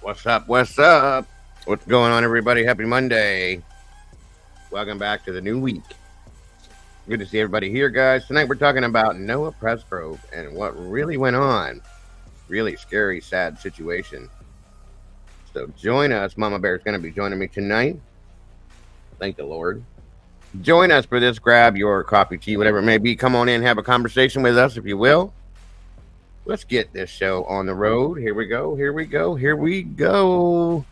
What's up? What's up? What's going on, everybody? Happy Monday. Welcome back to the new week. Good to see everybody here, guys. Tonight we're talking about Noah Presgrove and what really went on. Really scary, sad situation. So join us. Mama Bear is going to be joining me tonight. Thank the Lord. Join us for this. Grab your coffee, tea, whatever it may be. Come on in, have a conversation with us, if you will. Let's get this show on the road. Here we go. Here we go. Here we go.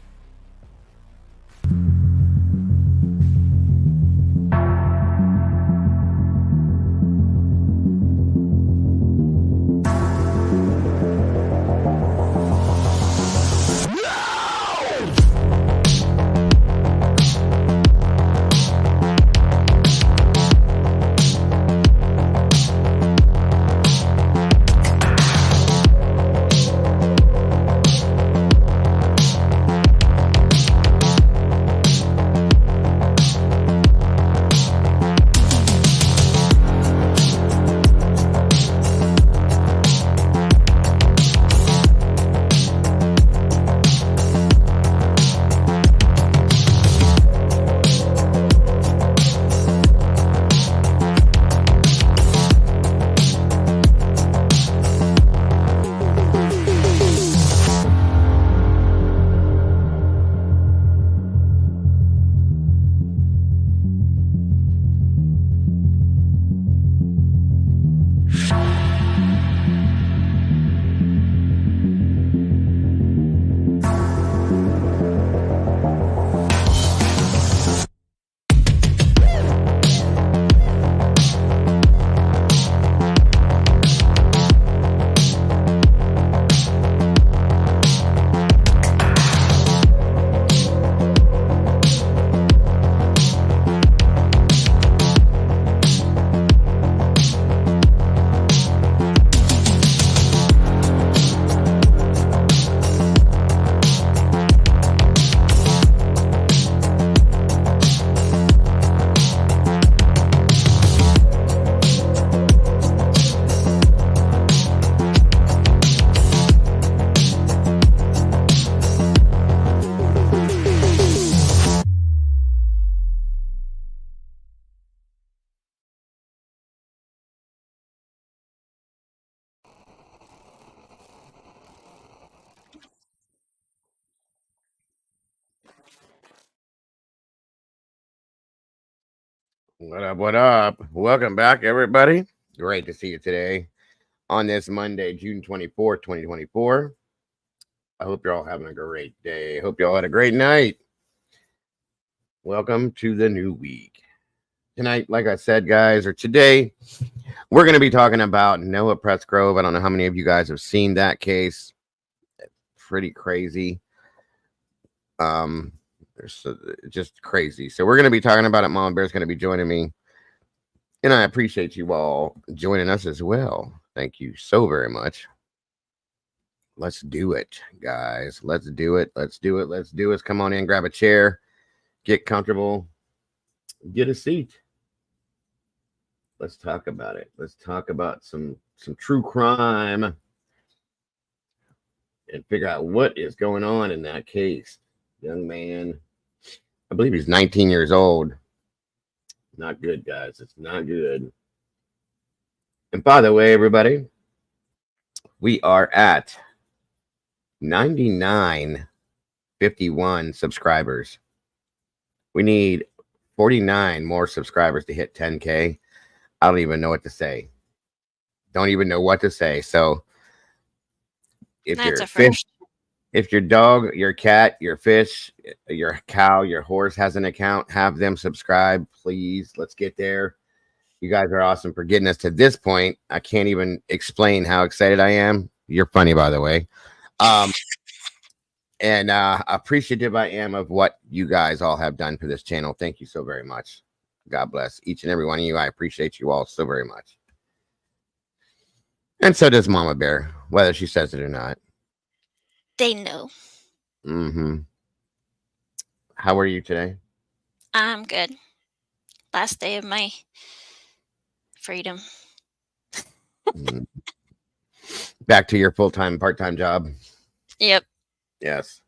What up? What up? Welcome back, everybody. Great to see you today on this Monday, June 24th, 2024. I hope you're all having a great day. Hope you all had a great night. Welcome to the new week. Tonight, like I said, guys, or today, we're going to be talking about Noah Presgrove. I don't know how many of you guys have seen that case. Pretty crazy. Just crazy. So we're going to be talking about it. Mama Bear's going to be joining me. And I appreciate you all joining us as well. Thank you so very much. Let's do it, guys. Let's do it. Let's do it. Let's do it. Come on in, grab a chair, get comfortable, get a seat. Let's talk about it. Let's talk about some true crime and figure out what is going on in that case. Young man, I believe he's 19 years old. Not good, guys. It's not good. And by the way, everybody, we are at 9951 subscribers. We need 49 more subscribers to hit 10K. I don't even know what to say. Don't even know what to say. So if That's you're a first. if your dog, your cat, your fish, your cow, your horse has an account, have them subscribe, please. Let's get there. You guys are awesome for getting us to this point. I can't even explain how excited I am. You're funny, by the way. And appreciative I am of what you guys all have done for this channel. Thank you so very much. God bless each and every one of you. I appreciate you all so very much. And so does Mama Bear, whether she says it or not. They know. Mm-hmm. How are you today? I'm good. Last day of my freedom. Back to your full-time, part-time job. Yep. Yes.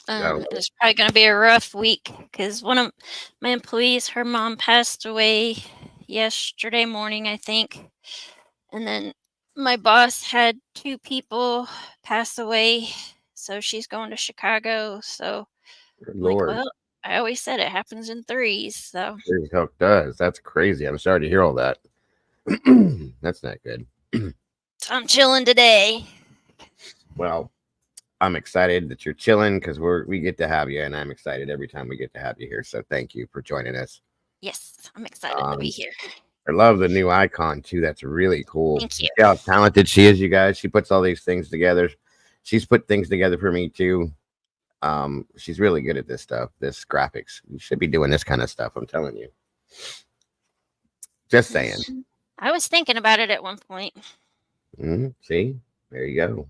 So It's probably going to be a rough week because one of my employees, her mom passed away yesterday morning, I think. And then my boss had two people pass away. So she's going to Chicago. So good I'm like, Lord, well, I always said it happens in threes. So, sure as hell does. That's crazy. I'm sorry to hear all that. That's not good. so I'm chilling today. Well, I'm excited that you're chilling because we get to have you, and I'm excited every time we get to have you here. So thank you for joining us. Yes, I'm excited to be Um, here. I love the new icon too. That's really cool. Thank See you. how talented she is, you guys. She puts all these things together. She's put things together for me too. She's really good at this stuff, this graphics. You should be doing this kind of stuff. I'm telling you. Just saying. I was thinking about it at one point. See, there you go.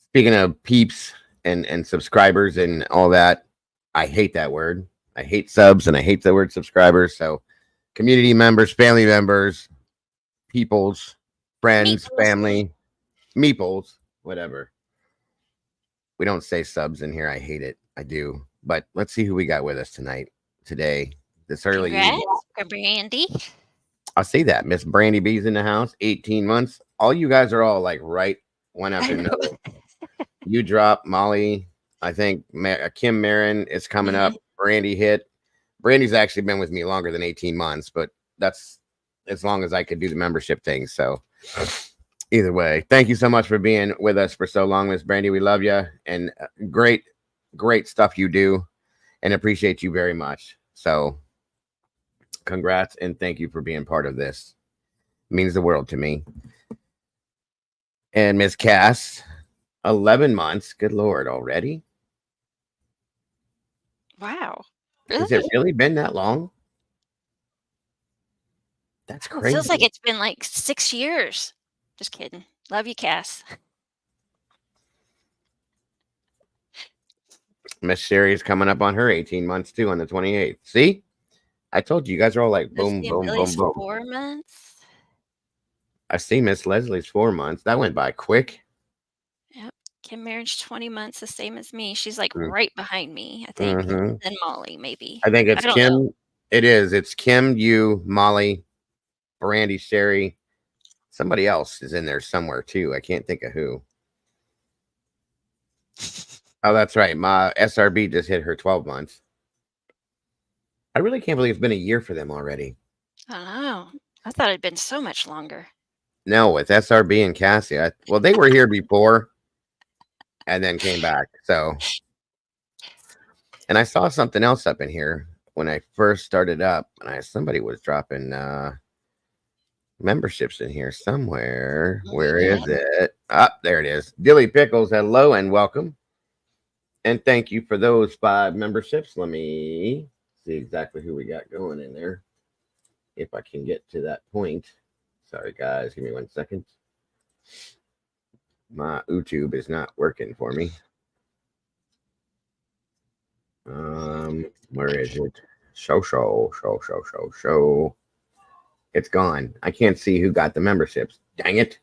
Speaking of peeps and subscribers and all that, I hate that word. I hate subs and I hate the word subscribers. So, community members, family members, peoples, friends, Meatballs. family, meeples, whatever. We don't say subs in here. I hate it. I do. But let's see who we got with us tonight, today, this early Congrats, evening. Brandy. I'll see that. Miss Brandy B's in the house, 18 months. All you guys are all like right one after another. You drop Molly. I think Kim Marin is coming up. Brandy hit. Brandy's actually been with me longer than 18 months, but that's as long as I could do the membership thing. So either way, thank you so much for being with us for so long, Miss Brandy. We love you and great stuff you do and appreciate you very much. So congrats and thank you for being part of this. It means the world to me. And Miss Cass, 11 months. Good Lord, already? Wow. Has Really? it really been that long? That's It crazy. feels like it's been like 6 years. Just kidding. Love you, Cass. Miss Sherry's coming up on her 18 months too on the 28th. See? I told you, you guys are all like boom, Lucy and boom, boom, Billy's boom. 4 months. I see Miss Leslie's 4 months. That went by quick. Yep. Kim Marriage 20 months, the same as me. She's like Mm. right behind me, I think. Mhm. Then Molly, maybe. I think I it's don't know. Kim. It is. It's Kim, you, Molly, Brandy, Sherry. Somebody else is in there somewhere too. I can't think of who. Oh, that's right. My SRB just hit her 12 months. I really can't believe it's been a year for them already. I don't know. I thought it'd been so much longer. No, with SRB and Cassie. Well, they were here before and then came back. So, and I saw something else up in here when I first started up, and somebody was dropping memberships in here somewhere. Where is it? Ah, there it is. Dilly Pickles, hello and welcome. And thank you for those 5 memberships. Let me see exactly who we got going in there. If I can get to that point. Sorry, guys. Give me 1 second. My YouTube is not working for me. Where is it? Show. It's gone. I can't see who got the memberships. Dang it.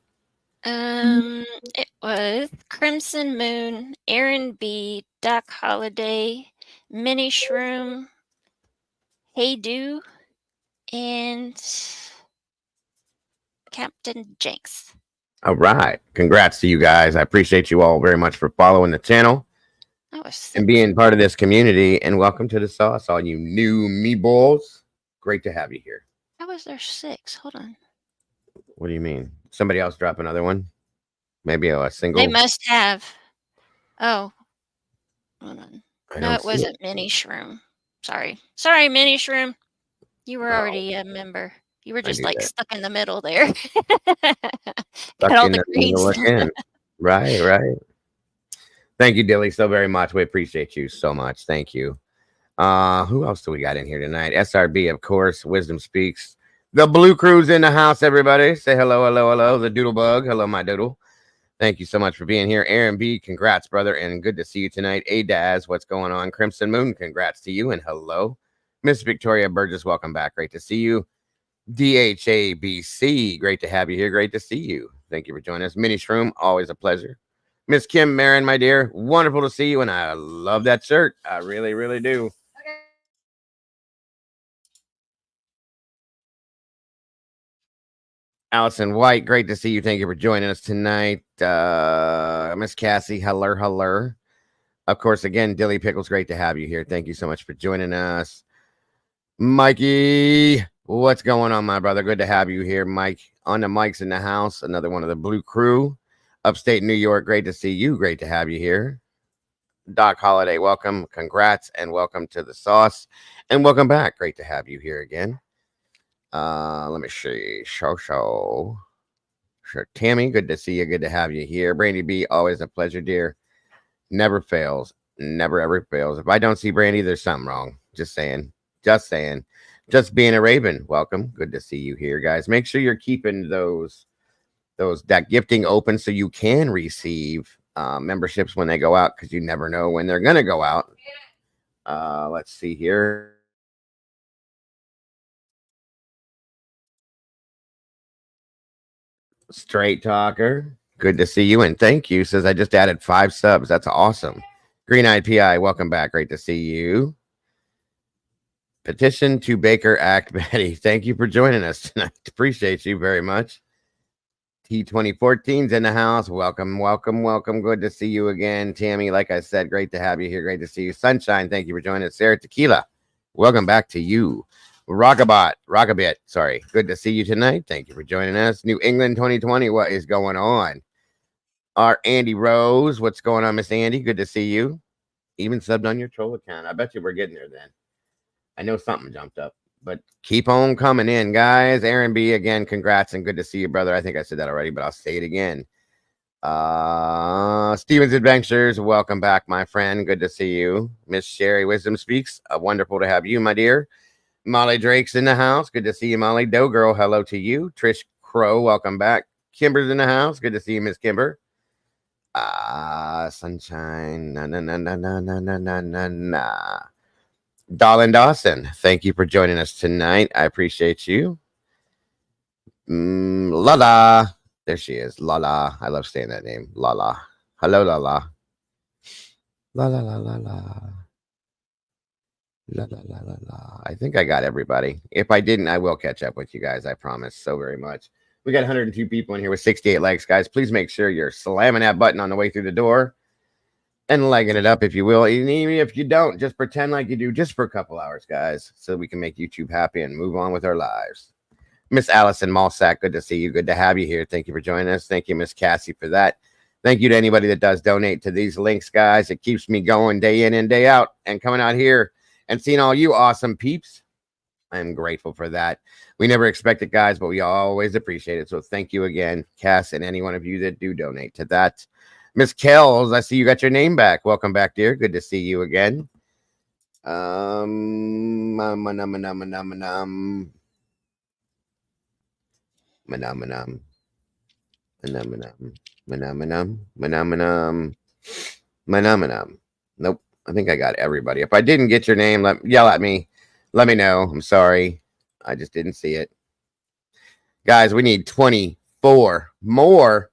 It was Crimson Moon, Aaron B, Doc Holiday, Mini Shroom, Hey Do, and Captain Jenks. All right. Congrats to you guys. I appreciate you all very much for following the channel and being part of this community. And welcome to the sauce, all you new meatballs. Great to have you here. How was there 6? Hold on. What do you mean? Somebody else drop another one? Maybe a single? They must have. Oh. Hold on. I No, don't it see wasn't Mini Shroom. Sorry, Mini Shroom. You were already a member. You were I just do like that. stuck in the middle there. Stuck Got all in the the green middle stuff. again. Right. Thank you, Dilly, so very much. We appreciate you so much. Thank you. Who else do we got in here tonight? SRB, of course. Wisdom Speaks. The Blue Crew's in the house, everybody. Say hello. The Doodle Bug. Hello, my doodle. Thank you so much for being here. Aaron B, congrats, brother, and good to see you tonight. Daz, what's going on? Crimson Moon, congrats to you, and hello. Miss Victoria Burgess, welcome back. Great to see you. DHABC, great to have you here. Great to see you. Thank you for joining us. Mini Shroom, always a pleasure. Miss Kim Marin, my dear, wonderful to see you, and I love that shirt. I really, really do. Allison White, great to see you. Thank you for joining us tonight. Miss Cassie, hello. Of course, again, Dilly Pickles, great to have you here. Thank you so much for joining us. Mikey, what's going on, my brother? Good to have you here, Mike. On the mics in the house, another one of the Blue Crew, upstate New York. Great to see you. Great to have you here. Doc Holiday, welcome. Congrats and welcome to the sauce. And welcome back. Great to have you here again. Let me see. Sure. Tammy, good to see you. Good to have you here. Brandy B, always a pleasure, dear. Never fails. Never ever fails. If I don't see Brandy, there's something wrong. Just saying. Just saying. Just being a Raven. Welcome. Good to see you here, guys. Make sure you're keeping that gifting open so you can receive memberships when they go out, because you never know when they're gonna go out. Let's see here. Straight Talker, good to see you and thank you. Says I just added 5 subs. That's awesome. Green Eyed PI, welcome back. Great to see you. Petition to Baker Act Betty. Thank you for joining us tonight. Appreciate you very much. T2014's in the house. Welcome. Good to see you again. Tammy, like I said, great to have you here. Great to see you. Sunshine, thank you for joining us. Sarah Tequila, welcome back to you. Rockabit, sorry. Good to see you tonight. Thank you for joining us. New England 2020, what is going on? Our Andy Rose, what's going on, Miss Andy? Good to see you. Even subbed on your troll account. I bet you we're getting there then. I know something jumped up, but keep on coming in, guys. Aaron B, again, congrats and good to see you, brother. I think I said that already, but I'll say it again. Steven's Adventures, welcome back, my friend. Good to see you. Miss Sherry Wisdom Speaks, wonderful to have you, my dear. Molly Drake's in the house. Good to see you, Molly. Doe Girl, hello to you. Trish Crow, welcome back. Kimber's in the house. Good to see you, Miss Kimber. Sunshine. Na. Darlin Dawson, thank you for joining us tonight. I appreciate you. Lala. There she is. Lala. I love saying that name. Lala. Hello, Lala. La. I think I got everybody. If I didn't, I will catch up with you guys. I promise so very much. We got 102 people in here with 68 likes, guys. Please make sure you're slamming that button on the way through the door and legging it up, if you will. And even if you don't, just pretend like you do just for a couple hours, guys, so we can make YouTube happy and move on with our lives. Miss Allison Malsack, good to see you. Good to have you here. Thank you for joining us. Thank you, Miss Cassie, for that. Thank you to anybody that does donate to these links, guys. It keeps me going day in and day out and coming out here and seeing all you awesome peeps. I'm grateful for that. We never expect it, guys, but we always appreciate it. So thank you again, Cass, and any one of you that do donate to that. Miss Kells, I see you got your name back. Welcome back, dear. Good to see you again. Nope. I think I got everybody. If I didn't get your name, yell at me. Let me know. I'm sorry. I just didn't see it. Guys, we need 24 more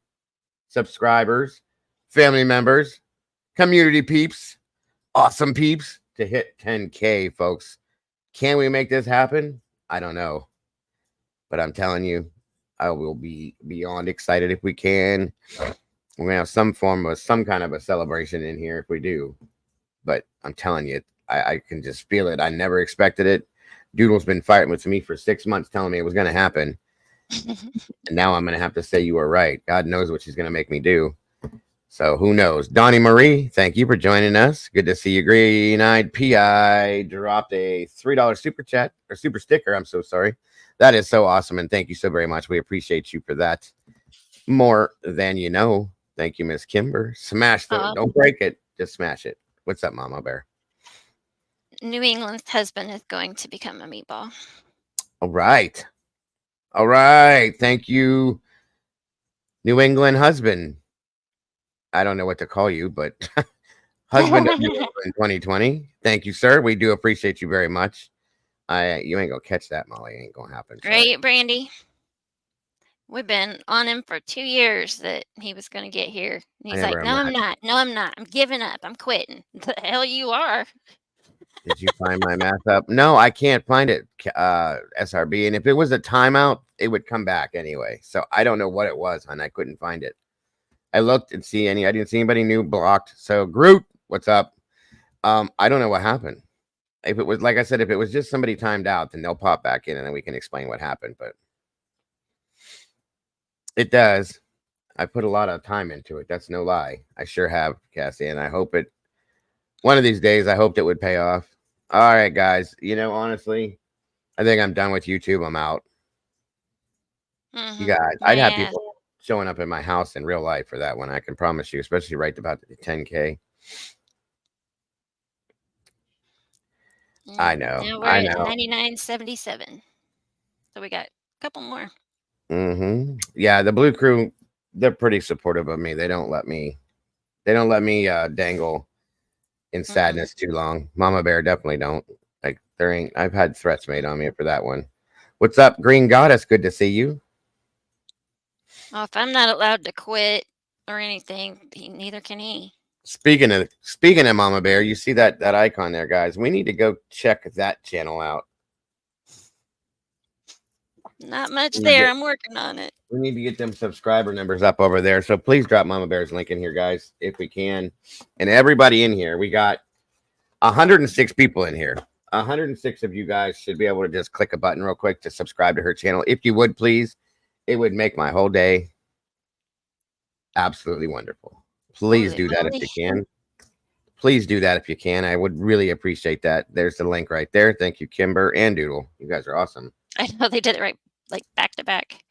subscribers, family members, community peeps, awesome peeps to hit 10K, folks. Can we make this happen? I don't know. But I'm telling you, I will be beyond excited if we can. We're going to have some kind of a celebration in here if we do. But I'm telling you, I can just feel it. I never expected it. Doodle's been fighting with me for 6 months telling me it was going to happen. And now I'm going to have to say you were right. God knows what she's going to make me do. So who knows? Donnie Marie, thank you for joining us. Good to see you. Green-eyed PI dropped a $3 super chat or super sticker. I'm so sorry. That is so awesome. And thank you so very much. We appreciate you for that. More than you know. Thank you, Miss Kimber. Smash the don't break it. Just smash it. What's up, Mama Bear? New England's husband is going to become a meatball. All right. Thank you, New England husband. I don't know what to call you, but husband of New England 2020. Thank you, sir. We do appreciate you very much. You ain't gonna catch that, Molly. Ain't gonna happen. Right, Brandy? We've been on him for 2 years that he was gonna get here, and I he's like, never "No, I'm imagined. not. No, I'm not. I'm giving up. I'm quitting." The hell you are. Did you find my math up? No, I can't find it, SRB. And if it was a timeout, it would come back anyway. So I don't know what it was, and I couldn't find it. I looked and I didn't see anybody new blocked. So Groot, what's up? I don't know what happened. If it was, like I said, if it was just somebody timed out, then they'll pop back in and then we can explain what happened. But it does. I put a lot of time into it. That's no lie. I sure have, Cassie. And I hope it, one of these days, I hoped it would pay off. All right, guys. Honestly, I think I'm done with YouTube. I'm out. You guys, I'd have Yeah. people showing up in my house in real life for that one. I can promise you, especially right about the 10K. I know. Now we're I at know. 99.77. So we got a couple more. Yeah, the Blue Crew, they're pretty supportive of me. They don't let me dangle in sadness too long. Mama Bear definitely don't. Like I've had threats made on me for that one. What's up, Green Goddess? Good to see you. Well, if I'm not allowed to quit or anything, neither can he. Speaking of Mama Bear, you see that icon there, guys. We need to go check that channel out. Not much there. I'm working on it. We need to get them subscriber numbers up over there. So please drop Mama Bear's link in here, guys, if we can. And everybody in here, we got 106 people in here. 106 of you guys should be able to just click a button real quick to subscribe to her channel. If you would, please, it would make my whole day absolutely wonderful. Please do that if you can. Please do that if you can. I would really appreciate that. There's the link right there. Thank you, Kimber and Doodle. You guys are awesome. I know they did it right, like back to back.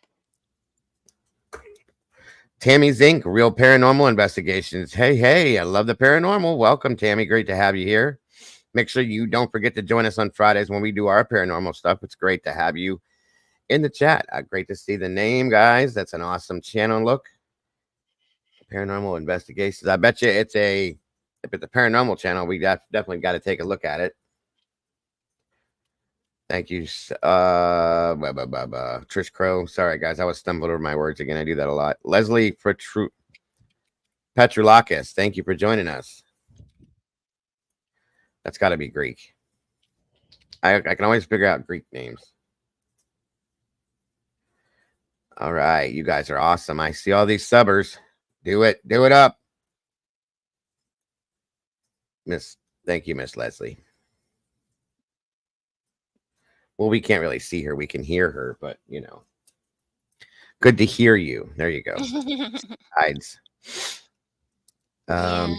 Tammy Zink, Real Paranormal Investigations. Hey, I love the paranormal. Welcome, Tammy. Great to have you here. Make sure you don't forget to join us on Fridays when we do our paranormal stuff. It's great to have you in the chat. Great to see the name, guys. That's an awesome channel. Look, Paranormal Investigations. I bet you if it's a paranormal channel, we definitely got to take a look at it. Thank you, Trish Crow. Sorry, guys, I was stumbling over my words again. I do that a lot. Leslie Petrolakis, thank you for joining us. That's got to be Greek. I can always figure out Greek names. All right, you guys are awesome. I see all these subbers. Do it up, Miss. Thank you, Miss Leslie. Well, we can't really see her. We can hear her, but good to hear you. There you go. Hides. Yeah.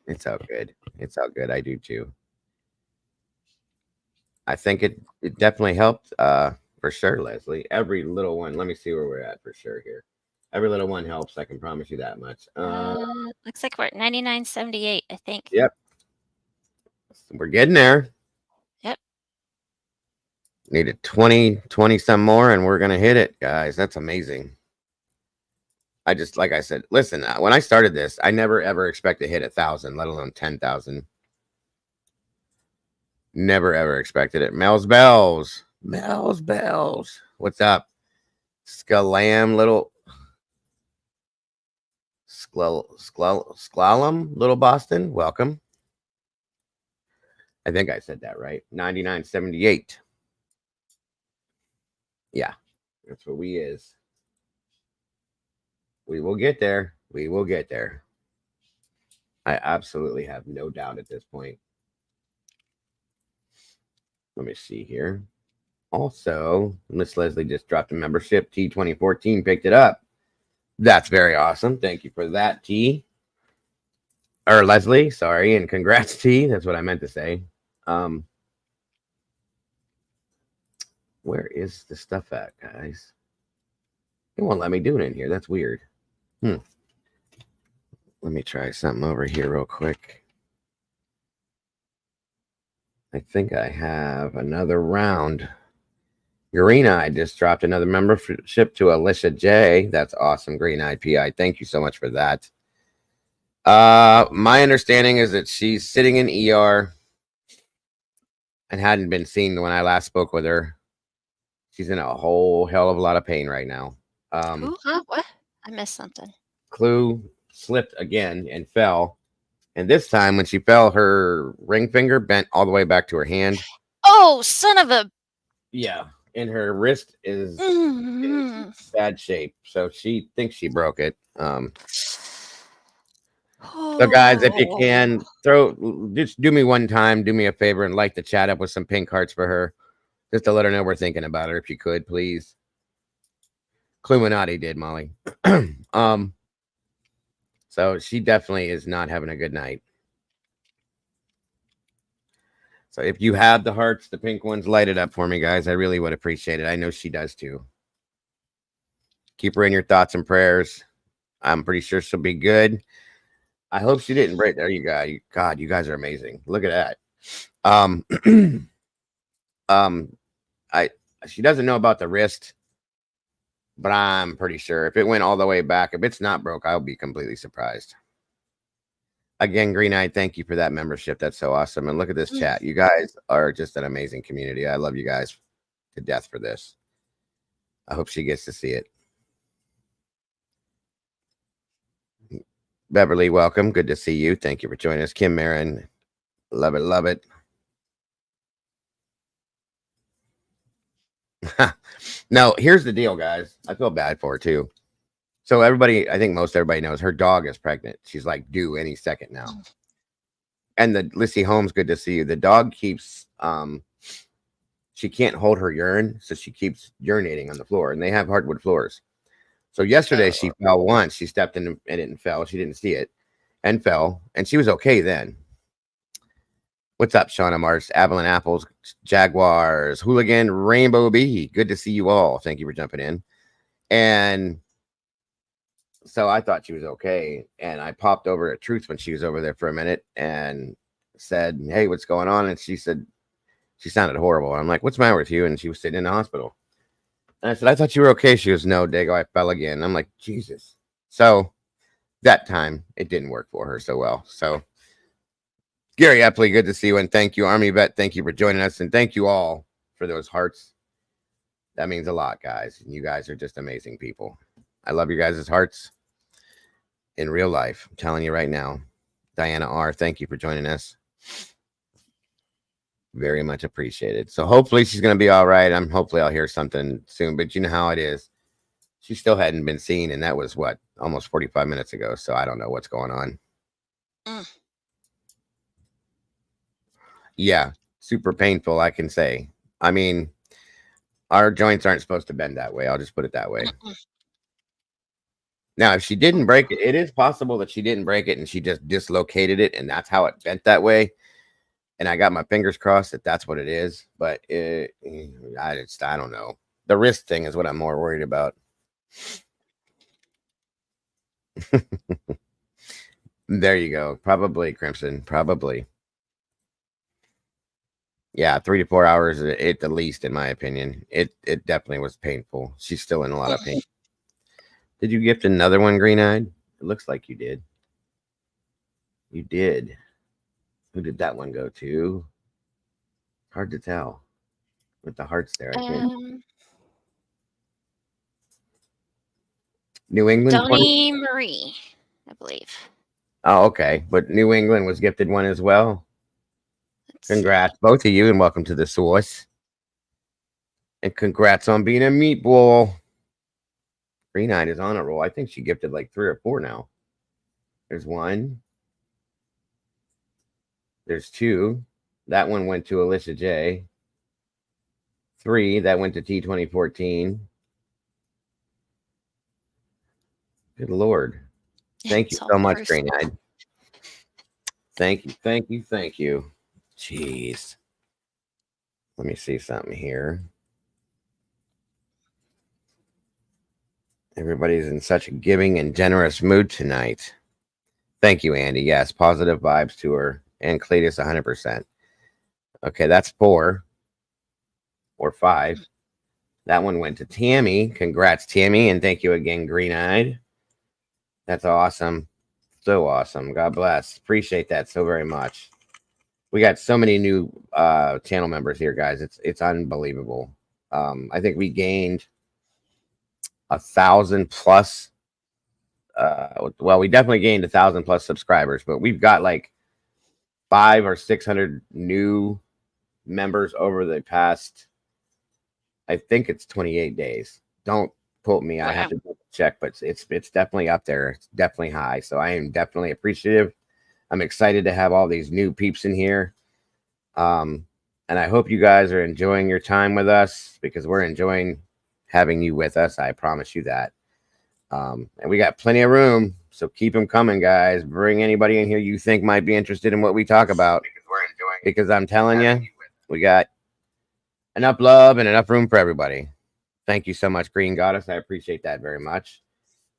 It's all good. It's all good. I do too. I think it definitely helped for sure, Leslie. Every little one. Let me see where we're at for sure here. Every little one helps. I can promise you that much. Looks like we're at 99.78, I think. Yep. We're getting there. Yep. Needed 20 some more, and we're gonna hit it, guys. That's amazing. I just, like I said, listen, when I started this, I never ever expected to hit 1,000, let alone 10,000. Never ever expected it. Mel's Bells. What's up? Scalam, little Sklallam, little Boston. Welcome. I think I said that right. 99.78. Yeah, that's what we is. We will get there. We will get there. I absolutely have no doubt at this point. Let me see here. Also, Miss Leslie just dropped a membership. T2014 picked it up. That's very awesome. Thank you for that, T. Or Leslie, sorry, and congrats, T. That's what I meant to say. Where is the stuff at, guys? It won't let me do it in here. That's weird. Let me try something over here real quick. I think I have another round. Urena, I just dropped another membership to Alicia J. That's awesome. Green Eyed PI. Thank you so much for that. My understanding is that she's sitting in ER and hadn't been seen when I last spoke with her. She's in a whole hell of a lot of pain right now. Who? Huh? What? I missed something. Clue slipped again and fell. And this time, when she fell, her ring finger bent all the way back to her hand. Oh, son of a. Yeah. And her wrist is Mm. bad shape. So she thinks she broke it. So, guys, if you Oh. can, just do me one time, do me a favor, and light the chat up with some pink hearts for her, just to let her know we're thinking about her. If you could, please. Cluminati did, Molly. So she definitely is not having a good night. So if you have the hearts, the pink ones, light it up for me, guys. I really would appreciate it. I know she does too. Keep her in your thoughts and prayers. I'm pretty sure she'll be good. I hope she didn't break. There you go. God, you guys are amazing. Look at that. I she doesn't know about the wrist, but I'm pretty sure if it went all the way back, if it's not broke, I'll be completely surprised. Again, Green Eye, thank you for that membership. That's so awesome. And look at this chat. You guys are just an amazing community. I love you guys to death for this. I hope she gets to see it. Beverly, welcome. Good to see you. Thank you for joining us. Kim Marin, love it, love it. No, here's the deal, guys. I feel bad for her too. So everybody, I think most everybody knows her dog is pregnant. She's like due any second now. And the Lissy Holmes, good to see you. The dog keeps she can't hold her urine, so she keeps urinating on the floor, and they have hardwood floors. So yesterday she fell once. She stepped in it and fell. She didn't see it and fell, and she was okay then. What's up, Shauna Marsh, Avalon Apples, Jaguars, Hooligan, Rainbow Bee? Good to see you all. Thank you for jumping in. And so I thought she was okay, and I popped over at Truth when she was over there for a minute and said, "Hey, what's going on?" And she said she sounded horrible. And I'm like, "What's the matter with you?" And she was sitting in the hospital. And I said, "I thought you were okay." She goes, "No, Dago, I fell again." I'm like, Jesus. So that time it didn't work for her so well. So Gary Epley, good to see you. And thank you, Army Vet. Thank you for joining us. And thank you all for those hearts. That means a lot, guys. And you guys are just amazing people. I love you guys' hearts in real life. I'm telling you right now. Diana R., thank you for joining us. Very much appreciated. So hopefully she's going to be all right. Hopefully I'll hear something soon. But you know how it is. She still hadn't been seen. And that was what? Almost 45 minutes ago. So I don't know what's going on. Yeah, super painful, I can say. I mean, our joints aren't supposed to bend that way. I'll just put it that way. Now, if she didn't break it, it is possible that she didn't break it and she just dislocated it, and that's how it bent that way. And I got my fingers crossed that that's what it is. But I don't know. The wrist thing is what I'm more worried about. There you go. Probably, Crimson. Probably. Yeah, 3 to 4 hours at the least, in my opinion. It definitely was painful. She's still in a lot of pain. Did you gift another one, Green Eyed? It looks like you did. You did. Who did that one go to? Hard to tell. With the hearts there, I can't. New England. Donnie Marie, I believe. Oh, okay. But New England was gifted one as well. Congrats, both of you, and welcome to the source. And congrats on being a meatball. Green Eyed is on a roll. I think she gifted like 3 or 4 now. There's 1. There's 2. That one went to Alicia J. 3. That went to T2014. Good Lord. Thank you so much, Green Eyed. Thank you, thank you, thank you. Jeez. Let me see something here. Everybody's in such a giving and generous mood tonight. Thank you, Andy. Yes, positive vibes to her. And Cletus, 100%. Okay, that's 4 or 5. That one went to Tammy. Congrats, Tammy. And thank you again, Green Eyed. That's awesome. So awesome. God bless. Appreciate that so very much. We got so many new channel members here, guys. It's unbelievable. I think we gained 1,000 plus. Well, we definitely gained 1,000 plus subscribers, but we've got like 500 or 600 new members over the past, I think it's 28 days. Don't quote me. I have Wow. to check, but it's definitely up there. It's definitely high. So I am definitely appreciative. I'm excited to have all these new peeps in here. And I hope you guys are enjoying your time with us because we're enjoying having you with us. I promise you that. And we got plenty of room. So keep them coming, guys. Bring anybody in here you think might be interested in what we talk about. Because I'm telling you, we got enough love and enough room for everybody. Thank you so much, Green Goddess. I appreciate that very much.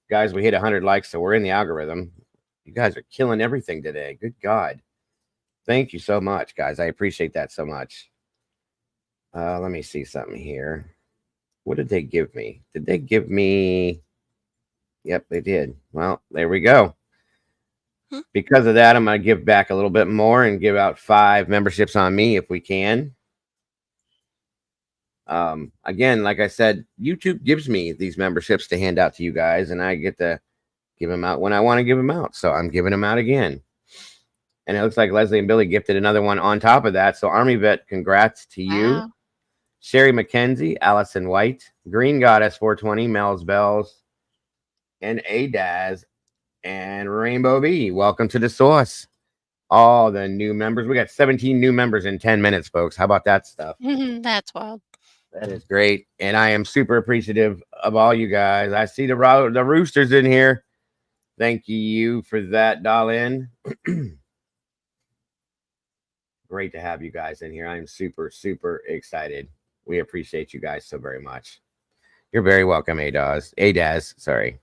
Guys, we hit 100 likes, so we're in the algorithm. You guys are killing everything today. Good God. Thank you so much, guys. I appreciate that so much. Let me see something here. What did they give me? Did they give me... Yep, they did. Well, there we go. Because of that, I'm going to give back a little bit more and give out 5 memberships on me if we can. Again, like I said, YouTube gives me these memberships to hand out to you guys, and I get to give them out when I want to give them out. So I'm giving them out again. And it looks like Leslie and Billy gifted another one on top of that. So Army Vet, congrats to you. Wow. Sherry McKenzie, Allison White, Green Goddess 420, Mel's Bells, and Adaz, and Rainbow B. Welcome to the sauce. All the new members. We got 17 new members in 10 minutes, folks. How about that stuff? That's wild. That is great. And I am super appreciative of all you guys. I see the roosters in here. Thank you for that, Darlene. Great to have you guys in here. I'm super, super excited. We appreciate you guys so very much. You're very welcome, Adaz. Sorry.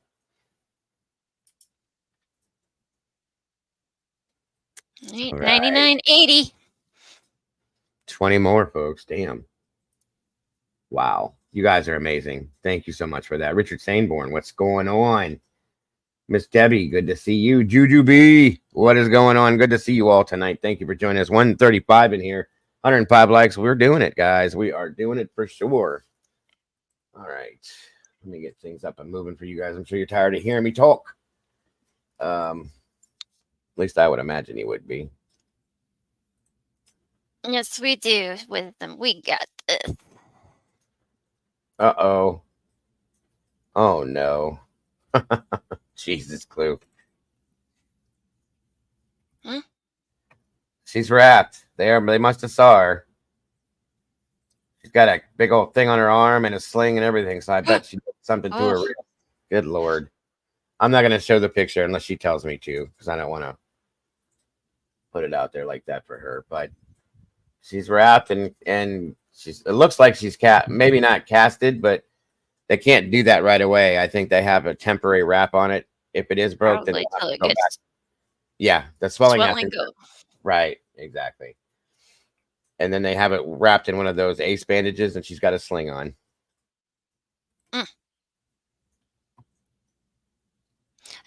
Right. Right. 99.80. 20 more, folks. Damn. Wow. You guys are amazing. Thank you so much for that. Richard Sanborn, what's going on? Miss Debbie, good to see you. Juju B, what is going on? Good to see you all tonight. Thank you for joining us. 135 in here, 105 likes. We're doing it, guys. We are doing it for sure. All right. Let me get things up and moving for you guys. I'm sure you're tired of hearing me talk. At least I would imagine you would be. Yes, we do. With them, we got this. Uh-oh. Oh, no. Jesus, Clue. She's wrapped. They must have saw her. She's got a big old thing on her arm and a sling and everything, so I bet she did something to her wrist. Good Lord. I'm not going to show the picture unless she tells me to, because I don't want to put it out there like that for her. But she's wrapped, and it looks like she's maybe not casted, but they can't do that right away. I think they have a temporary wrap on it. If it is broke, then Probably till it go back. gets Yeah, the swelling go. Right, exactly. And then they have it wrapped in one of those ace bandages, and she's got a sling on. I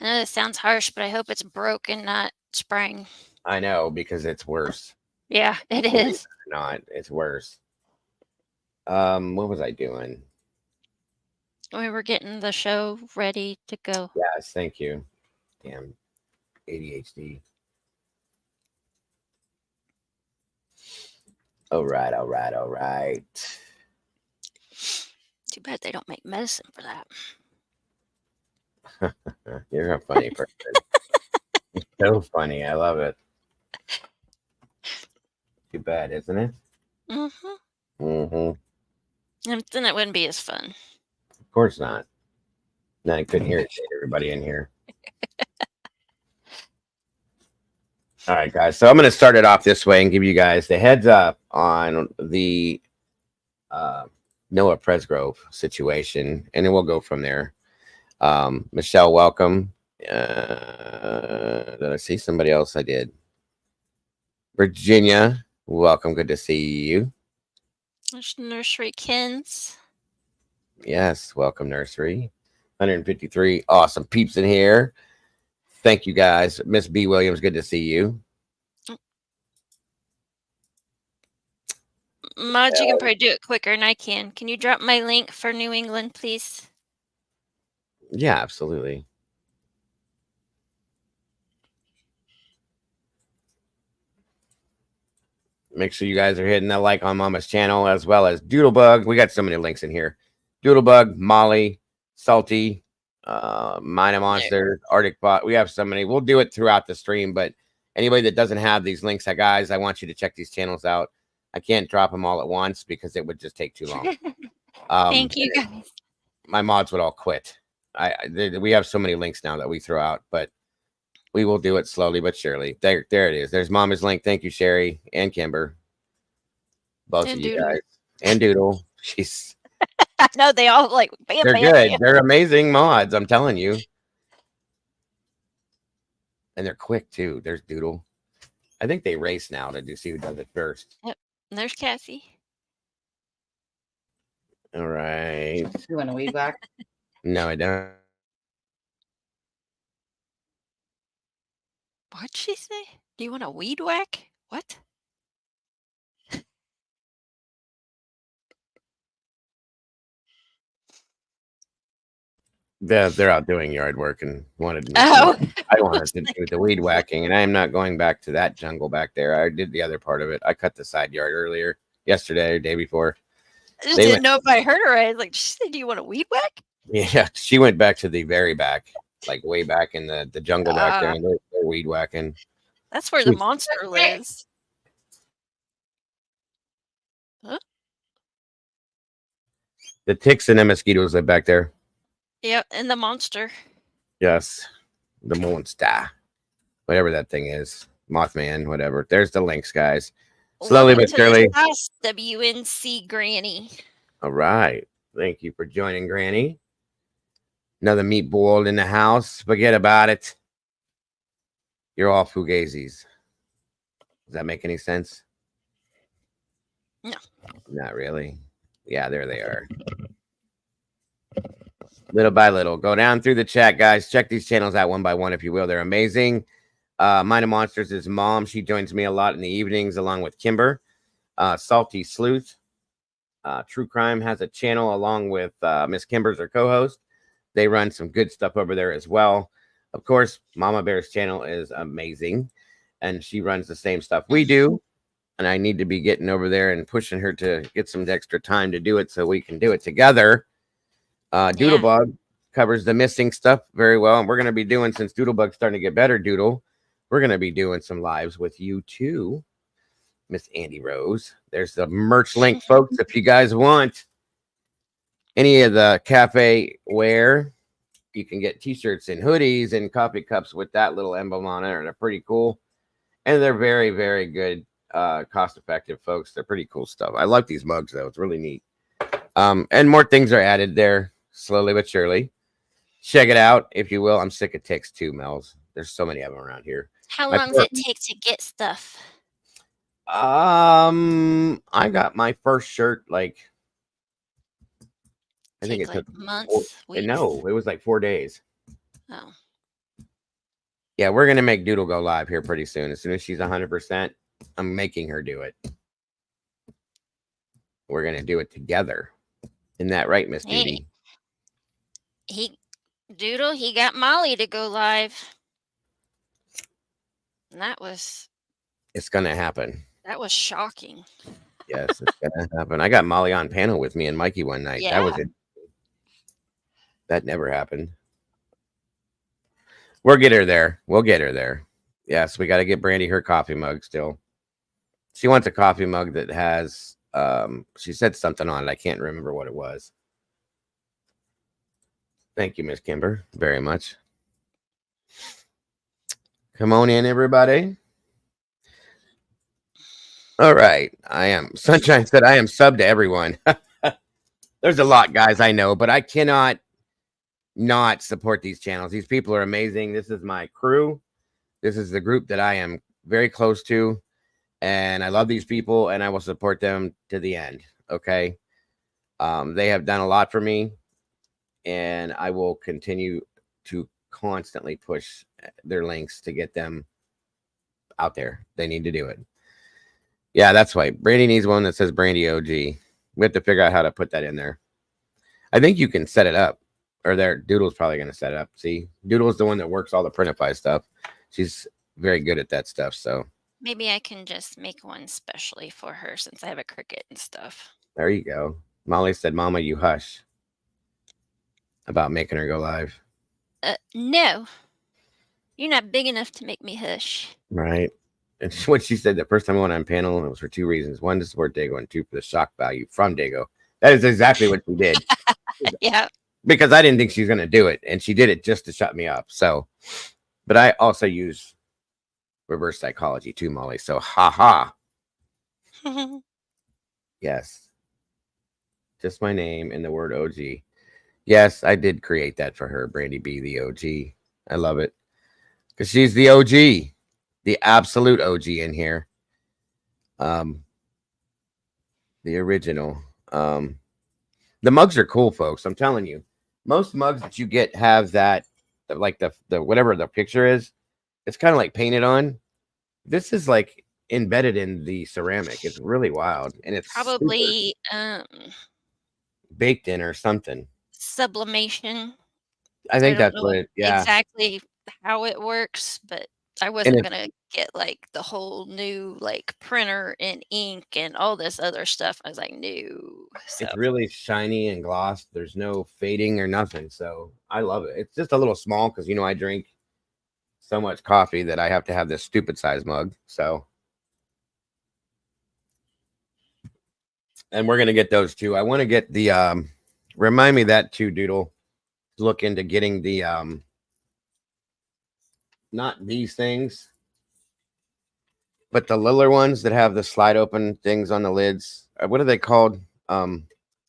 know this sounds harsh, but I hope it's broken, not spraying. I know, because it's worse. Yeah, it is. Not, it's worse. What was I doing? We were getting the show ready to go. Yes, thank you. Damn, ADHD. All right. Too bad they don't make medicine for that. You're a funny person. So funny. I love it. Too bad, isn't it? And then it wouldn't be as fun. Of course not. Then I couldn't irritate everybody in here. All right, guys. So I'm going to start it off this way and give you guys the heads up on the Noah Presgrove situation, and then we'll go from there. Michelle, welcome. Did I see somebody else? I did. Virginia, welcome. Good to see you. There's Nursery Kins. Yes, welcome, Nursery. 153 awesome peeps in here. Thank you, guys. Miss B. Williams, good to see you. Mods, you can probably do it quicker than I can. Can you drop my link for New England, please? Yeah, absolutely. Make sure you guys are hitting that like on Mama's channel as well as Doodlebug. We got so many links in here. Doodlebug, Molly, Salty, Mina Monster, Arctic Bot. We have so many. We'll do it throughout the stream, but anybody that doesn't have these links, guys, I want you to check these channels out. I can't drop them all at once because it would just take too long. Thank you, guys. My mods would all quit. We have so many links now that we throw out, but we will do it slowly but surely. There it is. There's Mama's link. Thank you, Sherry and Kimber. Both of you guys. And Doodle. She's I know they all like bam, they're bam, good. bam. They're amazing mods, I'm telling you. And they're quick too. There's Doodle. I think they race now to see who does it first. Yep. And there's Cassie. All right. You want a weed whack? No, I don't. What'd she say? Do you want a weed whack? What? They're out doing yard work and wanted me Oh. I wanted to do the weed whacking, and I am not going back to that jungle back there. I did the other part of it. I cut the side yard earlier, yesterday or day before. I just didn't know if I heard her right. Like, she said, do you want a weed whack? Yeah, she went back to the very back, like way back in the jungle back there, and they're weed whacking. That's where the monster lives. Huh? The ticks and the mosquitoes live back there. Yep, and the monster. Yes, the monster, whatever that thing is, Mothman, whatever. There's the links, guys. Slowly but surely. WNC Granny. All right, thank you for joining, Granny. Another meat boiled in the house. Forget about it. You're all fugazis. Does that make any sense? No. Not really. Yeah, there they are. Little by little. Go down through the chat, guys. Check these channels out one by one, if you will. They're amazing. Mina Monsters is mom. She joins me a lot in the evenings along with Kimber. Salty Sleuth. True Crime has a channel along with Miss Kimber's her co-host. They run some good stuff over there as well. Of course, Mama Bear's channel is amazing, and she runs the same stuff we do. And I need to be getting over there and pushing her to get some extra time to do it so we can do it together. Doodlebug covers the missing stuff very well. And we're going to be doing, since Doodlebug's starting to get better, Doodle, we're going to be doing some lives with you too, Miss Andy Rose. There's the merch link, folks, if you guys want any of the cafe wear. You can get t-shirts and hoodies and coffee cups with that little emblem on it. And they're pretty cool. And they're very, very good, cost-effective, folks. They're pretty cool stuff. I like these mugs, though. It's really neat. And more things are added there, slowly but surely. Check it out, if you will. I'm sick of ticks, too, Mel's. There's so many of them around here. How long does it take to get stuff? I got my first shirt, like, I think it took months. No, it was like 4 days. Oh. Yeah, we're gonna make Doodle go live here pretty soon. As soon as she's 100%, I'm making her do it. We're gonna do it together. Isn't that right, Miss Judy? Doodle, he got Molly to go live. And that was... It's gonna happen. That was shocking. Yes, it's gonna happen. I got Molly on panel with me and Mikey one night. Yeah. That was it. That never happened. We'll get her there. We'll get her there. Yes, we got to get Brandy her coffee mug still. She wants a coffee mug that has, she said something on it. I can't remember what it was. Thank you, Miss Kimber, very much. Come on in, everybody. All right. Sunshine said, I am sub to everyone. There's a lot, guys, I know, but I cannot not support these channels. These people are amazing. This is my crew. This is the group that I am very close to, and I love these people, and I will support them to the end. Okay. They have done a lot for me, and I will continue to constantly push their links to get them out there. They need to do it. Yeah, that's why. Brandy needs one that says Brandy OG. We have to figure out how to put that in there. I think you can set it up, or there. Doodle's probably going to set it up. See, Doodle's the one that works all the Printify stuff. She's very good at that stuff. So Maybe I can just make one specially for her since I have a Cricut and stuff. there you go. Molly said, "Mama, you hush," about making her go live. No, you're not big enough to make me hush. Right. And what she said the first time I went on panel, it was for two reasons: one, to support Dago, and two, for the shock value from Dago. That is exactly what she did. Yeah. Because I didn't think she was going to do it, and she did it just to shut me up. So, but I also use reverse psychology too, Molly. So, haha. Yes. Just my name and the word OG. Yes, I did create that for her, Brandy B, the OG. I love it because she's the OG, the absolute OG in here. The original. The mugs are cool, folks. I'm telling you, most mugs that you get have that, like the whatever the picture is. It's kind of like painted on. This is like embedded in the ceramic. It's really wild, and it's Probably baked in or something. sublimation. I I think don't that's know what it. Yeah, exactly how it works, but I and wasn't gonna get like the whole new like printer and ink and all this other stuff. I was like, no. So it's really shiny and glossed. There's no fading or nothing. So I love it. It's just a little small because I drink so much coffee that I have to have this stupid size mug. So, and we're gonna get those too. I want to get the remind me that too, Doodle. Look into getting the not these things, but the littler ones that have the slide open things on the lids. What are they called?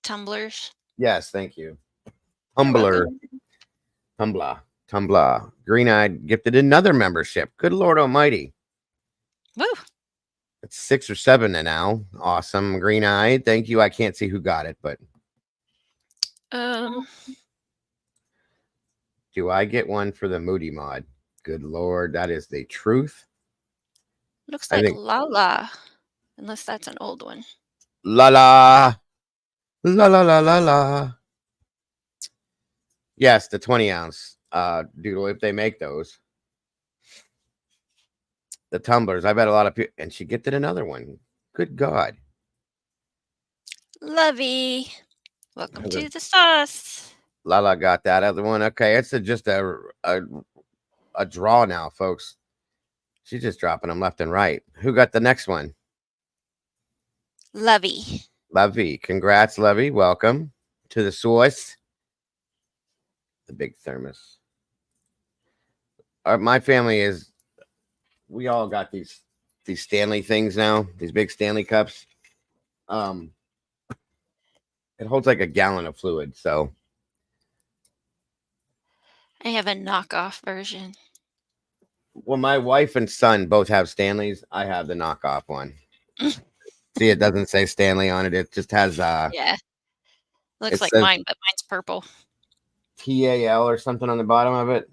tumblers. Yes, thank you. You're Tumbler, welcome. Tumbler. Green Eyed gifted another membership. Good Lord Almighty. Woo. It's 6 or 7 now. Awesome. Green Eyed. Thank you. I can't see who got it, but Um do I get one for the Moody mod? Good Lord. That is the truth. looks I like think Lala. Unless that's an old one. la la la la la la la. Yes, the 20 ounce Doodle, if they make those. The tumblers. I bet a lot of people, and she gifted another one. Good God. Lovey. Welcome to the sauce. Lala got that other one. Okay, it's just a draw now, folks. She's just dropping them left and right. Who got the next one? Lovey. Levy. Congrats, Levy. Welcome to the source. The big thermos. My family is. We all got these Stanley things now. These big Stanley cups. It holds like a gallon of fluid. So I have a knockoff version. well, my wife and son both have Stanleys. I have the knockoff one. See, it doesn't say Stanley on it. It just has Yeah. Looks it like says mine, but mine's purple. TAL or something on the bottom of it.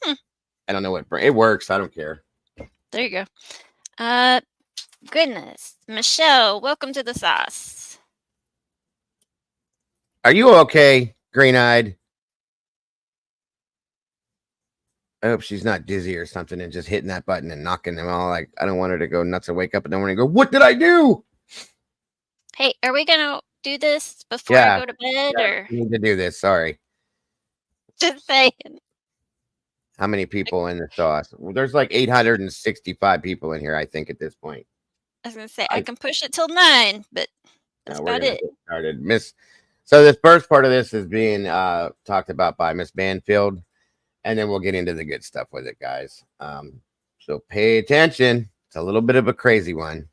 Hmm. I don't know what brand. It works. I don't care. There you go. Goodness. Michelle, welcome to the sauce. Are you okay, green eyed? I hope she's not dizzy or something and just hitting that button and knocking them all. Like, I don't want her to go nuts and wake up and then want to go, what did I do? Hey, are we gonna do this before I go to bed or I need to do this. Sorry. just saying? How many people in the sauce? Well, there's like 865 people in here, I think, at this point. I was gonna say I can push it till 9, but that's We're about gonna it. get started. So this first part of this is being talked about by Miss Banfield, and then we'll get into the good stuff with it, guys. So pay attention. It's a little bit of a crazy one.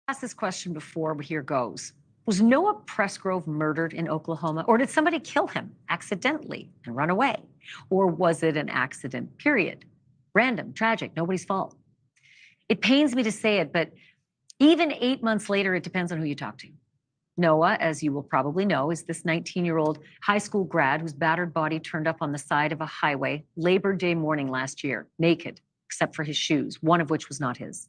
Asked this question before, but here goes. Was Noah Presgrove murdered in Oklahoma, or did somebody kill him accidentally and run away? Or was it an accident, period? Random, tragic, nobody's fault. It pains me to say it, but even 8 months later, it depends on who you talk to. Noah, as you will probably know, is this 19-year-old high school grad whose battered body turned up on the side of a highway Labor Day morning last year, naked, except for his shoes, one of which was not his.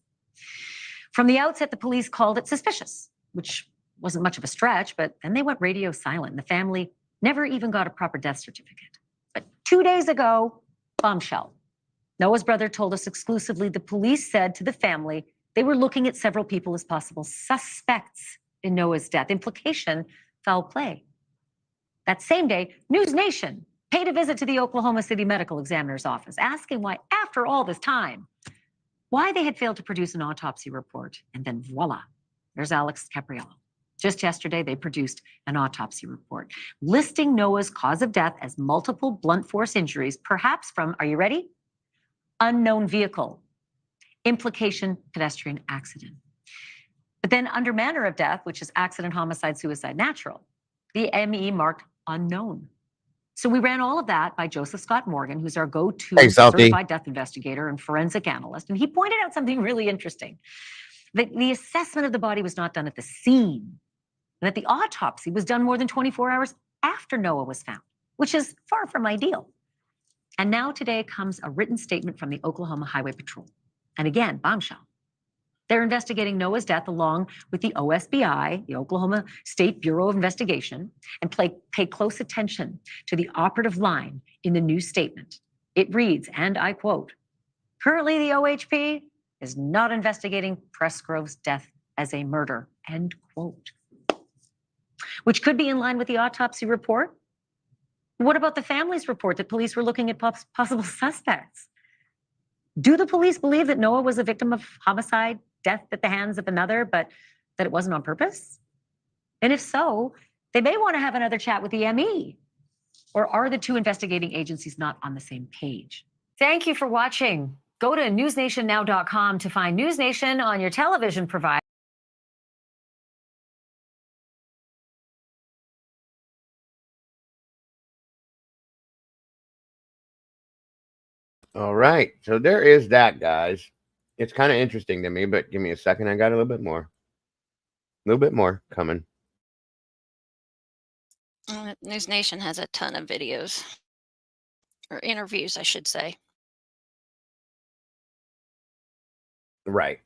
From the outset, the police called it suspicious, which wasn't much of a stretch, but then they went radio silent, and the family never even got a proper death certificate. But 2 days ago, bombshell. Noah's brother told us exclusively the police said to the family they were looking at several people as possible suspects in Noah's death. Implication, foul play. That same day, News Nation paid a visit to the Oklahoma City Medical Examiner's office, asking why, after all this time, why they had failed to produce an autopsy report. And then voila, there's Alex Capriello. Just yesterday, they produced an autopsy report listing Noah's cause of death as multiple blunt force injuries, perhaps from, are you ready? Unknown vehicle. Implication, pedestrian accident. But then under manner of death, which is accident, homicide, suicide, natural, the ME marked unknown. So we ran all of that by Joseph Scott Morgan, who's our go-to certified death investigator and forensic analyst. And he pointed out something really interesting, that the assessment of the body was not done at the scene, and that the autopsy was done more than 24 hours after Noah was found, which is far from ideal. And now today comes a written statement from the Oklahoma Highway Patrol. And again, bombshell. They're investigating Noah's death along with the OSBI, the Oklahoma State Bureau of Investigation, and pay close attention to the operative line in the new statement. It reads, and I quote, "Currently the OHP is not investigating Presgrove's death as a murder," end quote. Which could be in line with the autopsy report. What about the family's report that police were looking at possible suspects? Do the police believe that Noah was a victim of homicide, death at the hands of another, but that it wasn't on purpose? And if so, they may want to have another chat with the ME. Or are the two investigating agencies not on the same page? Thank you for watching. Go to newsnationnow.com to find News Nation on your television provider. All right. So there is that, guys. It's kind of interesting to me, but give me a second. I got a little bit more. A little bit more coming. News Nation has a ton of videos, or interviews, I should say. Right.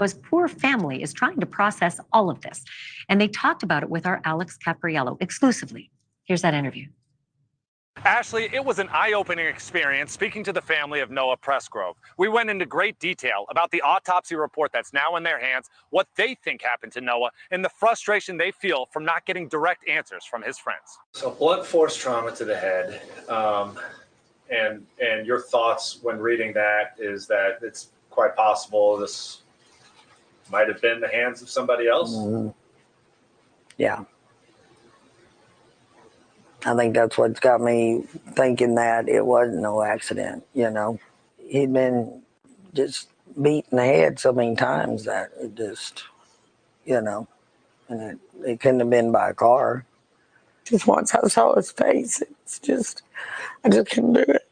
His poor family is trying to process all of this. And they talked about it with our Alex Capriello exclusively. Here's that interview. Ashley, it was an eye-opening experience speaking to the family of Noah Presgrove. We went into great detail about the autopsy report that's now in their hands, what they think happened to Noah, and the frustration they feel from not getting direct answers from his friends. So blunt force trauma to the head, and your thoughts when reading that is that it's quite possible this might have been the hands of somebody else? Mm-hmm. Yeah. I think that's what's got me thinking that it wasn't no accident, you know. He'd been just beat in the head so many times that it just, you know, and it couldn't have been by a car. Just once I saw his face, it's just, I just couldn't do it.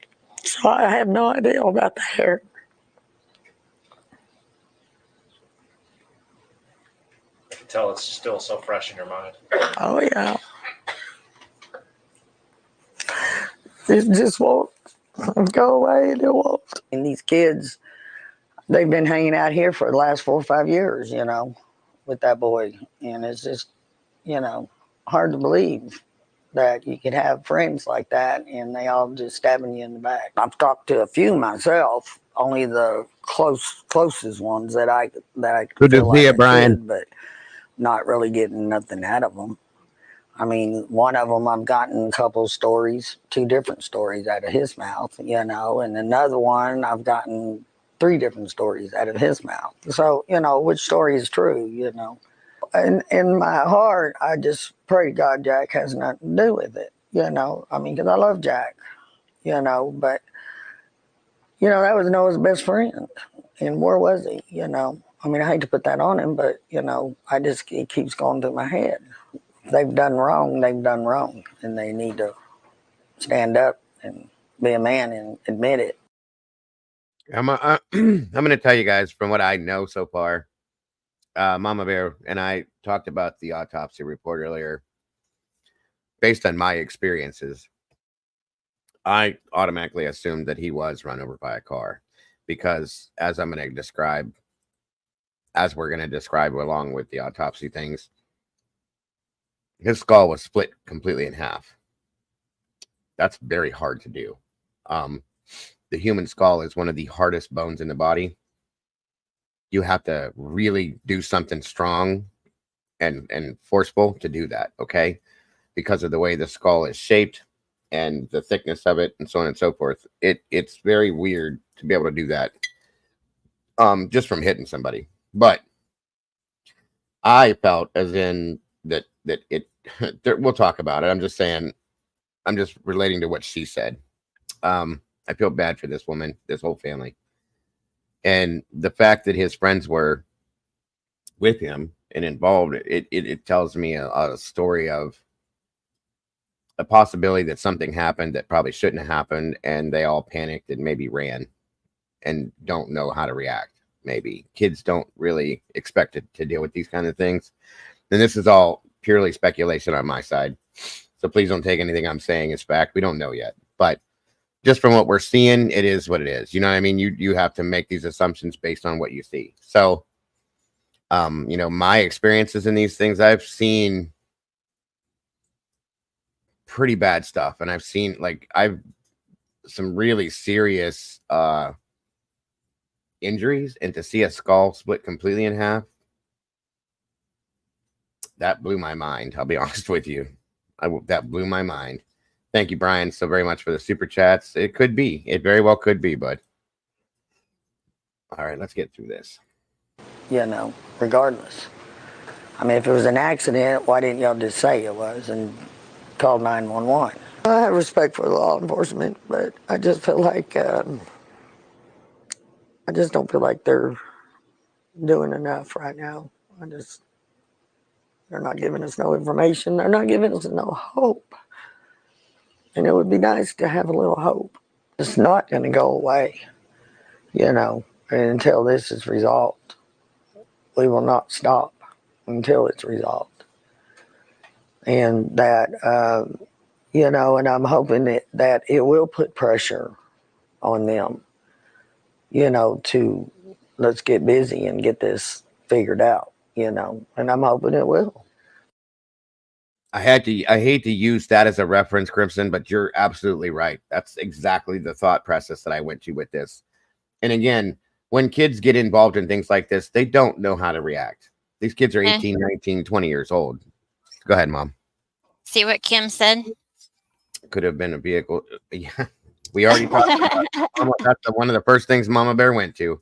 So I had no idea about the hair. I can tell it's still so fresh in your mind. Oh, yeah. It just won't go away, and it won't. And these kids, they've been hanging out here for the last 4 or 5 years, you know, with that boy. And it's just, you know, hard to believe that you could have friends like that and they all just stabbing you in the back. I've talked to a few myself, only the closest ones that I Good to see you, Brian. Could, but not really getting nothing out of them. I mean, one of them I've gotten a couple stories, 2 different stories out of his mouth, you know, and another one I've gotten 3 different stories out of his mouth. So, you know, which story is true, you know. And in my heart, I just pray to God Jack has nothing to do with it, you know. I mean, because I love Jack, you know, but, you know, that was Noah's best friend. And where was he, you know? I mean, I hate to put that on him, but, you know, it keeps going through my head. They've done wrong, and they need to stand up and be a man and admit it. I'm going to tell you guys from what I know so far. Mama Bear and I talked about the autopsy report earlier. Based on my experiences, I automatically assumed that he was run over by a car because, as I'm going to describe, as we're going to describe along with the autopsy things, his skull was split completely in half. That's very hard to do. The human skull is one of the hardest bones in the body. You have to really do something strong and forceful to do that, okay? Because of the way the skull is shaped and the thickness of it and so on and so forth. It's very weird to be able to do that just from hitting somebody. But I felt as in that it we'll talk about it. I'm just saying, I'm just relating to what she said. I feel bad for this woman, this whole family. And the fact that his friends were with him and involved, it tells me a story of a possibility that something happened that probably shouldn't have happened, and they all panicked and maybe ran and don't know how to react. Maybe kids don't really expect it to deal with these kind of things. And this is all purely speculation on my side. So please don't take anything I'm saying as fact. We don't know yet. But just from what we're seeing, it is what it is. You know what I mean? You have to make these assumptions based on what you see. So, my experiences in these things, I've seen pretty bad stuff. And I've seen I've some really serious injuries, and to see a skull split completely in half, that blew my mind. I'll be honest with you. That blew my mind. Thank you, Brian, so very much for the super chats. It could be. It very well could be, bud. All right, let's get through this. Regardless. I mean, if it was an accident, why didn't y'all just say it was and call 911? I have respect for the law enforcement, but I just feel like, I just don't feel like they're doing enough right now. They're not giving us no information. They're not giving us no hope. And it would be nice to have a little hope. It's not going to go away, until this is resolved. We will not stop until it's resolved. And that, and I'm hoping that it will put pressure on them, to let's get busy and get this figured out, and I'm hoping it will. I hate to use that as a reference, Crimson, but you're absolutely right. That's exactly the thought process that I went to with this. And again, when kids get involved in things like this, they don't know how to react. These kids are 18, 19, 20 years old. Go ahead, Mom. See what Kim said? Could have been a vehicle. Yeah, we already talked about it. That's one of the first things Mama Bear went to.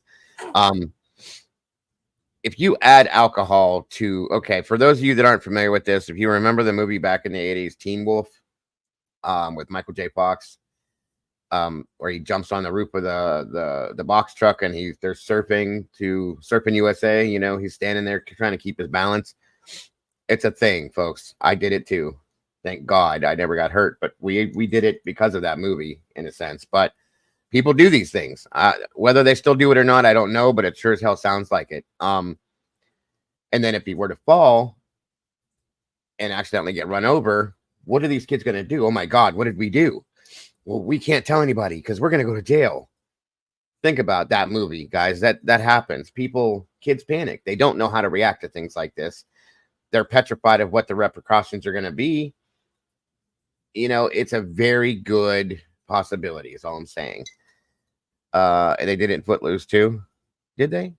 If you add alcohol to, okay, for those of you that aren't familiar with this, if you remember the movie back in the 80s, Teen Wolf, with Michael J. Fox, where he jumps on the roof of the box truck and they're surfing USA, he's standing there trying to keep his balance. It's a thing, folks. I did it too. Thank God I never got hurt, but we did it because of that movie in a sense. But people do these things. Whether they still do it or not, I don't know, but it sure as hell sounds like it. And then if he were to fall and accidentally get run over, what are these kids going to do? Oh my God, what did we do? Well, we can't tell anybody because we're going to go to jail. Think about that movie, guys. That happens. Kids panic. They don't know how to react to things like this. They're petrified of what the repercussions are going to be. It's a very good possibility is all I'm saying. And they did it in Footloose too. Did they?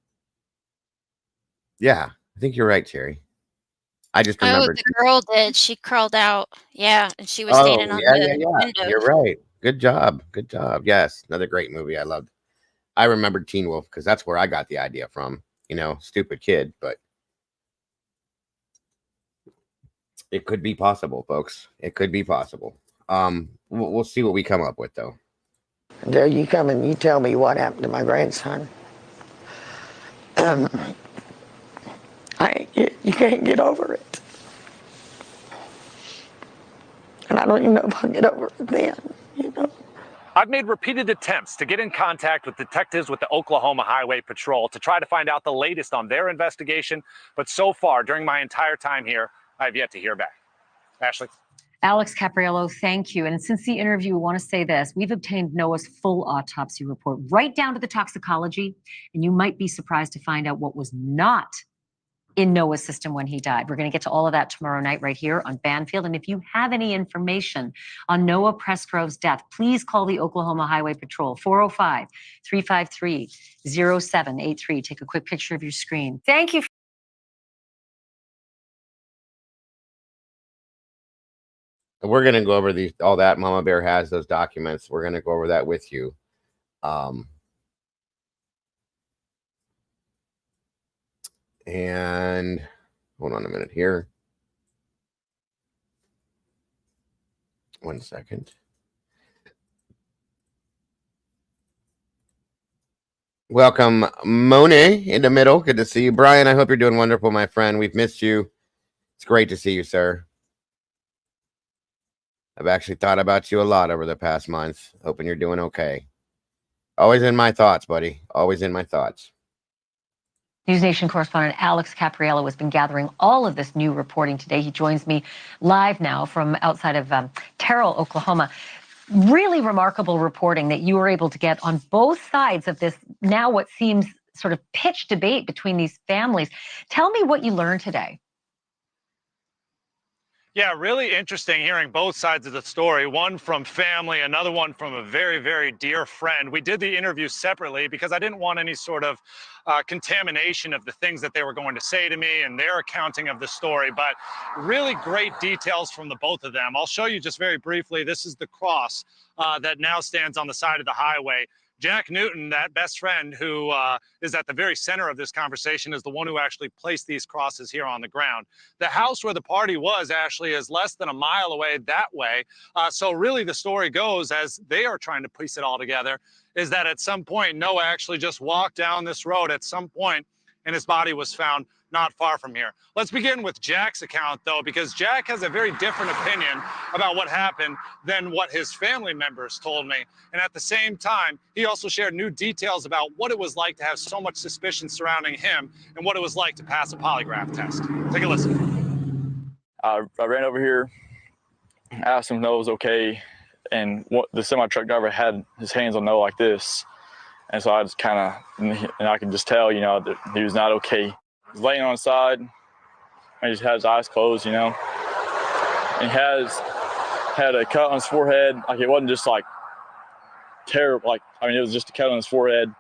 Yeah, I think you're right, Terry. I just remembered. The girl did. She crawled out. Yeah, and she was standing on the window. You're right. Good job. Good job. Yes, another great movie I loved. I remembered Teen Wolf because that's where I got the idea from. Stupid kid, but it could be possible, folks. It could be possible. We'll see what we come up with, though. There you come and you tell me what happened to my grandson. You can't get over it. And I don't even know if I'll get over it then, I've made repeated attempts to get in contact with detectives with the Oklahoma Highway Patrol to try to find out the latest on their investigation, but so far, during my entire time here, I've yet to hear back. Ashley? Alex Capriello, thank you. And since the interview, we want to say this. We've obtained Noah's full autopsy report, right down to the toxicology, and you might be surprised to find out what was not in Noah's system when he died. We're going to get to all of that tomorrow night right here on Banfield. And if you have any information on Noah Presgrove's death, please call the Oklahoma Highway Patrol, 405-353-0783. Take a quick picture of your screen. Thank you. We're going to go over all that. Mama Bear has those documents. We're going to go over that with you. And hold on a minute here. 1 second. Welcome, Monet, in the middle. Good to see you. Brian, I hope you're doing wonderful, my friend. We've missed you. It's great to see you, sir. I've actually thought about you a lot over the past month. Hoping you're doing okay. Always in my thoughts, buddy. Always in my thoughts. News Nation correspondent Alex Capriello has been gathering all of this new reporting today. He joins me live now from outside of Terrell, Oklahoma. Really remarkable reporting that you were able to get on both sides of this, now what seems sort of pitched debate between these families. Tell me what you learned today. Yeah, really interesting hearing both sides of the story, one from family, another one from a very, very dear friend. We did the interview separately because I didn't want any sort of contamination of the things that they were going to say to me and their accounting of the story, but really great details from the both of them. I'll show you just very briefly. This is the cross that now stands on the side of the highway. Jack Newton, that best friend who is at the very center of this conversation, is the one who actually placed these crosses here on the ground. The house where the party was, Ashley, is less than a mile away that way. So really the story goes, as they are trying to piece it all together, is that at some point, Noah actually just walked down this road at some point and his body was found not far from here. Let's begin with Jack's account, though, because Jack has a very different opinion about what happened than what his family members told me. And at the same time, he also shared new details about what it was like to have so much suspicion surrounding him and what it was like to pass a polygraph test. Take a listen. I ran over here, asked him if Noah was okay, and the semi-truck driver had his hands on Noah like this. And so I just kind of, and I could just tell, you know, that he was not okay. He was laying on his side, and he just had his eyes closed, you know. And he had a cut on his forehead. Like, it wasn't just like terrible, like, I mean, it was just a cut on his forehead.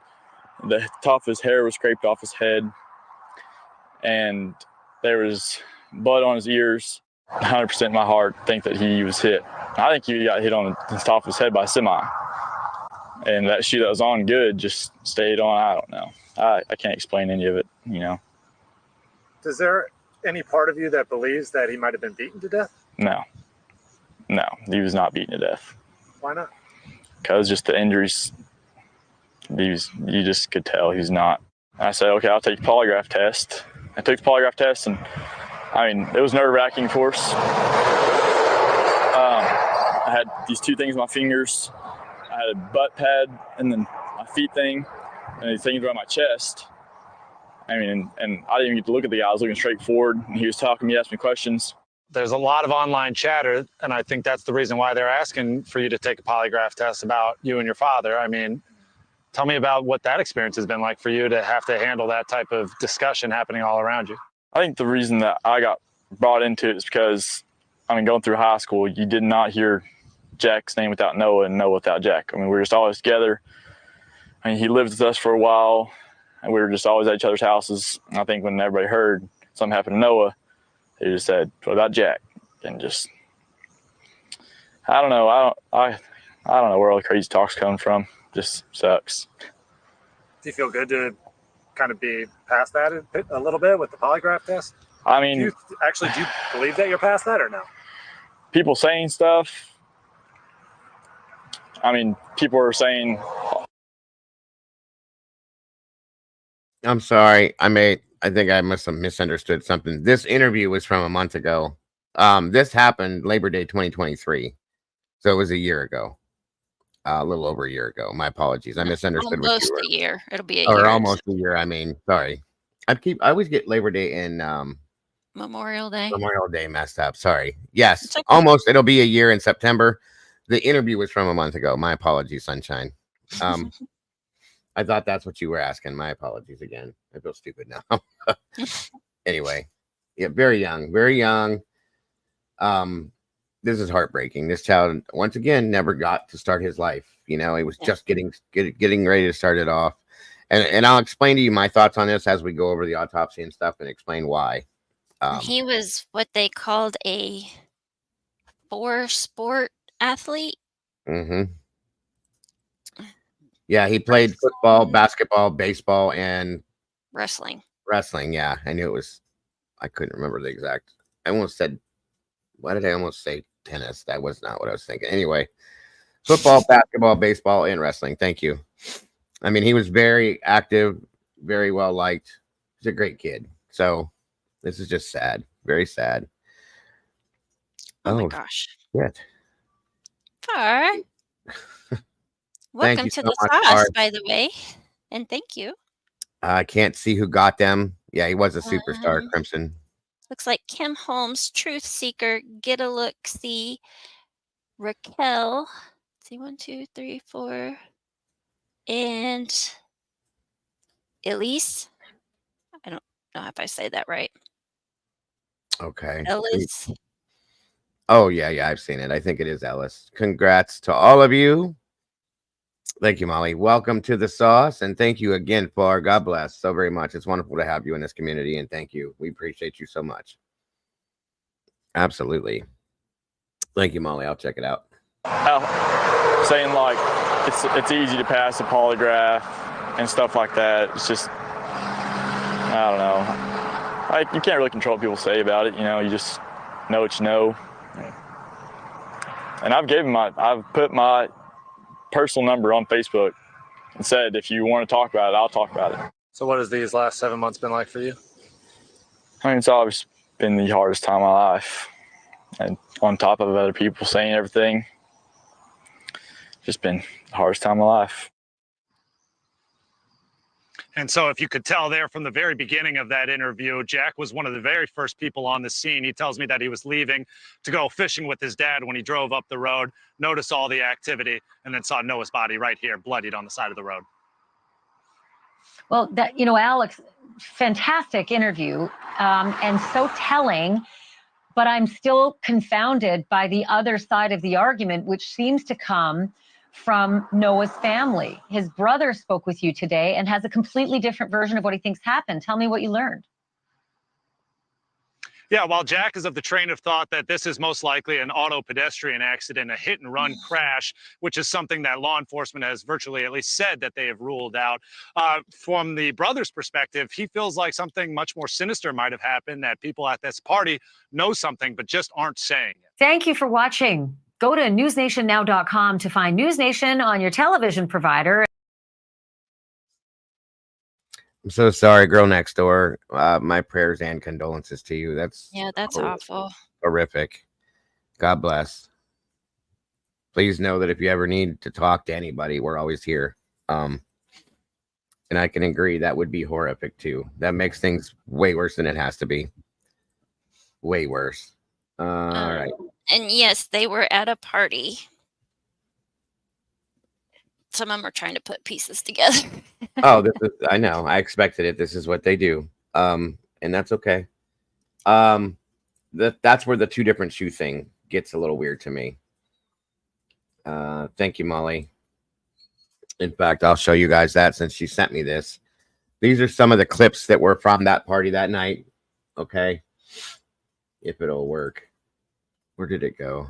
The top of his hair was scraped off his head, and there was blood on his ears. 100% in my heart think that he was hit. I think he got hit on the top of his head by a semi. And that shoe that was on good just stayed on. I don't know. I can't explain any of it, you know. Is there any part of you that believes that he might have been beaten to death? No, he was not beaten to death. Why not? Because just the injuries, you just could tell he's not. I said, okay, I'll take the polygraph test. I took the polygraph test, and I mean, it was nerve-wracking, of course. I had these two things on my fingers. I had a butt pad and then my feet thing, and these things around my chest. I mean, and I didn't even get to look at the guy. I was looking straight forward, and he was talking to me, asking me questions. There's a lot of online chatter, and I think that's the reason why they're asking for you to take a polygraph test about you and your father. I mean, tell me about what that experience has been like for you to have to handle that type of discussion happening all around you. I think the reason that I got brought into it is because, I mean, going through high school, you did not hear Jack's name without Noah and Noah without Jack. I mean, we were just always together. I mean, he lived with us for a while, and we were just always at each other's houses. And I think when everybody heard something happened to Noah, they just said, "What about Jack?" And just, I don't know. I don't know where all the crazy talk's coming from. Just sucks. Do you feel good to kind of be past that a little bit with the polygraph test? I mean, do you believe that you're past that or no? People saying stuff. I mean, people are saying. I'm sorry. I think I must have misunderstood something. This interview was from a month ago. This happened Labor Day 2023. So it was a year ago. A little over a year ago. My apologies. I misunderstood what you Almost were. a year. It'll be a Or year. almost a year. I mean, sorry. I always get Labor Day and Memorial Day. Memorial Day messed up. Sorry. Yes, It's okay. almost. It'll be a year in September. The interview was from a month ago. My apologies, Sunshine. I thought that's what you were asking. My apologies again. I feel stupid now. Anyway, yeah, very young, very young. This is heartbreaking. This child, once again, never got to start his life. You know, he was just getting ready to start it off. And I'll explain to you my thoughts on this as we go over the autopsy and stuff and explain why. He was what they called a four-sport athlete. Mm-hmm. Yeah, he played football, basketball, baseball, and wrestling. Wrestling, yeah. I knew it was, I couldn't remember the exact. I almost said, why did I almost say tennis? That was not what I was thinking. Anyway, football, basketball, baseball, and wrestling. Thank you. I mean, he was very active, very well liked. He's a great kid. So this is just sad. Very sad. Oh my gosh. Shit. Far. Welcome to the sauce, by the way. And thank you. I can't see who got them. Yeah, he was a superstar, Crimson. Looks like Kim Holmes, Truth Seeker, Get a Look, See, Raquel. See, 1, 2, 3, 4. And Elise. I don't know if I say that right. Okay. Ellis. Oh, yeah, I've seen it. I think it is Ellis. Congrats to all of you. Thank you, Molly. Welcome to the sauce, and thank you again, Far. God bless so very much. It's wonderful to have you in this community, and thank you. We appreciate you so much. Absolutely. Thank you, Molly. I'll check it out. Saying like it's easy to pass a polygraph and stuff like that. It's just, I don't know. You can't really control what people say about it. You know, you just know what you know. And I've put my personal number on Facebook and said, if you want to talk about it, I'll talk about it. So what has these last 7 months been like for you? I mean, it's always been the hardest time of my life. And on top of other people saying everything, just been the hardest time of my life. And so if you could tell there from the very beginning of that interview, Jack was one of the very first people on the scene. He tells me that he was leaving to go fishing with his dad when he drove up the road, noticed all the activity, and then saw Noah's body right here, bloodied on the side of the road. Well, that, you know, Alex, fantastic interview, and so telling, but I'm still confounded by the other side of the argument, which seems to come from Noah's family. His brother spoke with you today and has a completely different version of what he thinks happened. Tell me what you learned. Yeah, while Jack is of the train of thought that this is most likely an auto pedestrian accident, a hit and run crash, which is something that law enforcement has virtually at least said that they have ruled out. From the brother's perspective, he feels like something much more sinister might have happened, that people at this party know something but just aren't saying it. Thank you for watching. Go to newsnationnow.com to find News Nation on your television provider. I'm so sorry, girl next door. My prayers and condolences to you. That's awful. Horrific. God bless. Please know that if you ever need to talk to anybody, we're always here. And I can agree that would be horrific too. That makes things way worse than it has to be. Way worse. All right. And yes, they were at a party. Some of them are trying to put pieces together. Oh, I know. I expected it. This is what they do. And that's okay. That's where the two different shoe thing gets a little weird to me. Thank you, Molly. In fact, I'll show you guys that since she sent me this. These are some of the clips that were from that party that night. Okay. If it'll work. Where did it go?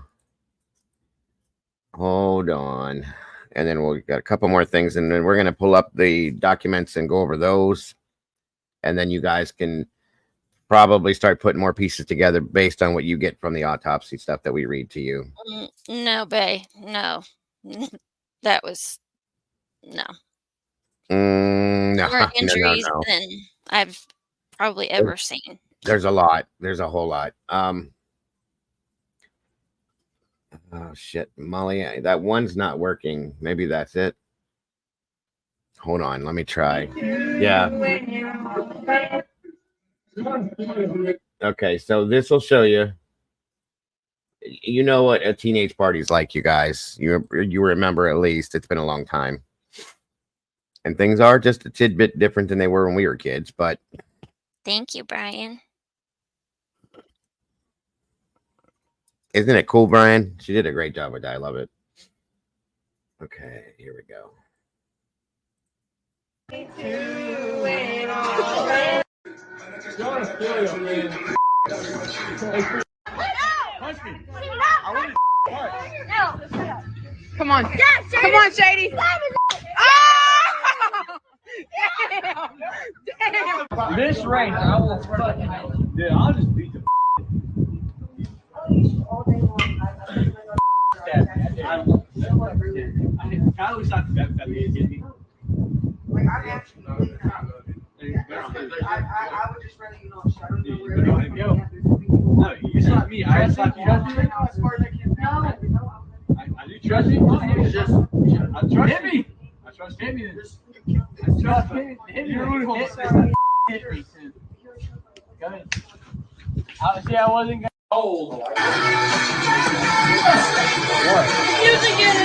Hold on. And then we'll got a couple more things, and then we're going to pull up the documents and go over those. And then you guys can probably start putting more pieces together based on what you get from the autopsy stuff that we read to you. No, bae. No. That was no. No. More injuries no. than I've probably ever seen. There's a lot. There's a whole lot. Oh shit, Molly, that one's not working. Maybe that's it. Hold on, let me try. Yeah. Okay, so this will show you. You know what a teenage party's like, you guys. You remember at least. It's been a long time. And things are just a tidbit different than they were when we were kids, but Thank you, Brian. isn't it cool, Brian? She did a great job with that. I love it. Okay, here we go. Come on. Yes, come on, Shady. Oh! Damn. This range, I will fucking. Yeah, I'll just beat the. I always thought that me. Like, I'm actually I would just rather you know. No, you slapped me. I slapped you. No. I do trust you. I trust me. I trust him. I trust him. Hit me. Go ahead. See, I wasn't gonna hold. Music in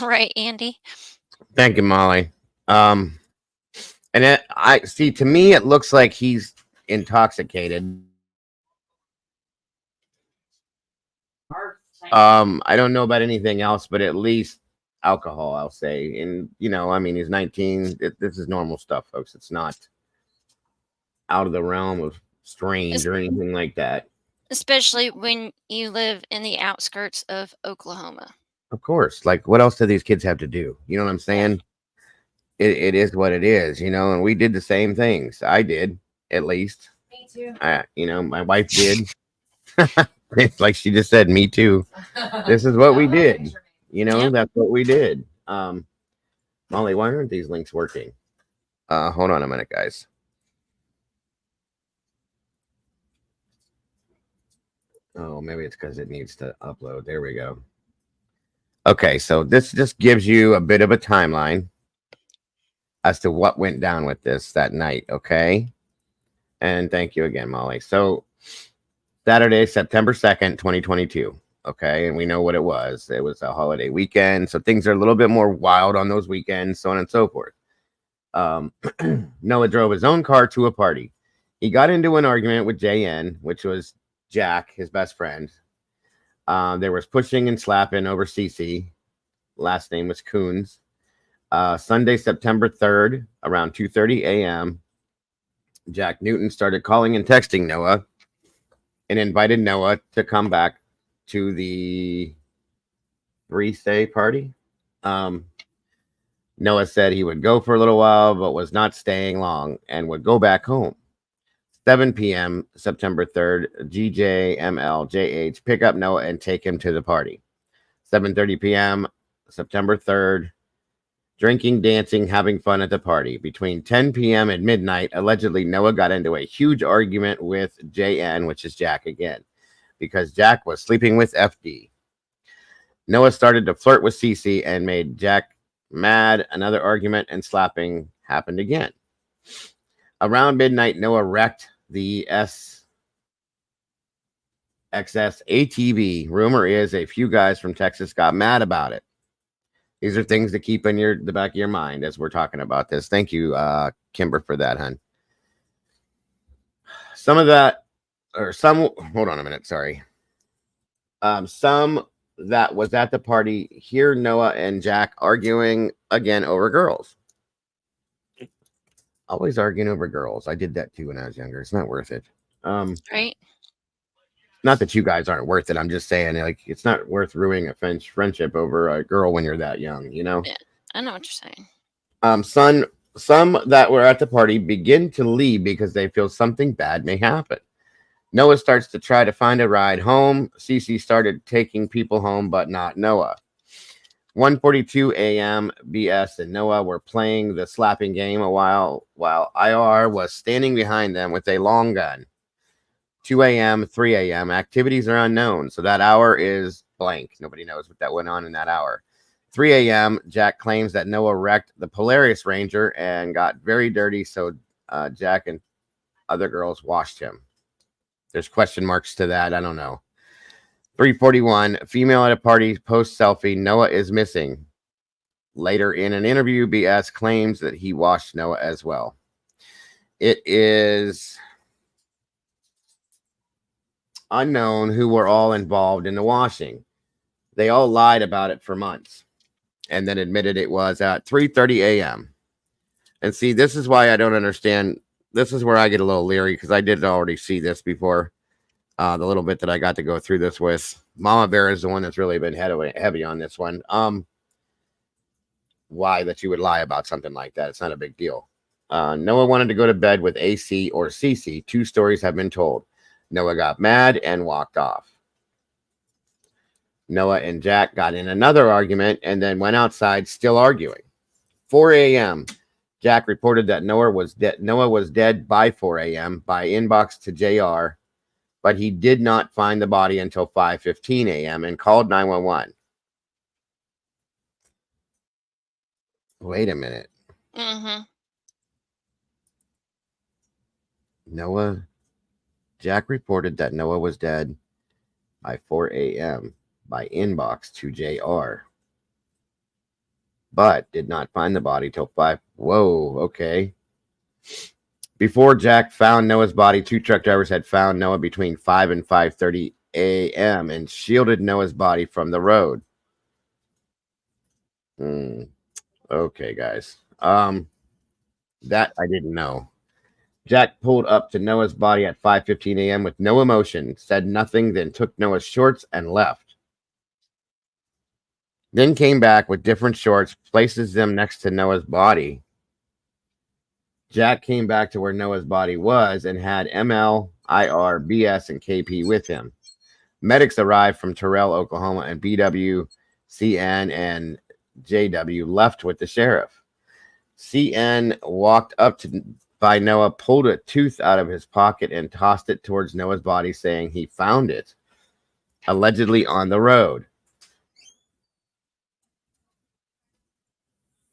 Right, Andy? Thank you, Molly. And I see, to me, it looks like he's intoxicated. I don't know about anything else, but at least alcohol, I'll say. And, you know, I mean, he's 19. This is normal stuff, folks. It's not out of the realm of strange or anything like that. Especially when you live in the outskirts of Oklahoma. Of course. Like, what else do these kids have to do? You know what I'm saying? It is what it is, you know, and we did the same things. I did, at least. Me too. You know, my wife did. It's like she just said, me too. This is what we did. You know, Yep. That's what we did. Molly, why aren't these links working? Hold on a minute, guys. Oh, maybe it's because it needs to upload. There we go. Okay, so this just gives you a bit of a timeline as to what went down with this that night, okay? And thank you again, Molly. So Saturday, September 2nd, 2022, okay? And we know what it was. It was a holiday weekend, so things are a little bit more wild on those weekends, so on and so forth. Noah drove his own car to a party. He got into an argument with JN, which was Jack, his best friend. There was pushing and slapping over CC. Last name was Coons. Sunday, September 3rd, around 2:30 a.m., Jack Newton started calling and texting Noah and invited Noah to come back to the 3-day party. Noah said he would go for a little while, but was not staying long and would go back home. 7 p.m., September 3rd, GJ, ML, JH pick up Noah and take him to the party. 7:30 p.m., September 3rd, drinking, dancing, having fun at the party. Between 10 p.m. and midnight, allegedly, Noah got into a huge argument with JN, which is Jack again, because Jack was sleeping with FD. Noah started to flirt with CC and made Jack mad. Another argument and slapping happened again. Around midnight, Noah wrecked the SXS ATV. Rumor is a few guys from Texas got mad about it. These are things to keep in the back of your mind as we're talking about this. Thank you, Kimber, for that, hun. Hold on a minute, sorry. Some that was at the party hear Noah and Jack arguing again over girls. Always arguing over girls. I did that too when I was younger. It's not worth it. Right? Not that you guys aren't worth it. I'm just saying, like, it's not worth ruining a friendship over a girl when you're that young, you know? Yeah, I know what you're saying. Some that were at the party begin to leave because they feel something bad may happen. Noah starts to try to find a ride home. Cece started taking people home, but not Noah. 1:42 a.m. BS and Noah were playing the slapping game a while IR was standing behind them with a long gun. 2 a.m., 3 a.m. Activities are unknown, so that hour is blank. Nobody knows what that went on in that hour. 3 a.m., Jack claims that Noah wrecked the Polaris Ranger and got very dirty, so Jack and other girls washed him. There's question marks to that. I don't know. 3:41, female at a party post selfie. Noah is missing. Later in an interview, BS claims that he washed Noah as well. It is unknown who were all involved in the washing. They all lied about it for months and then admitted it was at 3:30 a.m. And see, this is why I don't understand. This is where I get a little leery because I did already see this before. The little bit that I got to go through this with. Mama Bear is the one that's really been heavy on this one. Why that you would lie about something like that? It's not a big deal. Noah wanted to go to bed with AC or CC. 2 stories have been told. Noah got mad and walked off. Noah and Jack got in another argument and then went outside still arguing. 4 a.m. Jack reported that Noah was dead by 4 a.m. by inbox to JR, but he did not find the body until 5:15 a.m. and called 911. Wait a minute. Mm-hmm. Jack reported that Noah was dead by 4 a.m. by inbox to JR, but did not find the body till 5. Whoa, okay. Before Jack found Noah's body, 2 truck drivers had found Noah between 5 and 5:30 a.m. and shielded Noah's body from the road. Okay, guys. That I didn't know. Jack pulled up to Noah's body at 5:15 a.m. with no emotion, said nothing, then took Noah's shorts and left. Then came back with different shorts, places them next to Noah's body. Jack came back to where Noah's body was and had ML, IR, BS, and KP with him. Medics arrived from Terrell, Oklahoma, and BW, CN, and JW left with the sheriff. CN walked up by Noah, pulled a tooth out of his pocket, and tossed it towards Noah's body, saying he found it, allegedly on the road.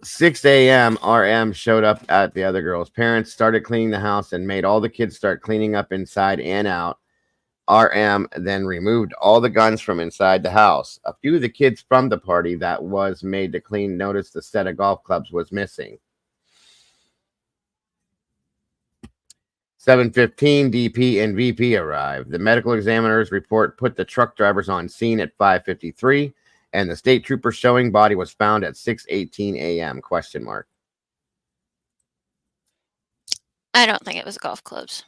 6 a.m. RM showed up at the other girl's parents, started cleaning the house, and made all the kids start cleaning up inside and out. RM then removed all the guns from inside the house. A few of the kids from the party that was made to clean noticed the set of golf clubs was missing. 7:15, DP and VP arrived. The medical examiner's report put the truck drivers on scene at 5:53. And the state trooper showing body was found at 6:18 a.m. ? I don't think it was golf clubs.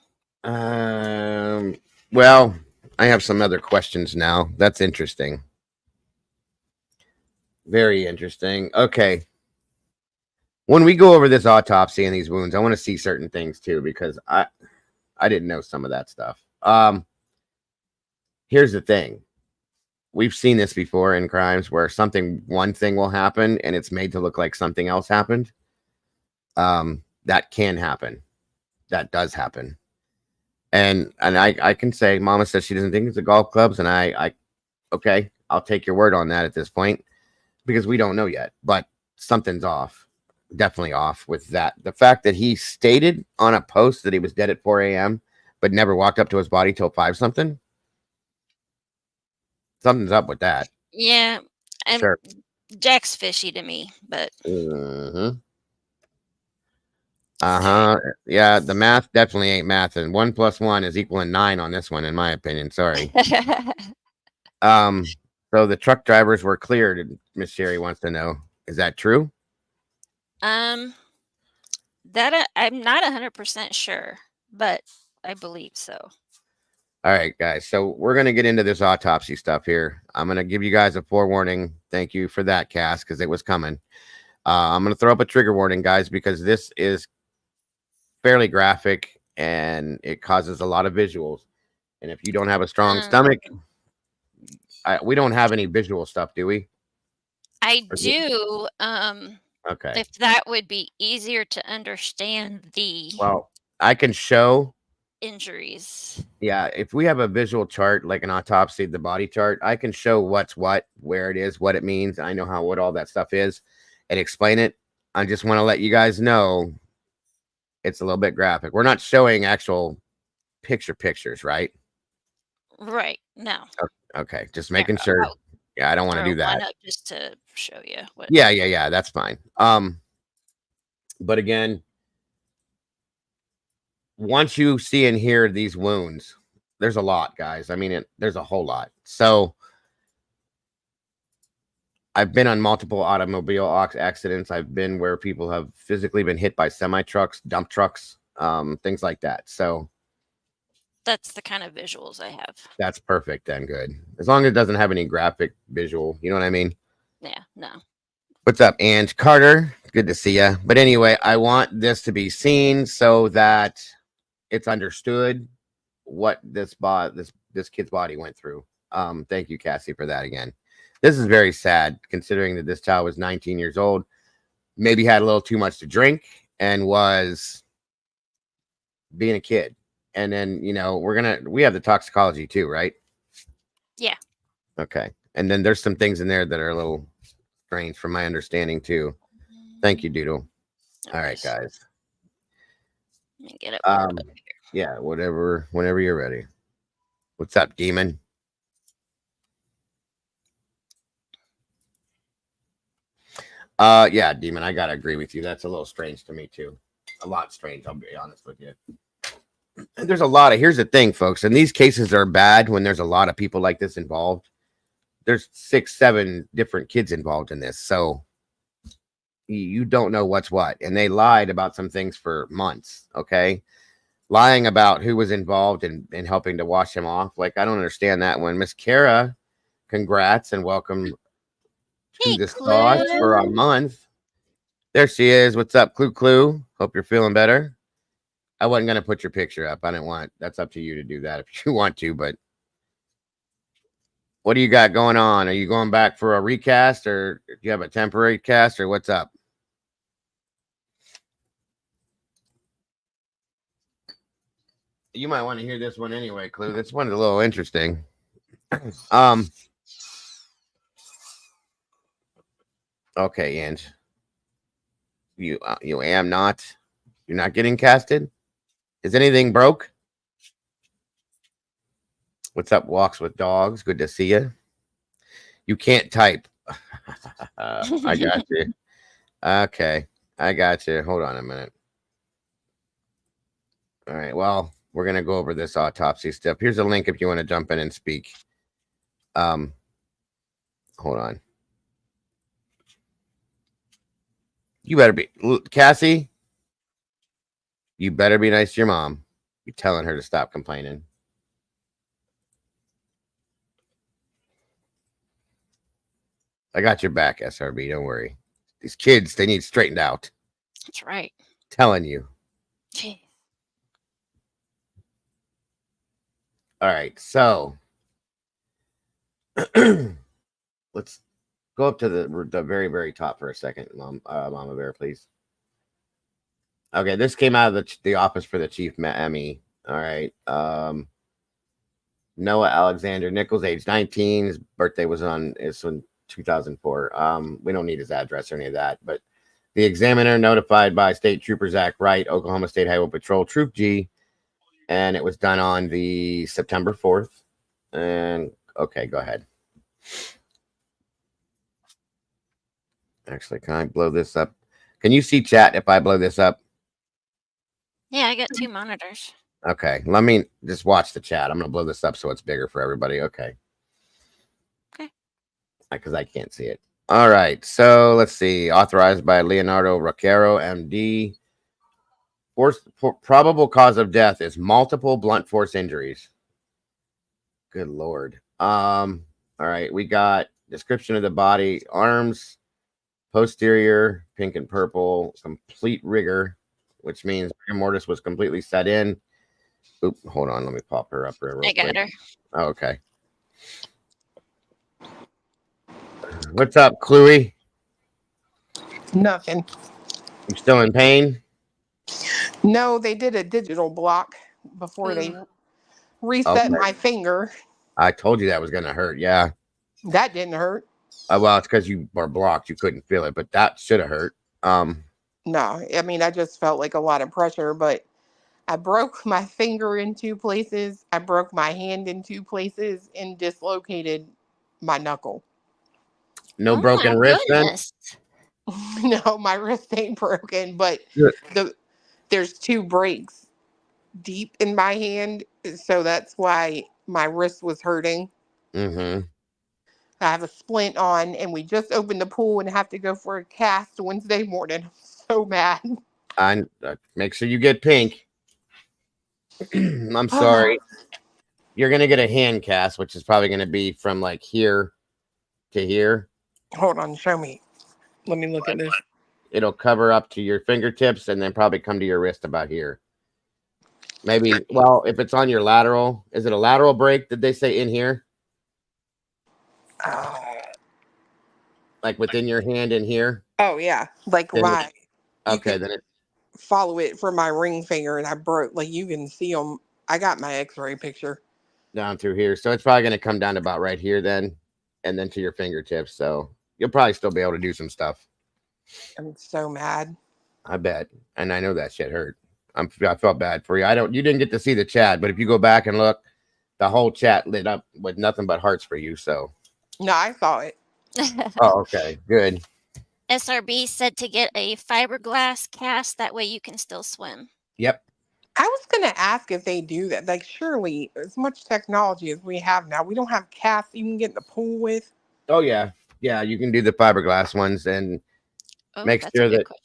Well, I have some other questions now. That's interesting. Very interesting. Okay. When we go over this autopsy and these wounds, I want to see certain things too, because I didn't know some of that stuff. Here's the thing. We've seen this before in crimes where one thing will happen and it's made to look like something else happened. That can happen. That does happen. And I can say, Mama says she doesn't think it's the golf clubs, and okay, I'll take your word on that at this point, because we don't know yet, but something's off. Definitely off with that. The fact that he stated on a post that he was dead at 4 a.m., but never walked up to his body till 5 something. Something's up with that. Yeah. Sure. Jack's fishy to me, but. Yeah, the math definitely ain't math, and 1 + 1 is equaling 9 on this one, in my opinion. Sorry. So the truck drivers were cleared. Miss Sherry wants to know, is that true? That I'm not 100% sure, but I believe so. All right, guys. So we're going to get into this autopsy stuff here. I'm going to give you guys a forewarning. Thank you for that, Cass, because it was coming. I'm going to throw up a trigger warning, guys, because this is fairly graphic and it causes a lot of visuals. And if you don't have a strong stomach, we don't have any visual stuff, do we? I do. Okay. If that would be easier to understand the Well, I can show injuries. Yeah, if we have a visual chart like an autopsy, the body chart, I can show what's what, where it is, what it means. I know what all that stuff is, and explain it. I just want to let you guys know it's a little bit graphic. We're not showing actual pictures, right? Right. No. Okay, just making sure. Yeah, I don't want to do that. Up just to show you what. Yeah, that's fine. But again, once you see and hear these wounds, there's a lot, guys. I mean, there's a whole lot. So I've been on multiple automobile accidents. I've been where people have physically been hit by semi-trucks, dump trucks, things like that. So that's the kind of visuals I have. That's perfect then. Good. As long as it doesn't have any graphic visual. You know what I mean? Yeah, no. What's up, Ange Carter? Good to see you. But anyway, I want this to be seen so that it's understood what this kid's body went through. Thank you, Cassie, for that again. This is very sad considering that this child was 19 years old, maybe had a little too much to drink and was being a kid. And then, we have the toxicology too, right? Yeah. Okay. And then there's some things in there that are a little strange from my understanding too. Thank you, Doodle. All right, guys. Let me get it. Yeah, whenever you're ready. What's up, Demon? Yeah, Demon, I gotta agree with you. That's a little strange to me too. A lot strange, I'll be honest with you. There's a lot of, here's the thing, folks, and these cases are bad when there's a lot of people like this involved. There's 6-7 different kids involved in this, so you don't know what's what. And they lied about some things for months, okay? Lying about who was involved in helping to wash him off. Like, I don't understand that one. Miss Kara, congrats and welcome to the sauce for a month. There she is. What's up, Clue? Hope you're feeling better. I wasn't going to put your picture up. I didn't want, that's up to you to do that if you want to, but what do you got going on? Are you going back for a recast or do you have a temporary cast or what's up? You might want to hear this one anyway, Clue. This one's a little interesting. Okay, Ange. You am not. You're not getting casted? Is anything broke? What's up, Walks with Dogs? Good to see you. You can't type. I got you. Okay, I got you. Hold on a minute. All right, well, we're going to go over this autopsy stuff. Here's a link if you want to jump in and speak. Hold on. You better be, Cassie, you better be nice to your mom. You're telling her to stop complaining. I got your back, SRB. Don't worry. These kids, they need straightened out. That's right. Telling you. Gee. All right, so let's go up to the very, very top for a second, Mama Bear, please. Okay, this came out of the office for the Chief Emmy. All right. Noah Alexander Nichols, age 19. His birthday was in 2004. We don't need his address or any of that, but the examiner notified by State Trooper Zach Wright, Oklahoma State Highway Patrol, Troop G, and it was done on the September 4th. And okay, go ahead. Actually, can I blow this up? Can you see chat if I blow this up? Yeah, I got 2 monitors. Okay, let me just watch the chat. I'm going to blow this up so it's bigger for everybody. Okay. Okay. Because I can't see it. All right, so let's see. Authorized by Leonardo Roquero, MD. Probable cause of death is multiple blunt force injuries. Good Lord. All right, we got description of the body, arms, posterior, pink and purple, complete rigor, which means rigor mortis was completely set in. Oop, hold on, let me pop her up real I got quick. her. Oh, okay. What's up, Chloe? Nothing. You still in pain? No, they did a digital block before they reset Okay. my finger. I told you that was gonna hurt. Yeah. That didn't hurt. Well, it's because you were blocked. You couldn't feel it, but that should have hurt. No, I mean, I just felt like a lot of pressure, but I broke my finger in 2 places. I broke my hand in 2 places and dislocated my knuckle. No Oh broken my wrist then? goodness. No, my wrist ain't broken, but Good. there's 2 breaks deep in my hand, so that's why my wrist was hurting. Mm-hmm. I have a splint on, and we just opened the pool and have to go for a cast Wednesday morning. I'm so mad. Make sure you get pink. I'm sorry. You're gonna get a hand cast, which is probably gonna be from like here to here. Hold on, show me. Let me look at this. It'll cover up to your fingertips and then probably come to your wrist about here. Maybe, well, if it's on your lateral, is it a lateral break? Did they say in here? Like within your hand in here? Oh yeah, like Then my. You okay, can then it follow it from my ring finger, and I broke. Like you can see them. I got my X-ray picture. down through here. So it's probably gonna come down to about right here then, and then to your fingertips. So you'll probably still be able to do some stuff. I'm so mad. I bet. And I know that shit hurt. I felt bad for you. You didn't get to see the chat, but if you go back and look, the whole chat lit up with nothing but hearts for you. So No, I saw it. oh, okay, good. SRB said to get a fiberglass cast. That way you can still swim. Yep. I was gonna ask if they do that. Like, surely, as much technology as we have now, we don't have casts you can get in the pool with. Oh yeah. Yeah, you can do the fiberglass ones and make That's sure a good that question.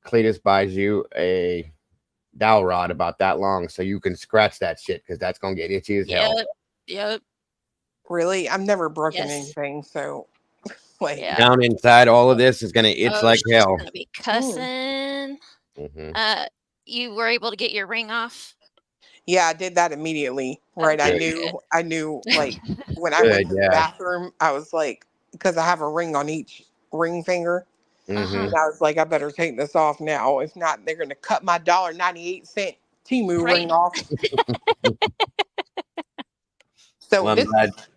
Cletus buys you a dowel rod about that long so you can scratch that shit because that's gonna get itchy as hell. Yep. Really, I've never broken Yes. anything, so like, Yeah. Down inside, all of this is gonna itch like she's hell. gonna be cussing. Mm-hmm. You were able to get your ring off. yeah, I did that immediately. Right, Okay, I knew. Like when I Good, went to the yeah. bathroom, I was like, because I have a ring on each ring finger. Mm-hmm. And I was like, I better take this off now. If not, they're gonna cut my $1.98 Temu Right. ring off. So Well, I'm this glad. is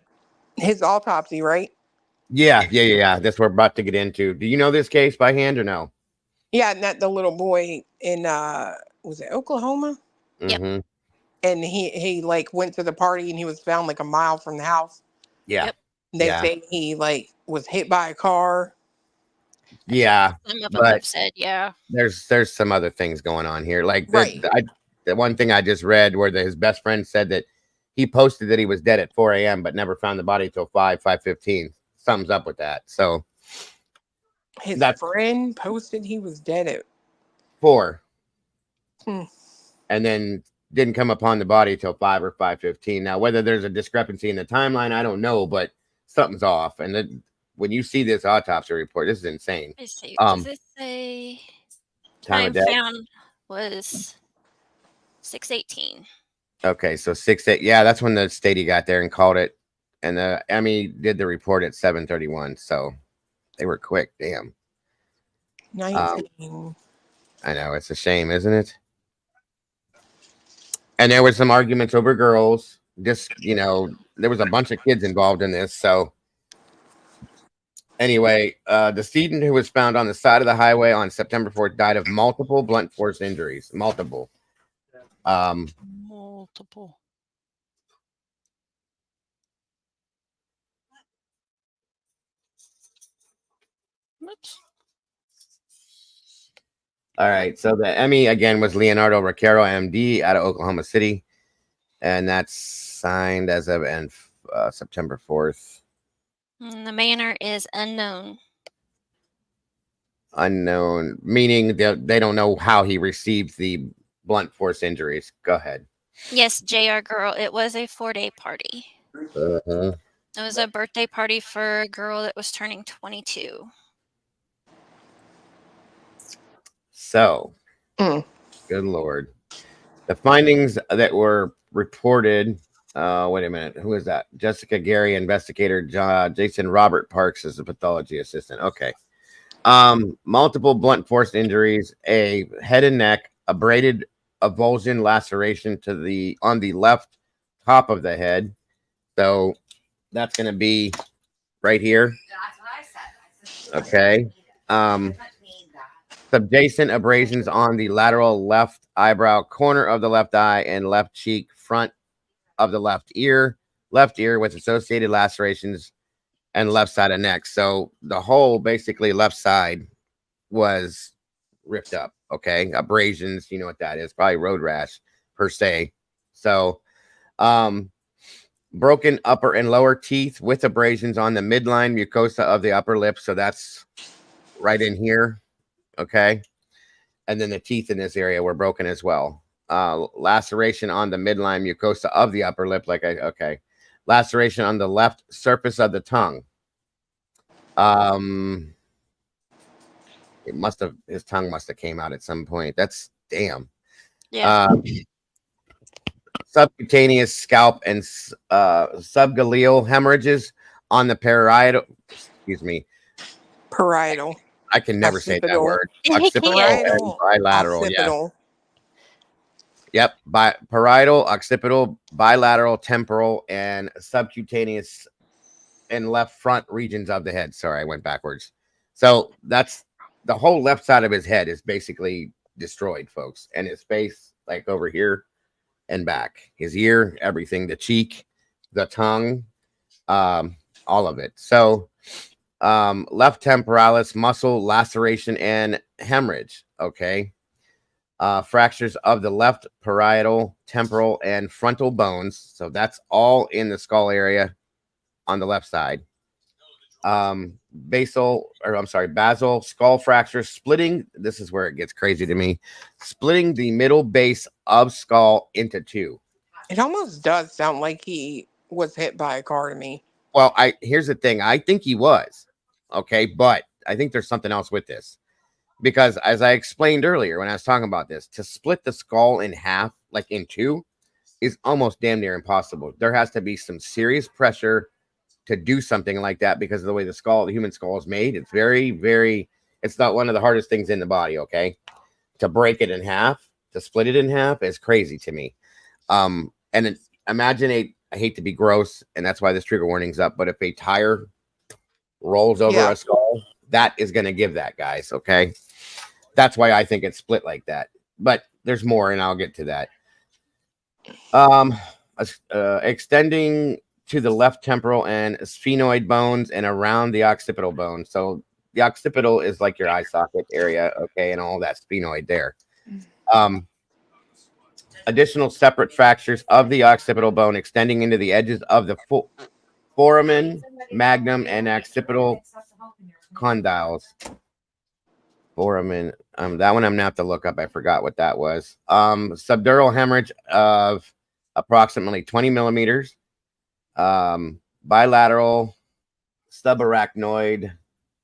his autopsy, right? Yeah. That's what we're about to get into. Do you know this case by hand or no? Yeah, and that the little boy in was it Oklahoma? Yep. Mm-hmm. And he like went to the party and he was found like a mile from the house. Yeah. Yep. They Yeah. say he like was hit by a car. Yeah. Some of them But have said, yeah. there's some other things going on here. Like Right. the one thing I just read where his best friend said that he posted that he was dead at 4 a.m. but never found the body till 5:15. Something's up with that. So His that's friend posted he was dead at 4. Hmm. And then didn't come upon the body till 5 or 5:15. Now, whether there's a discrepancy in the timeline, I don't know, but something's off. And then when you see this autopsy report, this is insane. Let me see. Does it say Time of time death. found was 6:18? Okay, so 6-8. Yeah, that's when the statey got there and called it. And the Emmy did the report at 7:31. So they were quick. Damn. 19. I know, it's a shame, isn't it? And there were some arguments over girls. Just, there was a bunch of kids involved in this. So anyway, the student who was found on the side of the highway on September 4th died of multiple blunt force injuries. Multiple. Multiple. Oops. All right. So the Emmy again was Leonardo Ricciero, MD, out of Oklahoma City. And that's signed as of September 4th. The manner is unknown. Unknown, meaning they don't know how he received the blunt force injuries. Go ahead. Yes, JR girl. It was a 4-day party. Uh-huh. It was a birthday party for a girl that was turning 22. So, Mm. good Lord. The findings that were reported, wait a minute, who is that? Jessica Gary, investigator, Jason Robert Parks is the pathology assistant. Okay. Multiple blunt force injuries, a head and neck, abraded avulsion laceration on the left top of the head. So that's going to be right here. Okay. Subjacent abrasions on the lateral left eyebrow, corner of the left eye, and left cheek, front of the left ear with associated lacerations, and left side of neck. So the whole basically left side was ripped up. Okay. Abrasions, you know what that is, probably road rash per se. So, broken upper and lower teeth with abrasions on the midline mucosa of the upper lip. So that's right in here. Okay. And then the teeth in this area were broken as well. Laceration on the midline mucosa of the upper lip. Okay. Laceration on the left surface of the tongue. His tongue must have came out at some point. That's damn. Yeah. Subcutaneous scalp and subgaleal hemorrhages on the parietal. Excuse me. Parietal. I can never say that word. Occipital. Occipital and bilateral. Occipital. Yeah. Yep. Parietal, occipital, bilateral, temporal, and subcutaneous and left front regions of the head. Sorry, I went backwards. So that's the whole left side of his head is basically destroyed, folks. And his face, like over here and back, his ear, everything, the cheek, the tongue, all of it. So left temporalis muscle laceration and hemorrhage. Okay. Fractures of the left parietal, temporal, and frontal bones. So that's all in the skull area on the left side. Basal skull fracture, splitting. This is where it gets crazy to me. Splitting the middle base of skull into two. It almost does sound like he was hit by a car to me. Well, here's the thing. I think he was. Okay, but I think there's something else with this. Because as I explained earlier when I was talking about this, to split the skull in half, like in two, is almost damn near impossible. There has to be some serious pressure to do something like that because of the way the human skull is made. It's very, very, it's not one of the hardest things in the body, okay? To break it in half, to split it in half is crazy to me. Imagine I hate to be gross, and that's why this trigger warning's up, but if a tire rolls over a skull, that is going to give that, guys, okay? That's why I think it's split like that. But there's more, and I'll get to that. Extending to the left temporal and sphenoid bones and around the occipital bone. So the occipital is like your eye socket area, okay, and all that sphenoid there. Additional separate fractures of the occipital bone extending into the edges of the foramen magnum and occipital condyles. Foramen, that one I'm gonna have to look up. I forgot what that was. Subdural hemorrhage of approximately 20 millimeters. Bilateral subarachnoid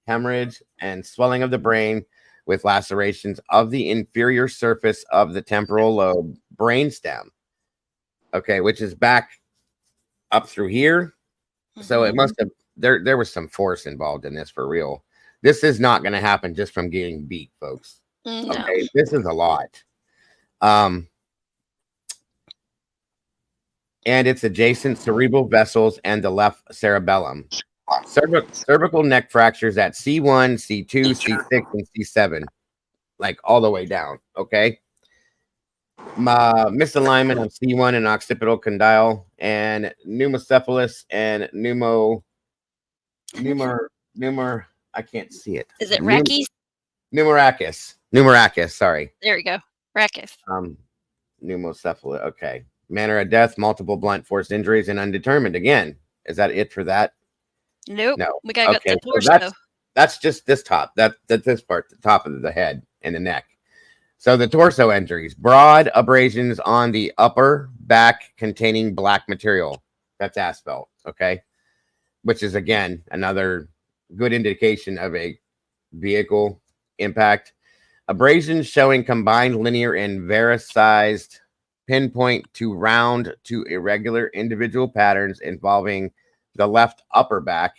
hemorrhage and swelling of the brain with lacerations of the inferior surface of the temporal lobe brainstem. Okay, which is back up through here. So it must have there was some force involved in this for real. This is not going to happen just from getting beat, folks. No. Okay, this is a lot. And it's adjacent cerebral vessels and the left cerebellum. Cervical neck fractures at C1, C2, C6, and C7, like all the way down. Okay. Misalignment of C1 and occipital condyle and pneumocephalus and I can't see it. Is it Rackies? Pneumorachis. Sorry. There we go. Rackus. Pneumocephalus. Okay. Manner of death, multiple blunt force injuries, and undetermined. Again, is that it for that? Nope. No. We gotta Okay, get the torso. so that's just this top. That's this part, the top of the head and the neck. So the torso injuries, broad abrasions on the upper back containing black material. That's asphalt. Okay. Which is again another good indication of a vehicle impact. Abrasions showing combined linear and varicized pinpoint to round to irregular individual patterns involving the left upper back,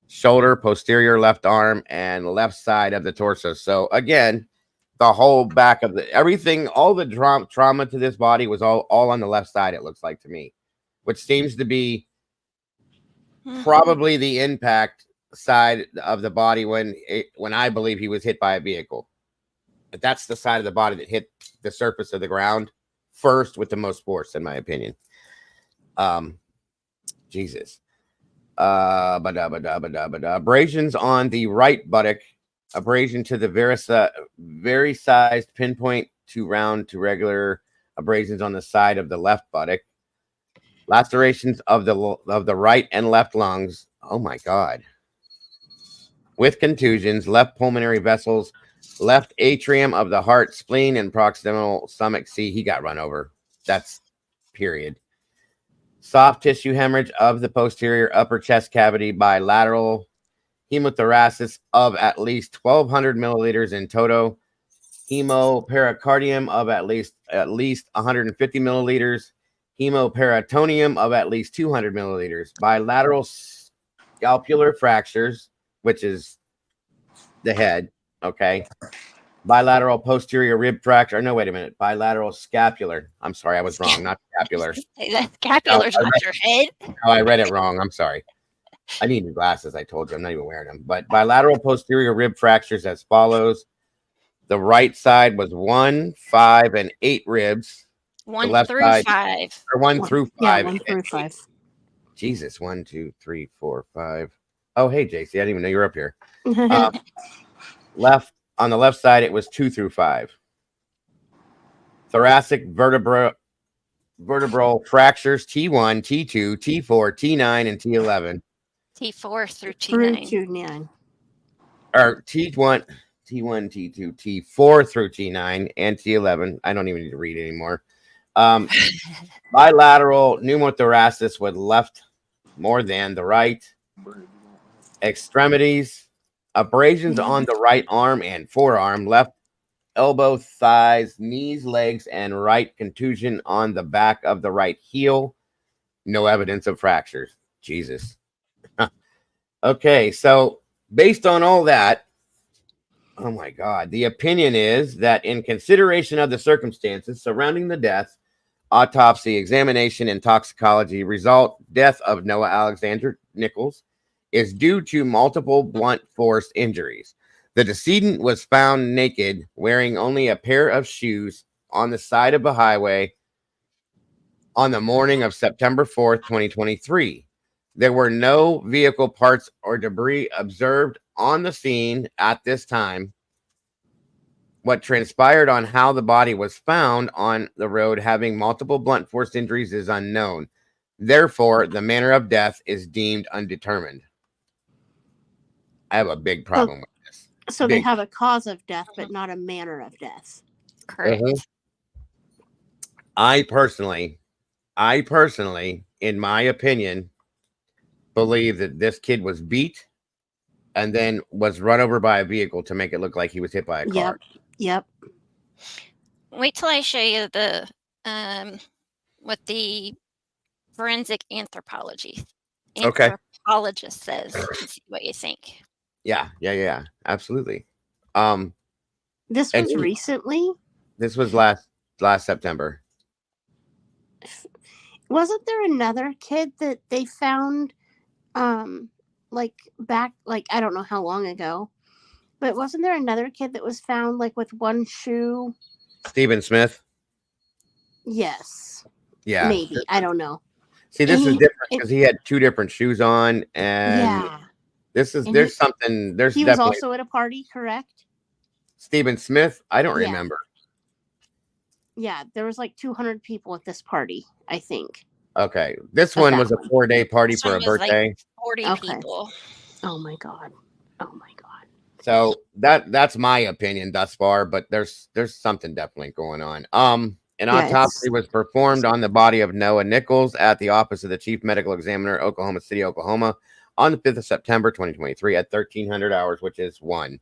shoulder, posterior left arm, and left side of the torso. So again, the whole back of the everything, all the trauma to this body was all on the left side, it looks like to me, which seems to be probably the impact side of the body when I believe he was hit by a vehicle. But that's the side of the body that hit the surface of the ground first with the most force, in my opinion. Jesus. Abrasions on the right buttock, abrasion to the very sized pinpoint to round to regular abrasions on the side of the left buttock, lacerations of the right and left lungs. Oh my God. With contusions, left pulmonary vessels, left atrium of the heart, spleen, and proximal stomach. See, he got run over. That's period. Soft tissue hemorrhage of the posterior upper chest cavity, bilateral hemothoracis of at least 1,200 milliliters in toto, hemopericardium of at least 150 milliliters, hemoperitonium of at least 200 milliliters, bilateral scapular fractures, which is the head, okay. Bilateral posterior rib fracture. No, wait a minute. Bilateral scapular. I'm sorry, I was wrong. Not scapular. That scapular's not your head. No, I read it wrong. I'm sorry. I need new glasses. I told you I'm not even wearing them. But bilateral posterior rib fractures as follows. The right side was 1, 5, and 8 ribs. 1 left through side, 5. Or 1 through 5. Yeah, 1 through 5. Jesus, 1, 2, 3, 4, 5. Oh, hey, JC. I didn't even know you were up here. On the left side, it was 2 through 5. Thoracic vertebral fractures T1, T2, T4, T9, and T11. T4 through Through T9. T9. Or T1, T2, T4 through T9, and T11. I don't even need to read anymore. Bilateral pneumothoracic with left more than the right. Extremities. Abrasions on the right arm and forearm, left elbow, thighs, knees, legs, and right contusion on the back of the right heel. No evidence of fractures. Jesus. Okay, so based on all that, oh my God, the opinion is that in consideration of the circumstances surrounding the death, autopsy, examination, and toxicology result, death of Noah Alexander Nichols is due to multiple blunt force injuries. The decedent was found naked, wearing only a pair of shoes on the side of a highway on the morning of September 4th, 2023. There were no vehicle parts or debris observed on the scene at this time. What transpired on how the body was found on the road having multiple blunt force injuries is unknown. Therefore, the manner of death is deemed undetermined. I have a big problem with this. So they have a cause of death, but not a manner of death. Correct. I personally, in my opinion, believe that this kid was beat and then was run over by a vehicle to make it look like he was hit by a car. Yep. Wait till I show you the what the forensic anthropologist says and see what you think. Yeah, absolutely. This was recently? This was last September. Wasn't there another kid that they found I don't know how long ago, but wasn't there another kid that was found like with one shoe? Stephen Smith? Yes. Yeah. Maybe. I don't know. See, this is different because he had 2 different shoes on, and he was also at a party, correct? Stephen Smith? I don't remember. Yeah, there was like 200 people at this party, I think. Okay. This one was a 4-day party for a birthday. Like 40 people. Oh my God. So that's my opinion thus far, but there's something definitely going on. An autopsy was performed on the body of Noah Nichols at the office of the Chief Medical Examiner, Oklahoma City, Oklahoma, on the 5th of September, 2023 at 1300 hours, which is 1.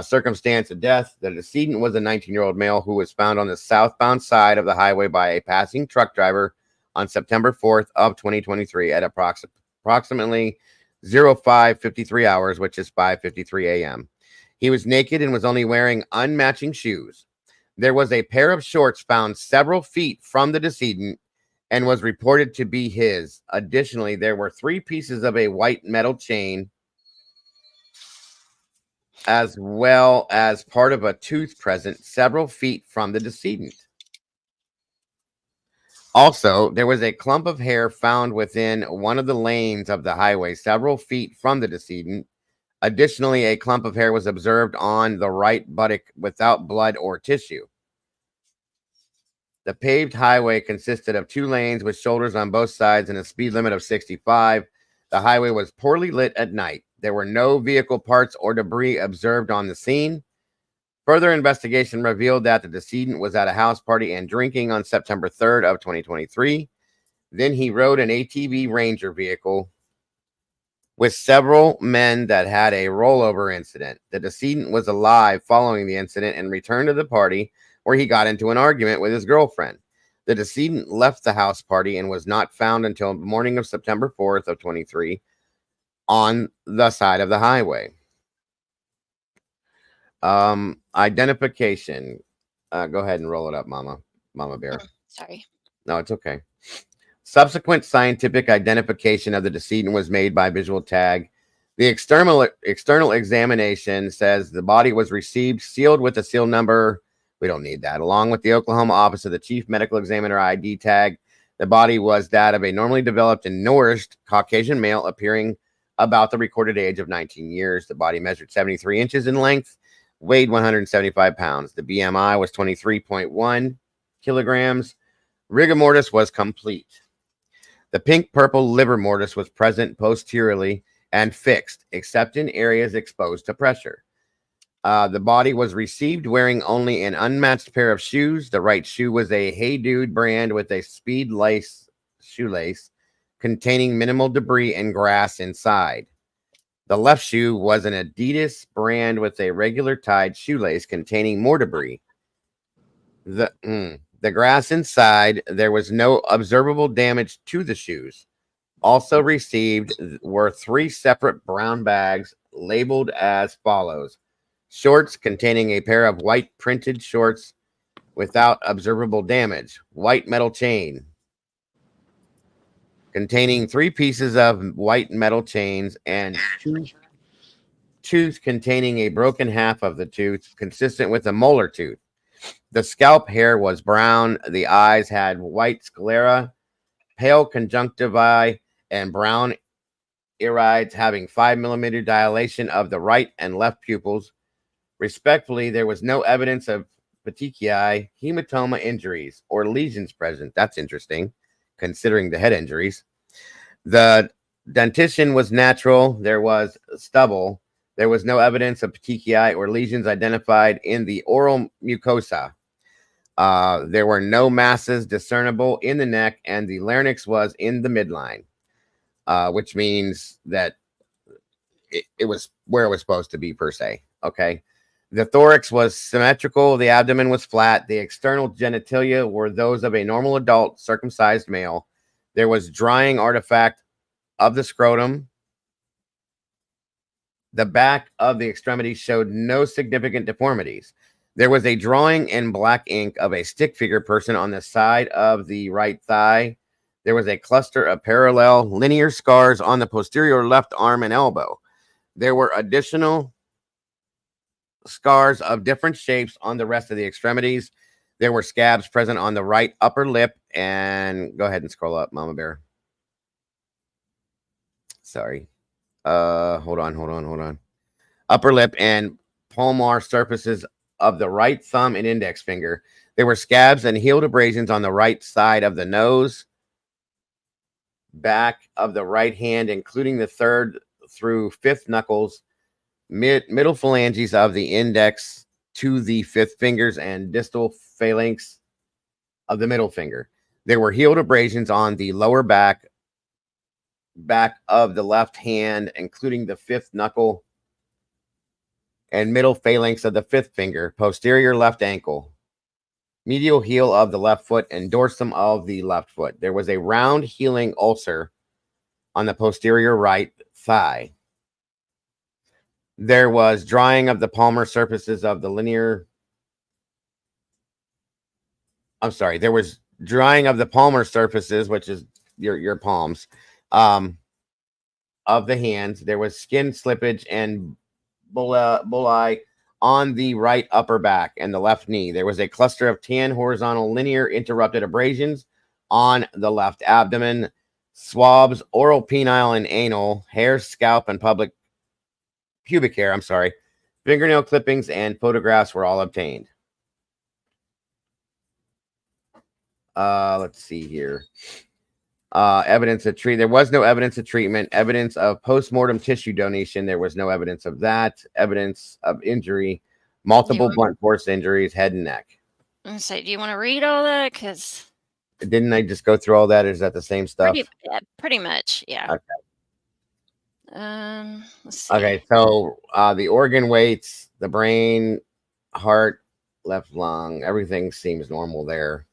Circumstance of death: the decedent was a 19-year-old male who was found on the southbound side of the highway by a passing truck driver on September 4th of 2023 at approximately 05:53 hours, which is 5:53 a.m. He was naked and was only wearing unmatching shoes. There was a pair of shorts found several feet from the decedent and was reported to be his. Additionally, there were 3 pieces of a white metal chain, as well as part of a tooth present several feet from the decedent. Also, there was a clump of hair found within one of the lanes of the highway several feet from the decedent. Additionally, a clump of hair was observed on the right buttock without blood or tissue. The paved highway consisted of 2 lanes with shoulders on both sides and a speed limit of 65. The highway was poorly lit at night. There were no vehicle parts or debris observed on the scene. Further investigation revealed that the decedent was at a house party and drinking on September 3rd of 2023. Then he rode an ATV Ranger vehicle with several men that had a rollover incident. The decedent was alive following the incident and returned to the party, where he got into an argument with his girlfriend. The decedent left the house party and was not found until the morning of September 4th of 23 on the side of the highway. Identification. Go ahead and roll it up, Mama Bear. Sorry. No, it's okay. Subsequent scientific identification of the decedent was made by visual tag. The external examination says the body was received sealed with a seal number. We don't need that. Along with the Oklahoma Office of the Chief Medical Examiner ID tag, the body was that of a normally developed and nourished Caucasian male appearing about the recorded age of 19 years. The body measured 73 inches in length, weighed 175 pounds. The BMI was 23.1 kilograms. Rigor mortis was complete. The pink-purple liver mortis was present posteriorly and fixed, except in areas exposed to pressure. The body was received wearing only an unmatched pair of shoes. The right shoe was a Hey Dude brand with a speed lace shoelace containing minimal debris and grass inside. The left shoe was an Adidas brand with a regular tied shoelace containing more debris. The grass inside, there was no observable damage to the shoes. Also received were 3 separate brown bags labeled as follows: shorts containing a pair of white printed shorts without observable damage, white metal chain containing 3 pieces of white metal chains, and tooth containing a broken half of the tooth consistent with a molar tooth. The scalp hair was brown. The eyes had white sclera, pale conjunctivi, and brown irides having 5 millimeter dilation of the right and left pupils. Respectfully, there was no evidence of petechiae, hematoma injuries, or lesions present. That's interesting, considering the head injuries. The dentition was natural. There was stubble. There was no evidence of petechiae or lesions identified in the oral mucosa. There were no masses discernible in the neck, and the larynx was in the midline, which means that it was where it was supposed to be, per se. Okay. The thorax was symmetrical. The abdomen was flat. The external genitalia were those of a normal adult circumcised male. There was drying artifact of the scrotum. The back of the extremity showed no significant deformities. There was a drawing in black ink of a stick figure person on the side of the right thigh. There was a cluster of parallel linear scars on the posterior left arm and elbow. There were additional scars of different shapes on the rest of the extremities. There were scabs present on the right upper lip. And go ahead and scroll up, Mama Bear. Sorry. Hold on. Upper lip and palmar surfaces of the right thumb and index finger. There were scabs and healed abrasions on the right side of the nose, back of the right hand, including the 3rd through 5th knuckles, middle phalanges of the index to the 5th fingers, and distal phalanx of the middle finger. There were healed abrasions on the lower back of the left hand, including the 5th knuckle, and middle phalanx of the fifth finger, posterior left ankle, medial heel of the left foot, and dorsum of the left foot. There was a round healing ulcer on the posterior right thigh. There was drying of the palmar surfaces of the linear. I'm sorry. There was drying of the palmar surfaces, which is your palms, of the hands. There was skin slippage and bullae on the right upper back and the left knee. There was a cluster of tan horizontal linear interrupted abrasions on the left abdomen. Swabs, oral, penile, and anal, hair, scalp, and pubic hair, I'm sorry, fingernail clippings, and photographs were all obtained. Let's see here. Evidence of treatment. There was no evidence of treatment. Evidence of post-mortem tissue donation. There was no evidence of that. Evidence of injury. Multiple blunt force injuries, head and neck. And so, do you want to read all that? Because didn't I just go through all that? Is that the same stuff? Pretty much, yeah. Okay. Let's see. Okay, so the organ weights, the brain, heart, left lung, everything seems normal there.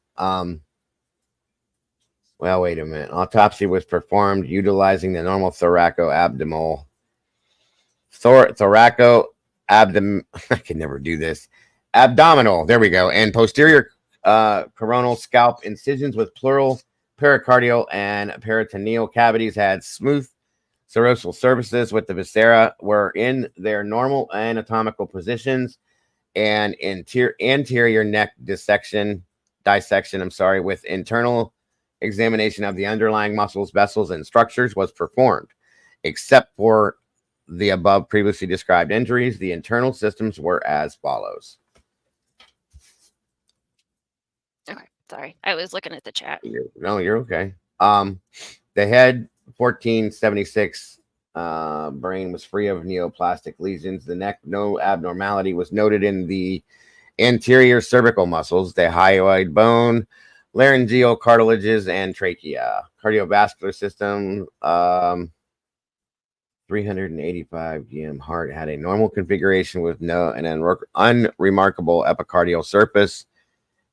Well, wait a minute. Autopsy was performed utilizing the normal thoraco-abdominal. Thoraco-abdominal. I can never do this. Abdominal. There we go. And posterior coronal scalp incisions with pleural, pericardial, and peritoneal cavities had smooth serosal surfaces with the viscera were in their normal anatomical positions, and anterior neck dissection, with internal examination of the underlying muscles, vessels, and structures was performed. Except for the above previously described injuries, the internal systems were as follows. Okay, sorry. I was looking at the chat. You're okay. The head, 1476, brain was free of neoplastic lesions. The neck, no abnormality was noted in the anterior cervical muscles, the hyoid bone, laryngeal cartilages, and trachea. Cardiovascular system, 385 GM heart had a normal configuration with an unremarkable epicardial surface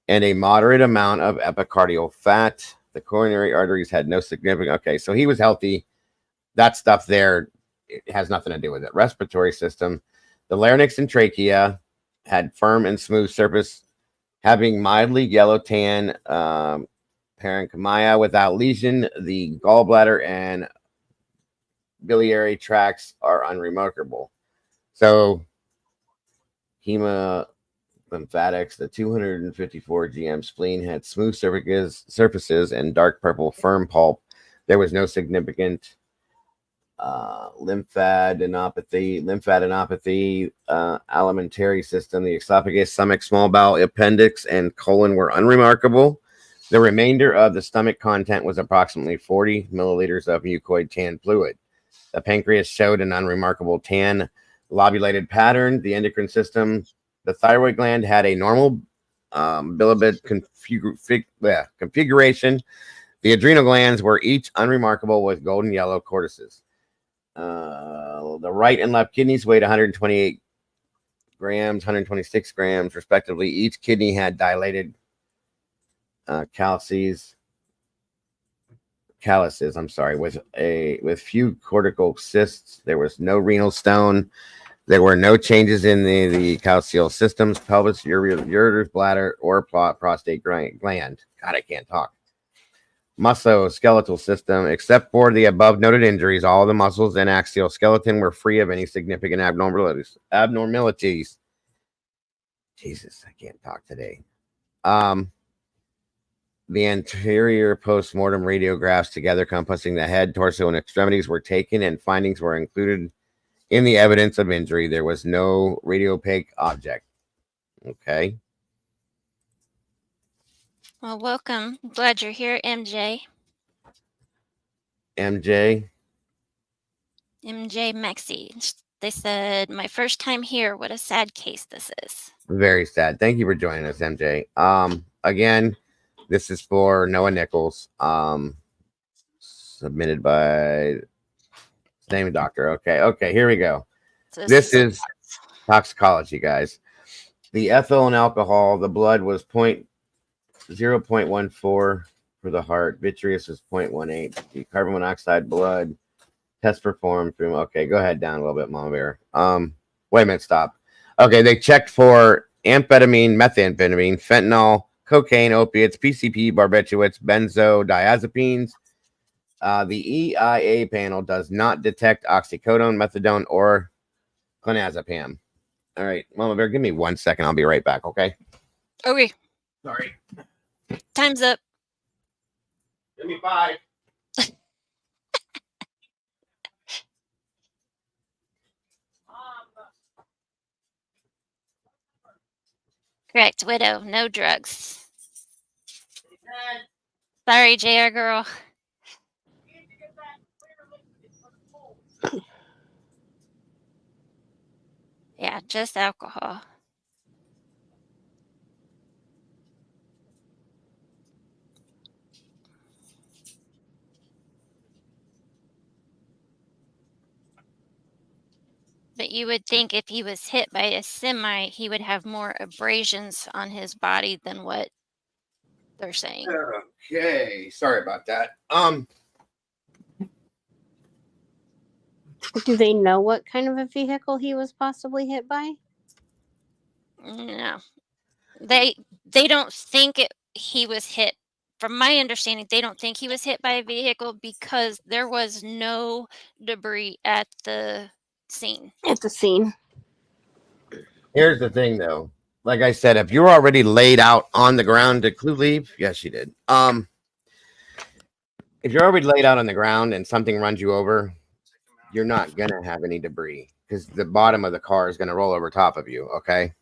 and a moderate amount of epicardial fat. The coronary arteries had no significant. Okay, so he was healthy. That stuff there, it has nothing to do with it. Respiratory system, the larynx and trachea had firm and smooth surface, having mildly yellow tan parenchyma without lesion. The gallbladder and biliary tracts are unremarkable. So, lymphatics, the 254 GM spleen had smooth surfaces and dark purple firm pulp. There was no significant lymphadenopathy, alimentary system. The esophagus, stomach, small bowel, appendix, and colon were unremarkable. The remainder of the stomach content was approximately 40 milliliters of mucoid tan fluid. The pancreas showed an unremarkable tan lobulated pattern. The endocrine system, the thyroid gland had a normal bilibid configuration. The adrenal glands were each unremarkable with golden yellow cortices. The right and left kidneys weighed 128 grams, 126 grams, respectively. Each kidney had dilated calyces, with few cortical cysts. There was no renal stone. There were no changes in the calcial systems, pelvis, ureter, bladder, or prostate gland. God, I can't talk. Musculoskeletal system, except for the above noted injuries, all the muscles and axial skeleton were free of any significant abnormalities. Jesus, I can't talk today. The anterior post-mortem radiographs together encompassing the head, torso, and extremities were taken, and findings were included in the evidence of injury. There was no radiopaque object. Okay. Well, welcome. I'm glad you're here, MJ. MJ Maxey. They said, my first time here. What a sad case this is. Very sad. Thank you for joining us, MJ. Again, this is for Noah Nichols. Submitted by name doctor. Okay, here we go. So this is toxicology, guys. The ethyl and alcohol, the blood was 0.14 for the heart. Vitreous was 0.18. The carbon monoxide blood test performed. Okay, go ahead down a little bit, Mama Bear. Wait a minute, stop. Okay, they checked for amphetamine, methamphetamine, fentanyl, cocaine, opiates, PCP, barbiturates, benzodiazepines. The EIA panel does not detect oxycodone, methadone, or clonazepam. All right, Mama Bear, give me 1 second. I'll be right back, okay? Okay. Sorry. Time's up. Give me 5. Correct, Widow. No drugs. Sorry, JR girl. Yeah, just alcohol. But you would think if he was hit by a semi, he would have more abrasions on his body than what they're saying. Okay, sorry about that. Do they know what kind of a vehicle he was possibly hit by? No, they don't think he was hit. From my understanding, they don't think he was hit by a vehicle because there was no debris at the scene. At the scene. Here's the thing, though. Like I said, if you're already laid out on the ground, did Clue leave? Yes, she did. If you're already laid out on the ground and something runs you over, you're not gonna have any debris because the bottom of the car is gonna roll over top of you. Okay.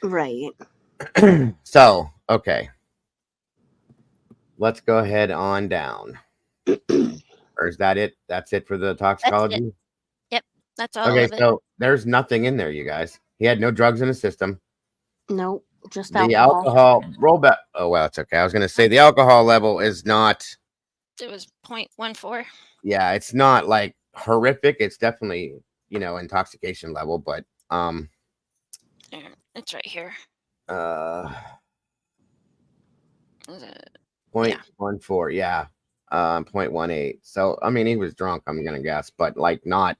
Right. So, okay. Let's go ahead on down. Or is that it? That's it for the toxicology? Yep, that's all Okay, of it. so there's nothing in there, you guys. He had no drugs in his system. Nope. Just The alcohol. roll back. Oh, well, it's okay. I was going to say the alcohol level is not. It was 0.14. Yeah, it's not like horrific. It's definitely, intoxication level, but There, it's right here. 0.14, yeah. 0.18. So I mean he was drunk, I'm gonna guess, but like not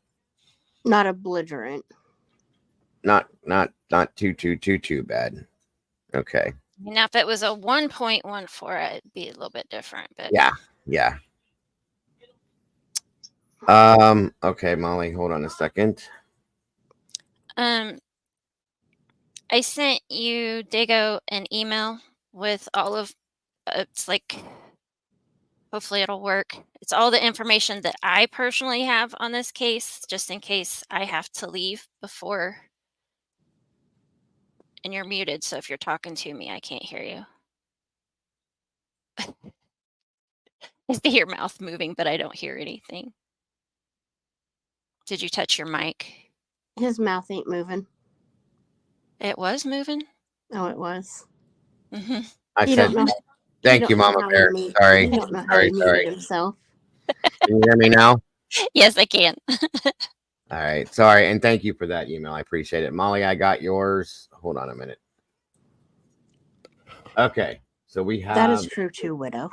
a belligerent. Not too bad. Okay. Now, if it was a 1.14, it'd be a little bit different. But Yeah. Okay, Molly, hold on a second. I sent you, Dago, an email with all of it's like, hopefully it'll work. It's all the information that I personally have on this case, just in case I have to leave before. And you're muted, so if you're talking to me, I can't hear you. I see your mouth moving, but I don't hear anything. Did you touch your mic? His mouth ain't moving. It was moving? Oh, it was. Mm-hmm. I You said don't know. thank you, Mama Bear. Sorry. You don't know how he muted himself. Can you hear me now? Yes, I can. All right. Sorry. And thank you for that email. I appreciate it. Molly, I got yours. Hold on a minute. Okay. So we have. That is true too, Widow.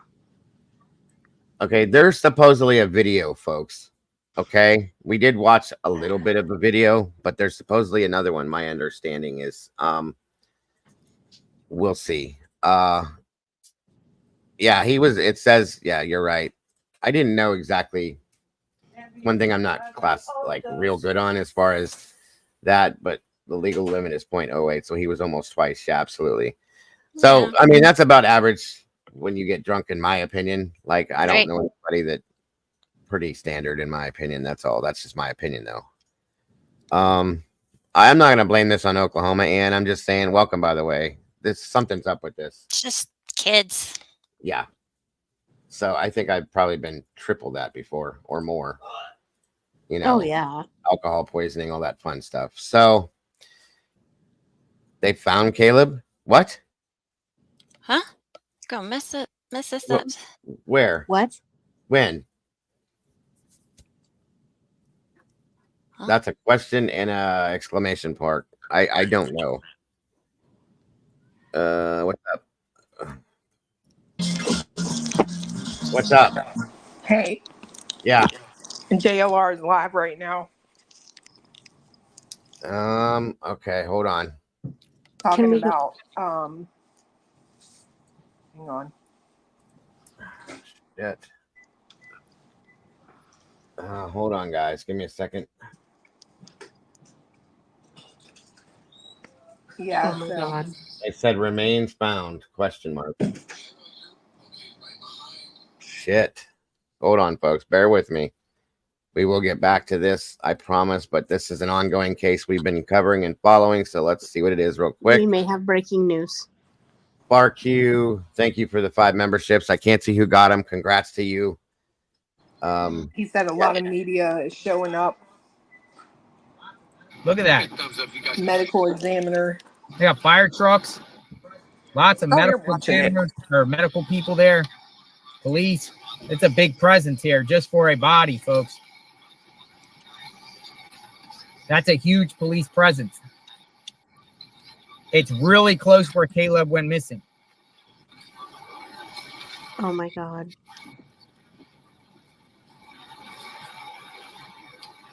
Okay. There's supposedly a video, folks. Okay. We did watch a little bit of a video, but there's supposedly another one. My understanding is, we'll see. Yeah, it says, yeah, you're right. I didn't know exactly. One thing I'm not real good on as far as that, but the legal limit is 0.08, so he was almost twice. Yeah, absolutely. So, I mean, that's about average when you get drunk, in my opinion. Like, I don't know anybody that pretty standard, in my opinion. That's all. That's just my opinion, though. I'm not gonna blame this on Oklahoma, and I'm just saying, welcome, by the way. Something's up with this. It's just kids. Yeah. So I think I've probably been triple that before or more. Oh yeah. Alcohol poisoning, all that fun stuff. So they found Caleb. What? Huh? Go mess this up. Where? What? When? Huh? That's a question and a exclamation mark. I don't know. What's up? What's up? Hey, Yeah. JLR is live right now. Okay, hold on. Talking about hang on. Shit. Hold on, guys. Give me a second. Yeah. Oh my God. It said remains found, question mark. Shit. Hold on, folks. Bear with me. We will get back to this, I promise, but this is an ongoing case we've been covering and following, so let's see what it is real quick. We may have breaking news. BarQ, thank you for the 5 memberships. I can't see who got them. Congrats to you. He said a lot of media is showing up. Look at that. Medical examiner. They got fire trucks. Lots of Oh, you're medical watching it. examiners or medical people there. Police. It's a big presence here just for a body, folks. That's a huge police presence. It's really close where Caleb went missing. Oh my God.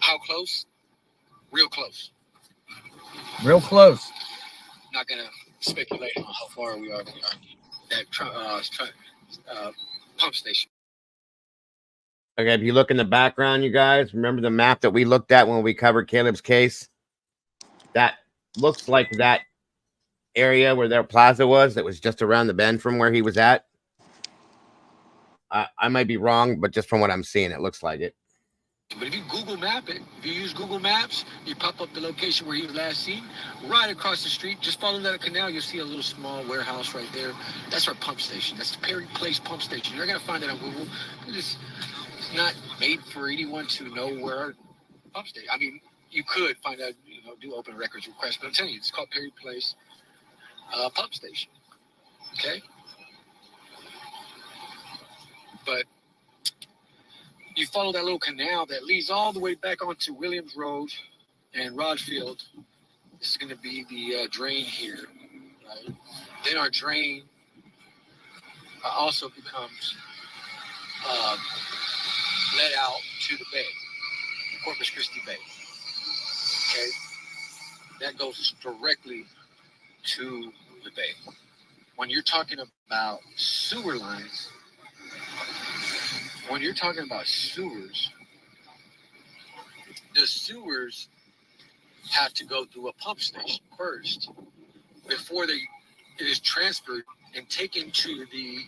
How close? Real close. Real close. Not gonna speculate on how far we are from that pump station. Okay, if you look in the background, you guys, remember the map that we looked at when we covered Caleb's case? That looks like that area where their plaza was, that was just around the bend from where he was at. I might be wrong, but just from what I'm seeing, it looks like it. But if you Google map it, if you use Google Maps, you pop up the location where he was last seen, right across the street, just follow that canal, you'll see a little small warehouse right there. That's our pump station. That's the Perry Place pump station. You're going to find it on Google. It's not made for anyone to know where our pump station. I mean, you could find out, do open records request, but I'm telling you, it's called Perry Place pump station. Okay? But you follow that little canal that leads all the way back onto Williams Road and Rodfield. This is going to be the drain here. Right? Then our drain also becomes let out to the bay, Corpus Christi Bay. Okay? That goes directly to the bay. When you're talking about sewer lines, when you're talking about sewers, the sewers have to go through a pump station first before it is transferred and taken to the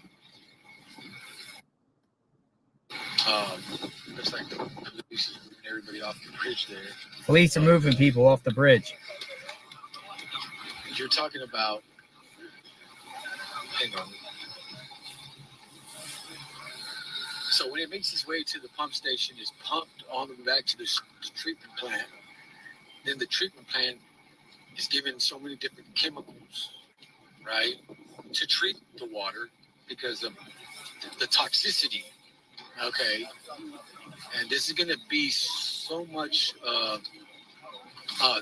looks like the police is moving everybody off the bridge there. Police are moving people off the bridge. You're talking about, hang on. So when it makes its way to the pump station, it's pumped all the way back to the treatment plant. Then the treatment plant is given so many different chemicals, right, to treat the water because of the toxicity. Okay, and this is going to be so much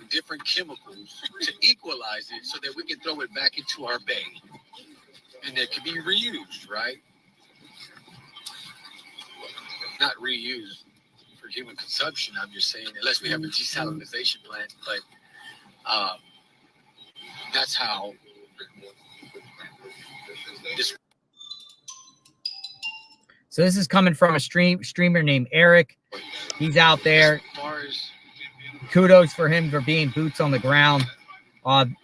different chemicals to equalize it so that we can throw it back into our bay and it can be reused, right? Not reused for human consumption, I'm just saying, unless we have a desalinization plant, but that's how this. So this is coming from a streamer named Eric. He's out there. Kudos for him for being boots on the ground.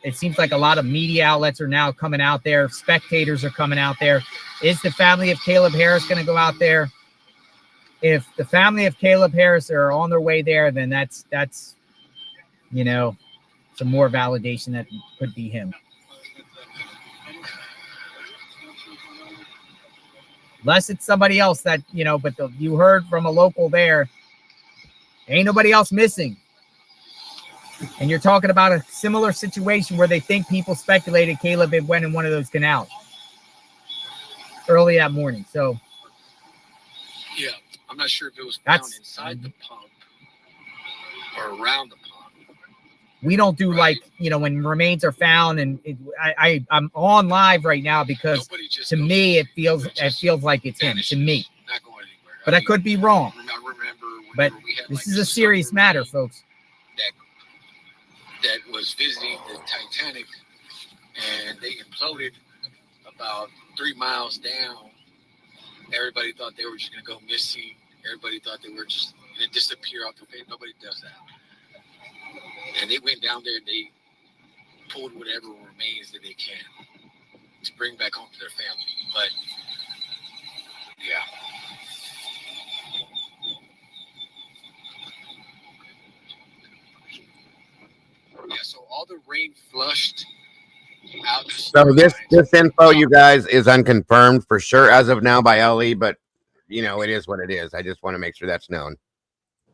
It seems like a lot of media outlets are now coming out there. Spectators are coming out there. Is the family of Caleb Harris going to go out there? If the family of Caleb Harris are on their way there, then that's some more validation that it could be him. Unless it's somebody else that, but you heard from a local there, ain't nobody else missing. And you're talking about a similar situation where they think people speculated Caleb had went in one of those canals early that morning. So, yeah, I'm not sure if it was found inside the pump or around the pump. We don't do like, you know, when remains are found, and I'm on live right now because to me it feels like it's him, to me. But I could be wrong. But this is a serious matter, folks. That was visiting the Titanic, and they imploded about 3 miles down. Everybody thought they were just going to go missing. Everybody thought they were just going to disappear off the face. Nobody does that. And they went down there and they pulled whatever remains that they can to bring back home to their family. But yeah. Yeah, so all the rain flushed out. So this info, you guys, is unconfirmed for sure as of now by LE, but you know, it is what it is. I just want to make sure that's known.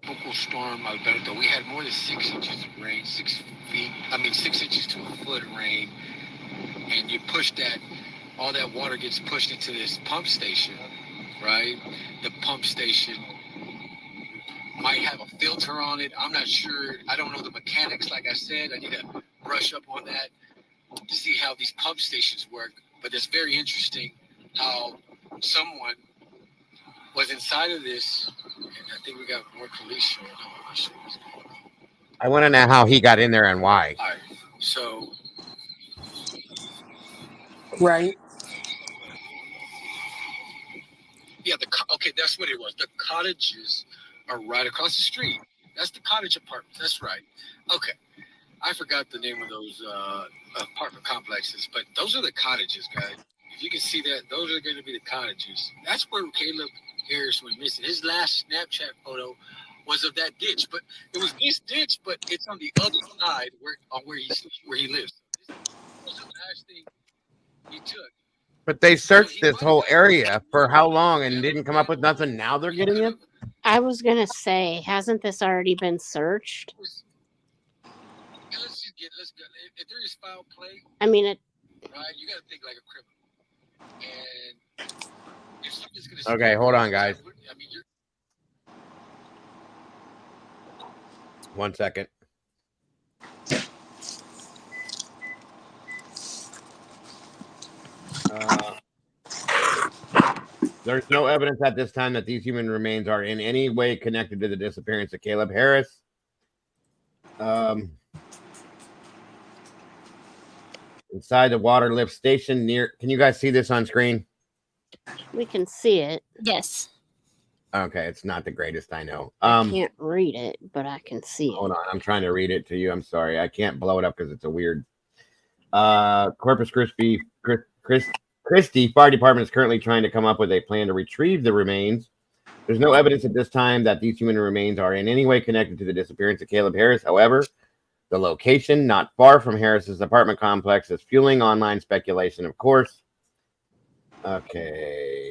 Tropical storm Alberto, we had more than 6 inches of rain, 6 inches to a foot of rain, and you push that, all that water gets pushed into this pump station, right? The pump station might have a filter on it. I'm not sure. I don't know the mechanics. Like I said, I need to brush up on that to see how these pump stations work. But it's very interesting how someone was inside of this, and I think we got more police showing up. I'm not sure what's going on. I want to know how he got in there and why. All right, so Right. yeah, okay, that's what it was. The cottages are right across the street. That's the cottage apartments. That's right. Okay, I forgot the name of those apartment complexes, but those are the cottages, guys. If you can see that, those are going to be the cottages. That's where Caleb Harris went missing. His last Snapchat photo was of that ditch, but it was this ditch, but it's on the other side where he lives. This was the last thing he took. But they searched this whole area for how long and didn't come up with nothing. Now they're getting it. I was gonna say, hasn't this already been searched? Let's go. If there is foul play, I mean, it. Right, you got to think like a criminal. And if somebody's gonna Okay, hold on, guys. I mean, 1 second. There's no evidence at this time that these human remains are in any way connected to the disappearance of Caleb Harris. Inside the water lift station near. Can you guys see this on screen? We can see it. Yes. Okay, it's not the greatest, I know. I can't read it, but I can see it. Hold on, I'm trying to read it to you. I'm sorry, I can't blow it up because it's a weird. Corpus Christi Fire Department is currently trying to come up with a plan to retrieve the remains. There's no evidence at this time that these human remains are in any way connected to the disappearance of Caleb Harris. However, the location, not far from Harris's apartment complex, is fueling online speculation, of course. Okay.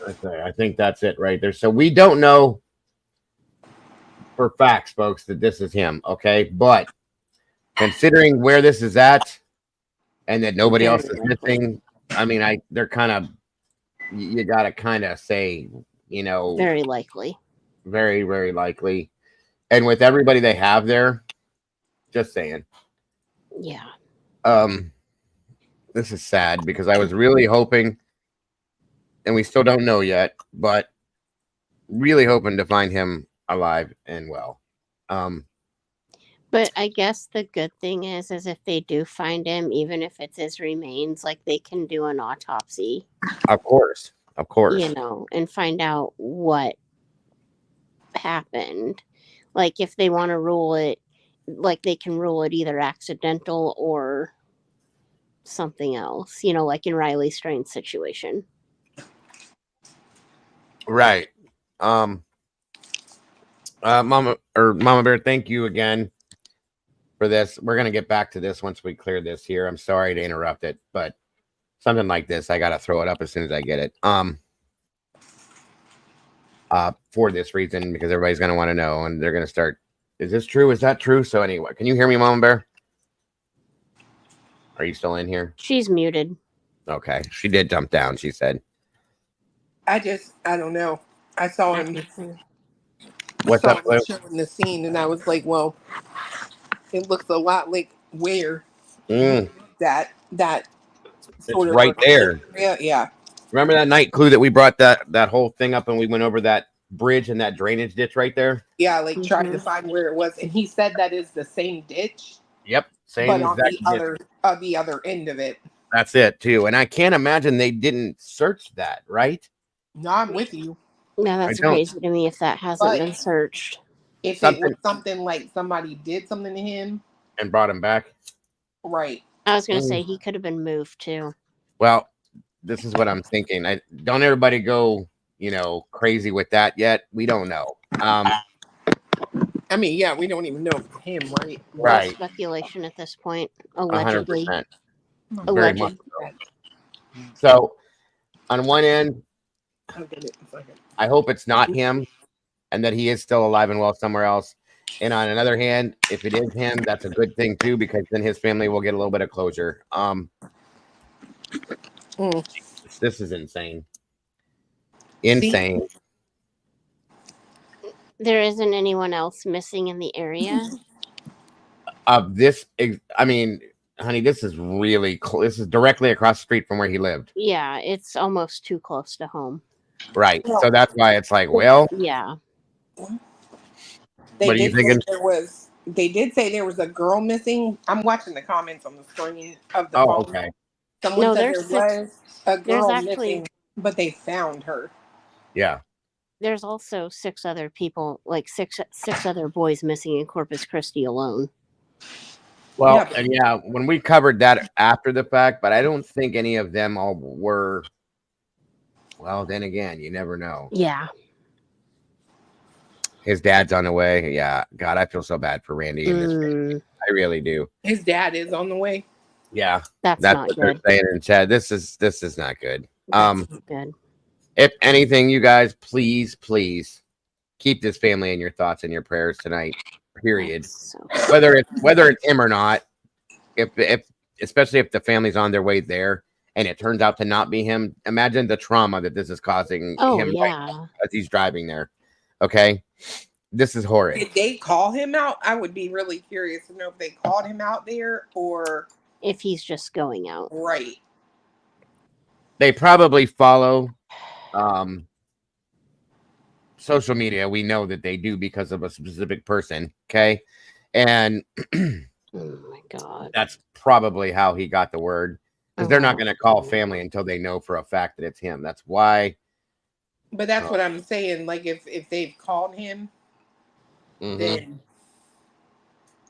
Okay, I think that's it right there. So we don't know for facts, folks, that this is him. Okay, but considering where this is at and that nobody else is missing, I mean, they're kind of, you got to kind of say, you know, very likely, very, very likely. And with everybody they have there, just saying. Yeah. This is sad because I was really hoping, and we still don't know yet, but really hoping to find him alive and well. But I guess the good thing is if they do find him, even if it's his remains, like they can do an autopsy. Of course. You know, and find out what happened. Like if they want to rule it, like they can rule it either accidental or something else, you know, like in Riley Strain's situation. Right. Mama Bear, thank you again for this. We're going to get back to this once we clear this here. I'm sorry to interrupt it, but something like this, I got to throw it up as soon as I get it. For this reason, because everybody's going to want to know, and they're going to start, is this true? Is that true? So anyway, can you hear me, Mama Bear? Are you still in here? She's muted. Okay, she did jump down. She said, I don't know. I saw him "What's up, Blue?" showing the scene, and I was like, well, it looks a lot like where Mm, that it's sort of right there. yeah. Remember that night, Clue, that we brought that whole thing up and we went over that bridge and that drainage ditch right there? Yeah, like trying to find where it was, and he said that is the same ditch, Yep, but same on exact the other end of it. That's it too. And I can't imagine they didn't search that, right? No, I'm with you. Yeah, that's crazy to me if that hasn't been searched. If it was something like somebody did something to him and brought him back, right? I was going to say he could have been moved too. Well, this is what I'm thinking. Don't everybody go, crazy with that yet. We don't know. I mean, yeah, we don't even know if it's him, right? Right. Speculation at this point, allegedly. 100%. Very much Alleged. so, on one end, I hope it's not him and that he is still alive and well somewhere else. And on another hand, if it is him, that's a good thing too, because then his family will get a little bit of closure. This is insane. Insane. There isn't anyone else missing in the area. I mean, honey, this is really close. This is directly across the street from where he lived. Yeah, it's almost too close to home. Right. So that's why it's like, well, yeah. What are you thinking? They did say there was a girl missing. I'm watching the comments on the screen of the phone. Okay. Someone said there was a girl missing, but they found her. Yeah. There's also 6 other people, like six other boys missing in Corpus Christi alone. Well, when we covered that after the fact, but I don't think any of them all were. Well, then again, you never know. Yeah. His dad's on the way. Yeah. God, I feel so bad for Randy in this family. I really do. His dad is on the way. Yeah. That's what they're saying in chat. This is not good. That's not good. If anything, you guys, please keep this family in your thoughts and your prayers tonight. Period. Whether it's him or not, if especially if the family's on their way there and it turns out to not be him, imagine the trauma that this is causing him right now as he's driving there. Okay, this is horrid. Did they call him out? I would be really curious to know if they called him out there or if he's just going out. Right. They probably follow social media. We know that they do because of a specific person. Okay. And oh my God, that's probably how he got the word, because they're not going to call family until they know for a fact that it's him. That's why. But that's what I'm saying. Like if they've called him, then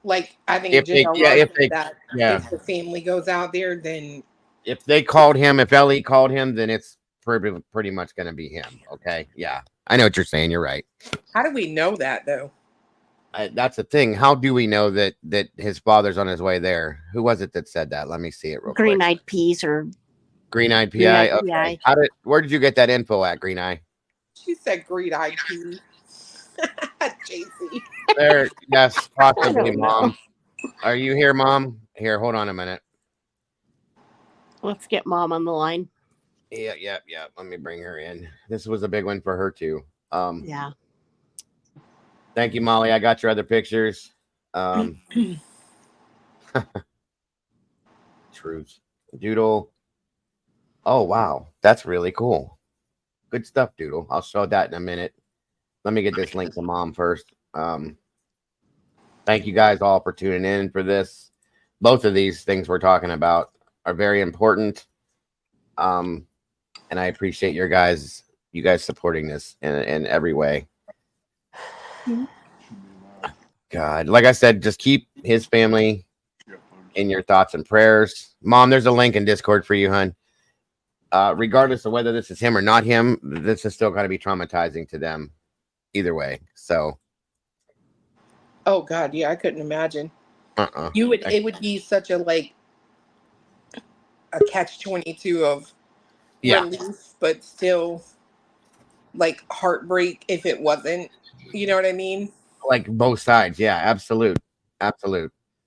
like I think if the family goes out there, then if they called him, if Ellie called him, then it's pretty much going to be him. Okay. Yeah. I know what you're saying. You're right. How do we know that though? That's the thing. How do we know that his father's on his way there? Who was it that said that? Let me see it real quick. Green Eyed Peas or Green Eyed PI. Okay. Where did you get that info at, Green Eye? She said Green Eyed Peas. JC. There, yes, possibly, Mom. Are you here, Mom? Here, hold on a minute. Let's get Mom on the line. Yeah. Let me bring her in. This was a big one for her too. Yeah. Thank you, Molly. I got your other pictures. Truth. Doodle. Oh, wow. That's really cool. Good stuff, Doodle. I'll show that in a minute. Let me get this link to Mom first. Thank you guys all for tuning in for this. Both of these things we're talking about are very important. And I appreciate you guys supporting this in every way. God, like I said, just keep his family in your thoughts and prayers. Mom, there's a link in Discord for you, hon. Regardless of whether this is him or not him, this is still going to be traumatizing to them either way. So, oh God, yeah, I couldn't imagine. It would be such a catch-22 of relief, but still like heartbreak if it wasn't. You know what I mean? Like both sides, yeah, absolute.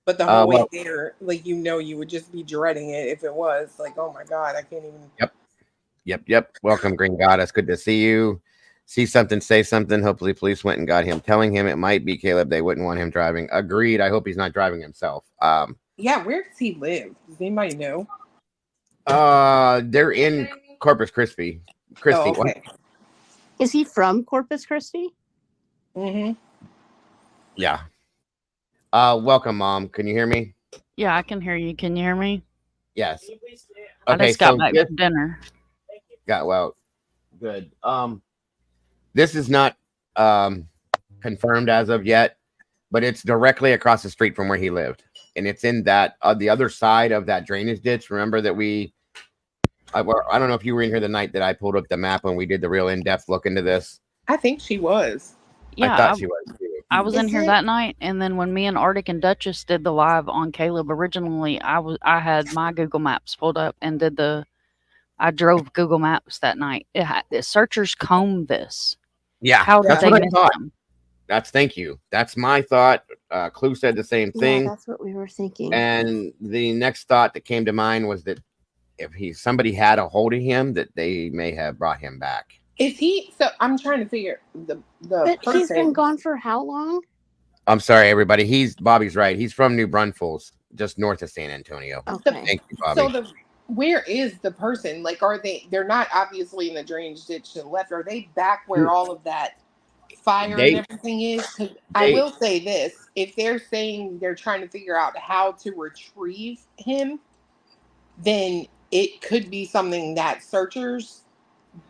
But the whole way Well, there, like, you would just be dreading it if it was like, oh my God, I can't even. Yep. Welcome, Green Goddess. Good to see you. See something, say something. Hopefully, police went and got him. Telling him it might be Caleb. They wouldn't want him driving. Agreed. I hope he's not driving himself. Yeah, where does he live? Does anybody know? They're in Corpus Christi. Oh, okay. Is he from Corpus Christi? Mm-hmm. Yeah. Welcome, Mom. Can you hear me? Yeah, I can hear you. Can you hear me? Yes. I Okay, just got back from dinner. Good. This is not confirmed as of yet, but it's directly across the street from where he lived, and it's in that the other side of that drainage ditch. Remember that I don't know if you were in here the night that I pulled up the map when we did the real in-depth look into this. I think she was. Yeah, I thought she was too. I was in here that night, and then when me and Arctic and Duchess did the live on Caleb, originally I had my Google Maps pulled up and I drove Google Maps that night. The searchers combed this. Yeah, how did that's they what I miss thought. them? Thank you. That's my thought. Clue said the same thing. Yeah, that's what we were thinking. And the next thought that came to mind was that if somebody had a hold of him, that they may have brought him back. Is he? So I'm trying to figure the But person. he's been gone for how long? I'm sorry, everybody. Bobby's right. He's from New Braunfels, just north of San Antonio. Okay. Thank you, Bobby. So where is the person? Like, they're not obviously in the drainage ditch to the left. Are they back where all of that fire and everything is? Because I will say this: if they're saying they're trying to figure out how to retrieve him, then it could be something that searchers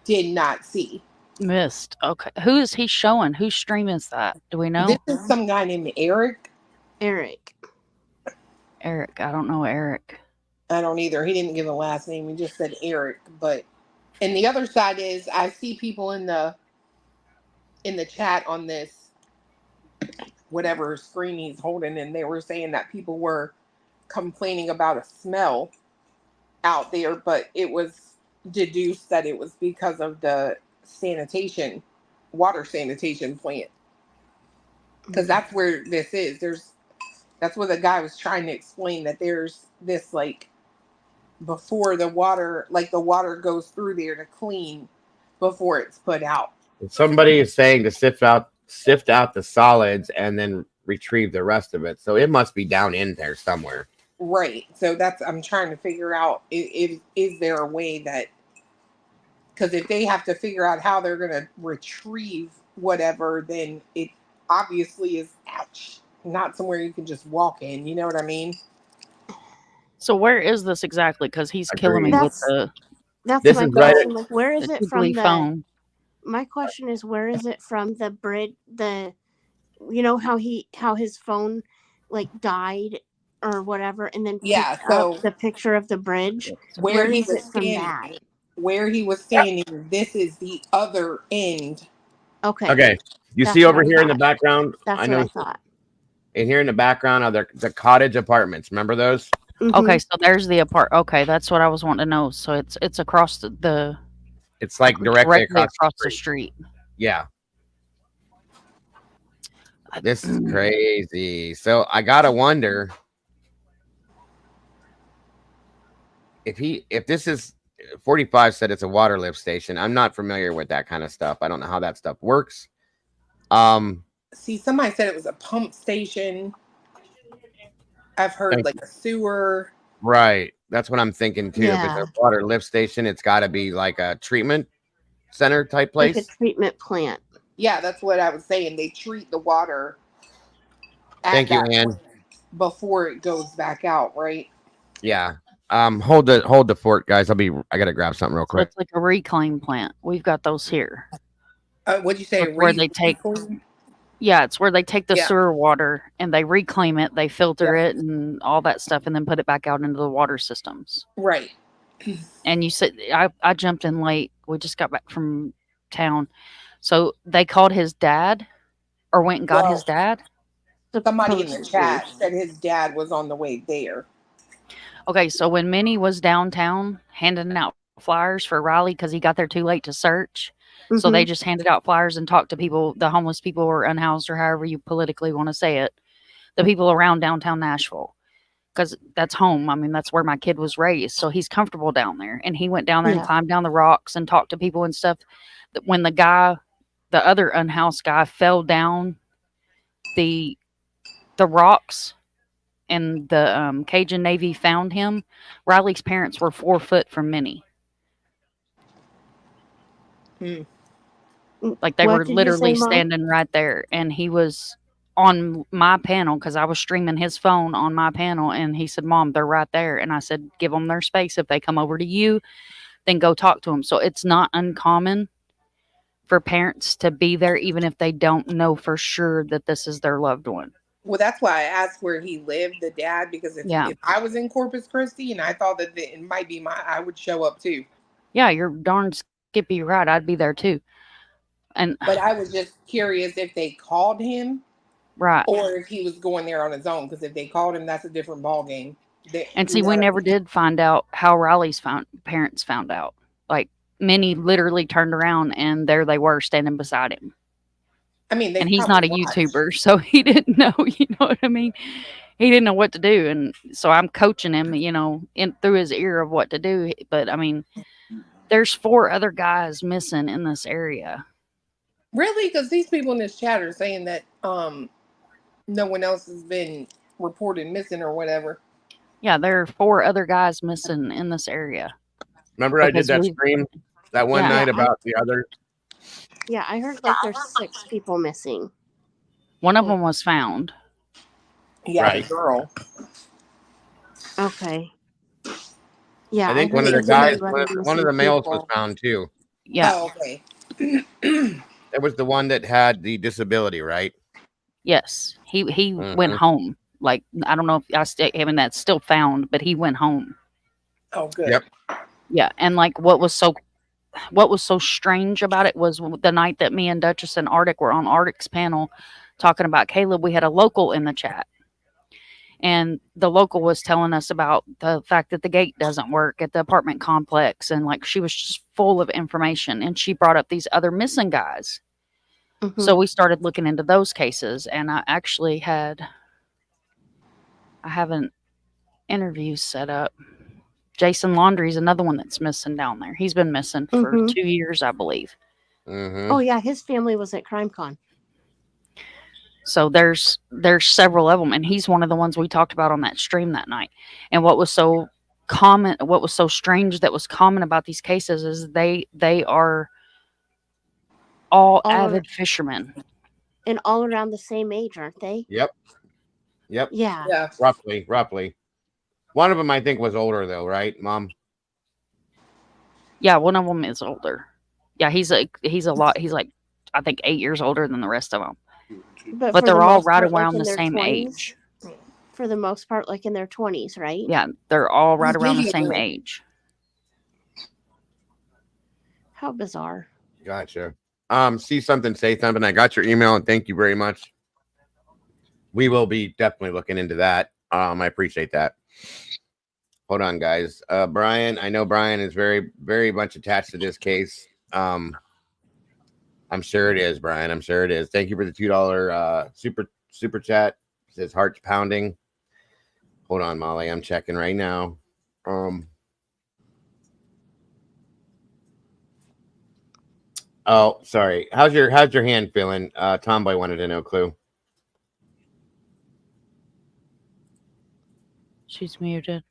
did not see. Missed. Okay. Who is he showing? Whose stream is that? Do we know? This is some guy named Eric. Eric. I don't know Eric. I don't either. He didn't give a last name. He just said Eric. And the other side is I see people in the chat on this whatever screen he's holding, and they were saying that people were complaining about a smell out there, but it was deduced that it was because of the water sanitation plant, because that's where this is. That's what the guy was trying to explain, that there's this, like, before the water goes through there to clean before it's put out. Somebody is saying to sift out the solids and then retrieve the rest of it, so it must be down in there somewhere. Right. So I'm trying to figure out, is there a way that, because if they have to figure out how they're going to retrieve whatever, then it obviously is not somewhere you can just walk in. You know what I mean? So where is this exactly? Because he's killing me with the. That's this my is question. right. Like, where is it from phone? My question is, where is it from the bridge? How his phone like died or whatever, and then so the picture of the bridge. Where he is was it from that? standing. Where he was standing. This is the other end. Okay. You see over here in the background? That's what I thought. And here in the background are the cottage apartments. Remember those? Mm-hmm. Okay, so there's the apartment. Okay, that's what I was wanting to know. So it's across the. It's like directly across the street. Yeah. This is crazy. So I gotta wonder if this is 45 said it's a water lift station. I'm not familiar with that kind of stuff. I don't know how that stuff works. See, somebody said it was a pump station. I've heard like a sewer. Right. That's what I'm thinking too. Yeah. If it's a water lift station, it's got to be like a treatment center type place. Like a treatment plant. Yeah, that's what I was saying. They treat the water. Thank you, Ann. Before it goes back out, right? Yeah. Hold the fort, guys. I gotta grab something real quick. So it's like a reclaim plant. We've got those here. What'd you say? Where they take? Yeah, it's where they take the sewer water and they reclaim it, they filter it and all that stuff, and then put it back out into the water systems. Right. And you said I jumped in late. We just got back from town, so they called his dad, or went and got his dad. Somebody in the chat said his dad was on the way there. Okay, so when Minnie was downtown handing out flyers for Riley because he got there too late to search, so they just handed out flyers and talked to people, the homeless people or unhoused or however you politically want to say it. the people around downtown Nashville, because that's home. I mean, that's where my kid was raised, so he's comfortable down there. And he went down there and Yeah. climbed down the rocks and talked to people and stuff. When the other unhoused guy, fell down the rocks, and the Cajun Navy found him, Riley's parents were 4 foot from Minnie. Like they What were did you say, literally Mom? standing right there, and he was on my panel because I was streaming his phone on my panel, and he said, "Mom, they're right there." And I said, "Give them their space. If they come over to you, then go talk to them." So it's not uncommon for parents to be there, even if they don't know for sure that this is their loved one. Well, that's why I asked where he lived, the dad, because if I was in Corpus Christi and I thought that it might be I would show up too. Yeah, you're darn Skippy right. I'd be there too. But I was just curious if they called him, right, or if he was going there on his own. Because if they called him, that's a different ball game. And see, we never did find out how Riley's parents found out. Like Minnie literally turned around and there they were standing beside him. I mean, and he's not a YouTuber, so he didn't know. You know what I mean? He didn't know what to do, and so I'm coaching him, through his ear of what to do. But I mean, there's 4 other guys missing in this area. Really? Because these people in this chat are saying that no one else has been reported missing or whatever. Yeah, there are 4 other guys missing in this area. Remember I did that stream that one night about the others? Yeah, I heard like there's 6 people missing. One of them was found. Yeah, right. The girl. Okay. Yeah, I think one of the guys, one of the males was found too. Yeah. Oh, okay. That was the one that had the disability, right? Yes, he went home. Like I don't know if I mean that's still found, but he went home. Oh, good. Yep. Yeah, and like what was so strange about it was the night that me and Duchess and Arctic were on Arctic's panel talking about Caleb, we had a local in the chat. And the local was telling us about the fact that the gate doesn't work at the apartment complex. And like she was just full of information. And she brought up these other missing guys. Mm-hmm. So we started looking into those cases. And I actually I have an interview set up. Jason Laundrie is another one that's missing down there. He's been missing for 2 years, I believe. Mm-hmm. Oh, yeah. His family was at CrimeCon. So there's several of them, and he's one of the ones we talked about on that stream that night. And what was so strange that was common about these cases is they are all avid fishermen, and all around the same age, aren't they? Yep. Yeah. Roughly. One of them I think was older though, right, Mom? Yeah, one of them is older. Yeah, he's like I think 8 years older than the rest of them. But they're all right around the same age. For the most part, like in their 20s, right? Yeah, they're all right around the same age. How bizarre. Gotcha. See something, say something. I got your email and thank you very much. We will be definitely looking into that. I appreciate that. Hold on, guys. Brian, I know Brian is very, very much attached to this case. I'm sure it is, Brian. I'm sure it is. Thank you for the $2 super chat. It says hearts pounding. Hold on, Molly. I'm checking right now. Oh, sorry. How's your hand feeling? Tomboy wanted to know, Clue. She's muted.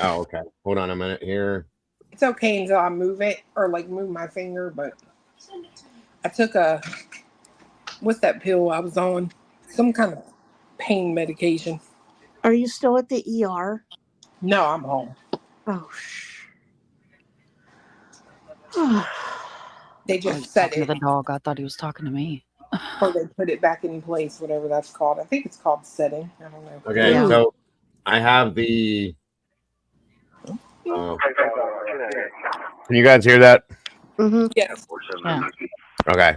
Oh, okay. Hold on a minute here. It's okay until I move it or move my finger, but I took what's that pill I was on? Some kind of pain medication. Are you still at the ER? No, I'm home. Oh. They just set it. The dog. I thought he was talking to me. Or they put it back in place, whatever that's called. I think it's called setting. I don't know. Okay, so I have the. Can you guys hear that? Mm-hmm. Yes. Yeah. Okay.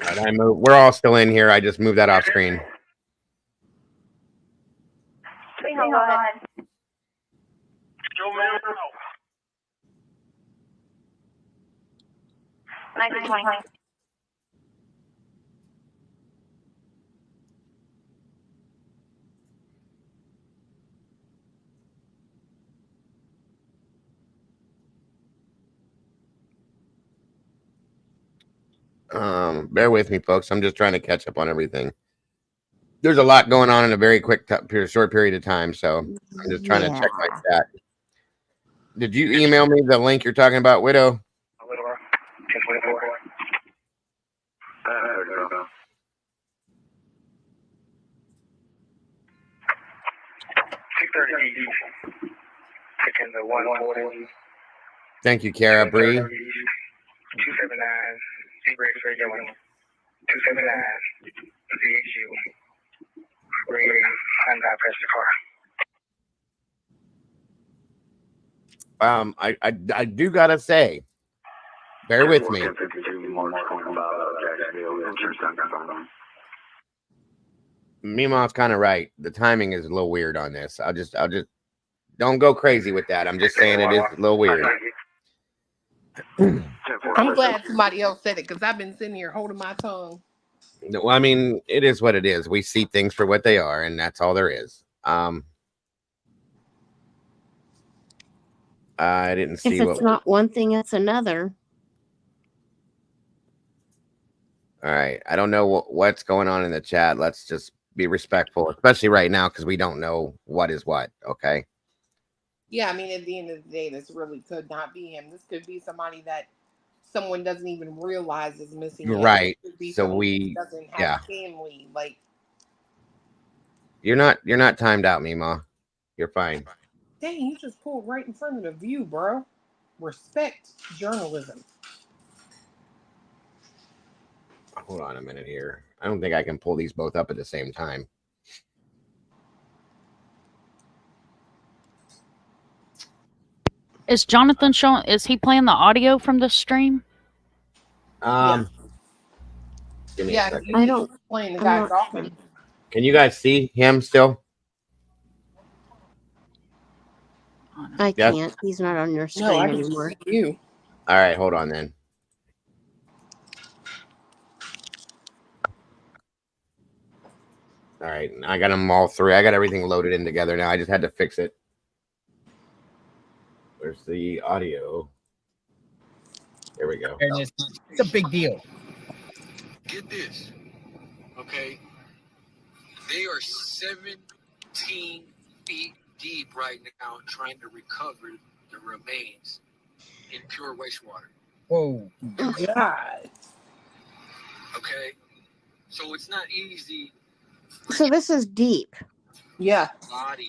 All right, we're all still in here. I just moved that off screen. go ahead. Nice to meet you. Bear with me, folks. I'm just trying to catch up on everything. There's a lot going on in a very quick, short period of time, so I'm just trying to check my chat. Did you email me the link you're talking about, Widow? Thank you, Kara Bree. 279, Seagrace Radio 279, CHU. Bring Honda, press the car. I do gotta say, bear with me. Mima's kind of right. The timing is a little weird on this. I'll just don't go crazy with that. I'm just saying it is a little weird. I'm glad somebody else said it because I've been sitting here holding my tongue. Well, I mean, it is what it is. We see things for what they are, and that's all there is. I didn't see if it's not one thing, it's another. All right. I don't know what's going on in the chat. Let's just be respectful, especially right now, because we don't know what is what. Okay. Yeah, I mean, at the end of the day, this really could not be him. This could be somebody that someone doesn't even realize is missing. Right. So we doesn't have family. Like, you're not timed out, Mima. You're fine. dang, you just pulled right in front of the view, bro. Respect journalism. Hold on a minute here. I don't think I can pull these both up at the same time. Is Jonathan showing? Is he playing the audio from the stream? Give me a second. I don't playing the guy talking. Can you guys see him still? I can't. He's not on your screen anymore. You. All right, hold on then. All right, I got them all three. I got everything loaded in together now. I just had to fix it. Where's the audio? There we go. It's a big deal. Get this, okay? They are 17 feet deep right now trying to recover the remains in pure wastewater. Whoa. God. Okay? So it's not easy. So this is deep. Yeah.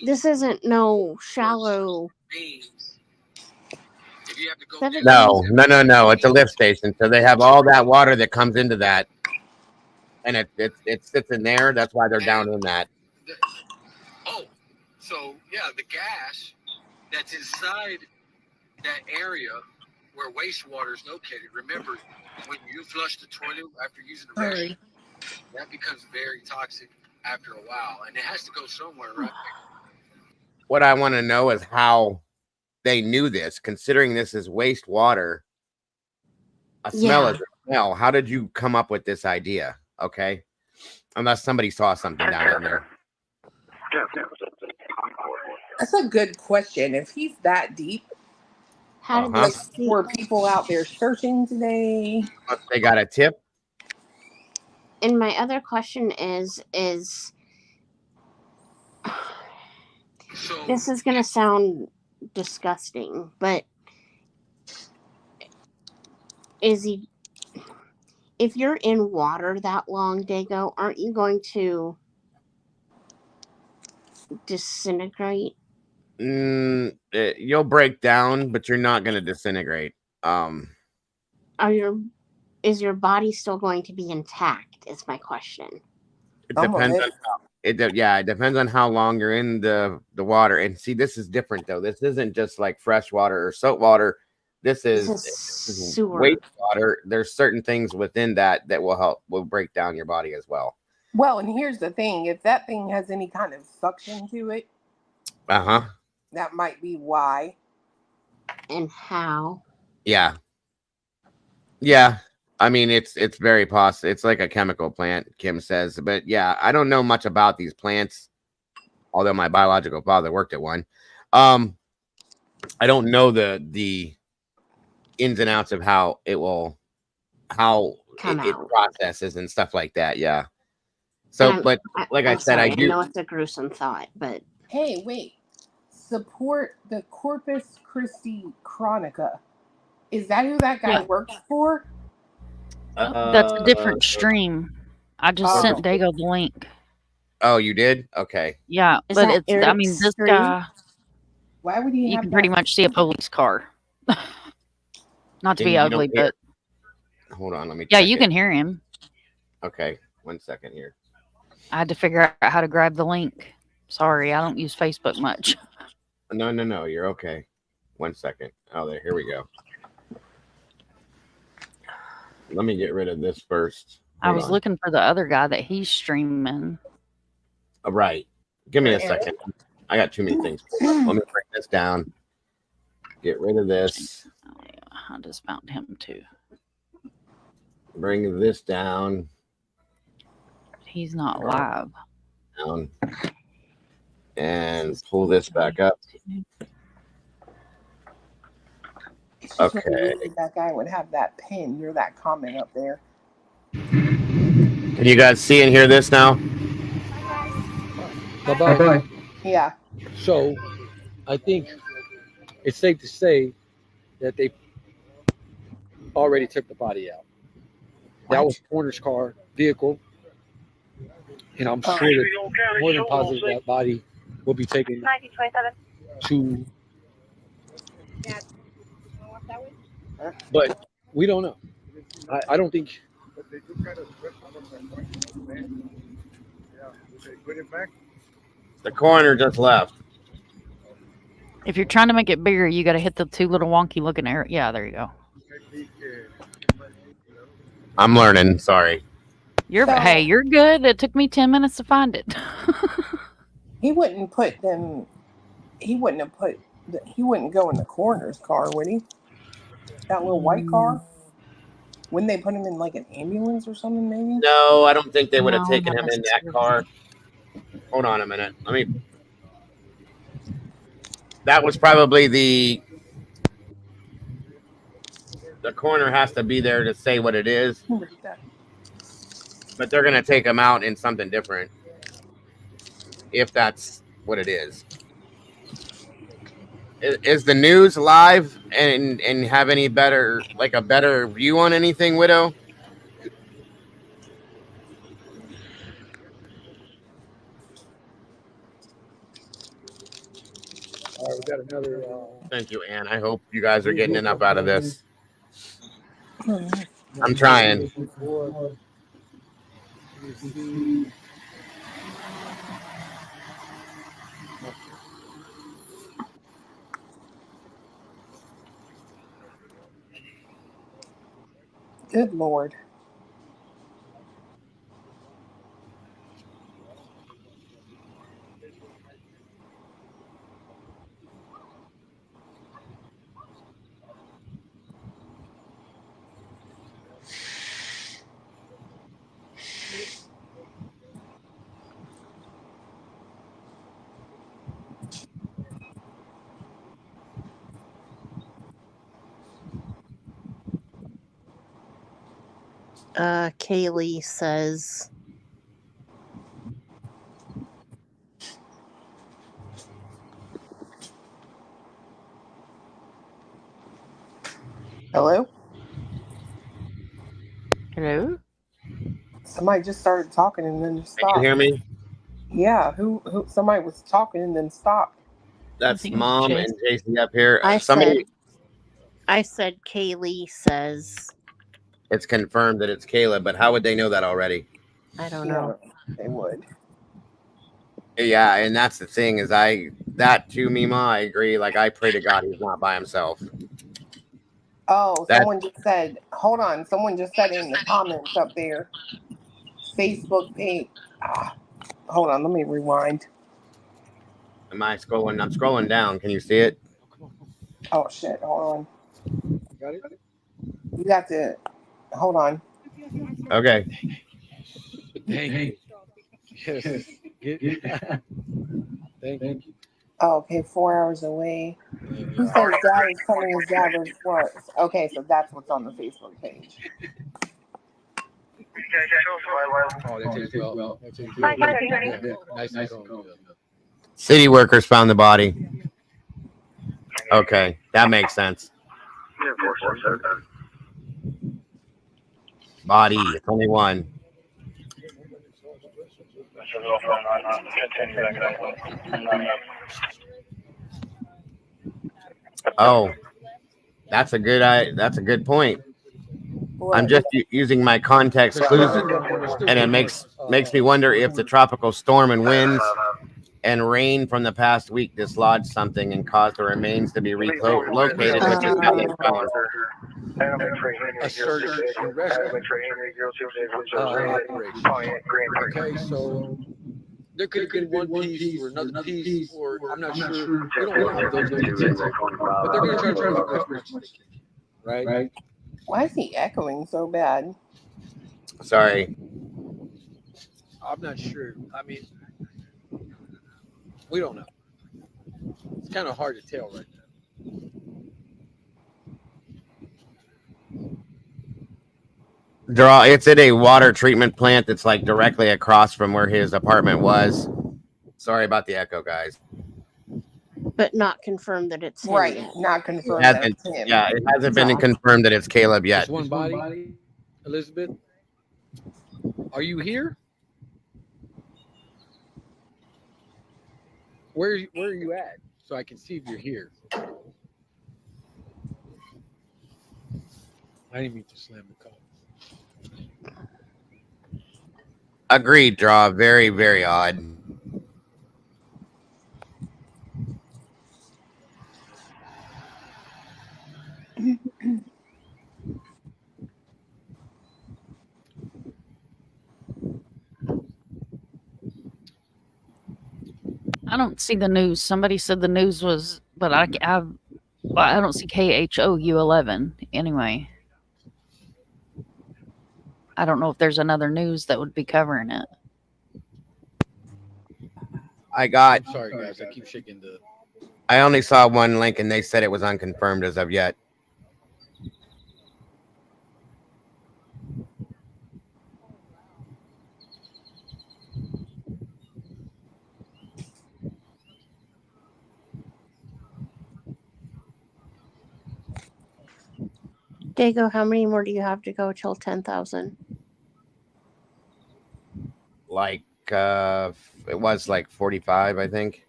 This isn't no shallow. No. It's a lift station. So they have all that water that comes into that. And it sits in there. That's why they're down in that. So yeah, the gas that's inside that area where wastewater is located. Remember, when you flush the toilet after using the restroom, that becomes very toxic after a while, and it has to go somewhere, right? What I want to know is how they knew this, considering this is wastewater. A smell is a smell. How did you come up with this idea? Okay, unless somebody saw something down in there. That's a good question. If he's that deep, how did were people out there searching today? They got a tip. And my other question is this is going to sound disgusting, but if you're in water that long, Dago, aren't you going to disintegrate? You'll break down, but you're not going to disintegrate. Is your body still going to be intact? Is my question. It depends on it depends on how long you're in the water. And see, this is different though. This isn't just like fresh water or salt water. This is wastewater. There's certain things within that will break down your body as well. Well, and here's the thing: if that thing has any kind of suction to it, That might be why. And how? Yeah. Yeah. I mean, it's very possible. It's like a chemical plant, Kim says. But yeah, I don't know much about these plants, although my biological father worked at one. I don't know the ins and outs of how it processes and stuff like that. Yeah. So, but like I said, sorry, I do. I know it's a gruesome thought, but Hey, wait. Support the Corpus Christi Chronica. Is that who that guy works for? That's a different stream. I just sent Dago the link. Oh, you did? Okay. Yeah, Is but that it's, I Eric's mean, this stream? guy, Why would he you have can that? pretty much see a police car. Not to be ugly, but hold on, let me yeah, check you it. can hear him. Okay, 1 second here. I had to figure out how to grab the link. Sorry, I don't use Facebook much. No, you're okay. 1 second. Oh, there, here we go. Let me get rid of this first. I was looking for the other guy that he's streaming. Right. Give me a second. I got too many things. Let me bring this down. Get rid of this. Oh, yeah, I just found him too. Bring this down. He's not live. Down. And pull this back up. Okay. That guy would have that pin near that comment up there. Can you guys see and hear this now? Bye-bye. Yeah. So, I think it's safe to say that they already took the body out. That was Corner's car vehicle, and I'm sure that more than positive that body will be taken to. But we don't know. I don't think. The coroner just left. If you're trying to make it bigger, you got to hit the two little wonky looking arrows. Yeah, there you go. I'm learning. Sorry. Hey, you're good. It took me 10 minutes to find it. He wouldn't put them. He wouldn't have put. He wouldn't go in the coroner's car, would he? That little white car. Wouldn't they put him in like an ambulance or something? Maybe. No, I don't think they would have taken him in that car. Hold on a minute. That was probably the coroner has to be there to say what it is. But they're going to take him out in something different. If that's what it is. Is the news live and have any better, like a better view on anything, Widow? All right, we got another. Thank you, Ann. I hope you guys are getting enough out of this. I'm trying. Good Lord. Kaylee says. Hello? Hello? Somebody just started talking and then just stopped. Can you hear me? Yeah, who somebody was talking and then stopped. That's Mom and JC up here. I said Kaylee says. It's confirmed that it's Kayla, but how would they know that already? I don't know. They would. Yeah, and that's the thing is that too, Mima, I agree. Like I pray to God he's not by himself. Oh, someone just said, hold on. Someone just said in the comments up there, Facebook page. Hold on, let me rewind. Am I scrolling? I'm scrolling down. Can you see it? Oh shit! Hold on. Got it? You got to hold on. Okay. Thank you. Yes. Thank you. Oh, okay, 4 hours away. He says dad is telling his dad where works. Okay, so that's what's on the Facebook page. Oh, that takes well. That takes well. Yeah, nice and calm. City workers found the body. Okay, that makes sense. Body, it's only one. Oh, that's a good point. I'm just using my context clues, and it makes me wonder if the tropical storm and winds and rain from the past week dislodged something and caused the remains to be relocated, which is how they found. A search and rescue operation. Okay, so there could have been one piece or another piece, or I'm not sure. We don't have those details, but they're going to try to recover as much as they can, right? Why is he echoing so bad? Sorry. I'm not sure. I mean, we don't know. It's kind of hard to tell right now. It's at a water treatment plant that's like directly across from where his apartment was. Sorry about the echo, guys. But not confirmed that it's him Right, yet. not confirmed that it's him. Yeah, it hasn't been confirmed that it's Caleb yet. Just one body, Elizabeth. Are you here? Where are you at? So I can see if you're here. I didn't mean to slam the call. Agreed, Draw. Very, very odd. I don't see the news. Somebody said the news was, but I don't see KHOU11 anyway. I don't know if there's another news that would be covering it. I'm sorry, guys. I keep shaking the. I only saw one link, and they said it was unconfirmed as of yet. Dago, how many more do you have to go till 10,000? Like, it was like 45, I think.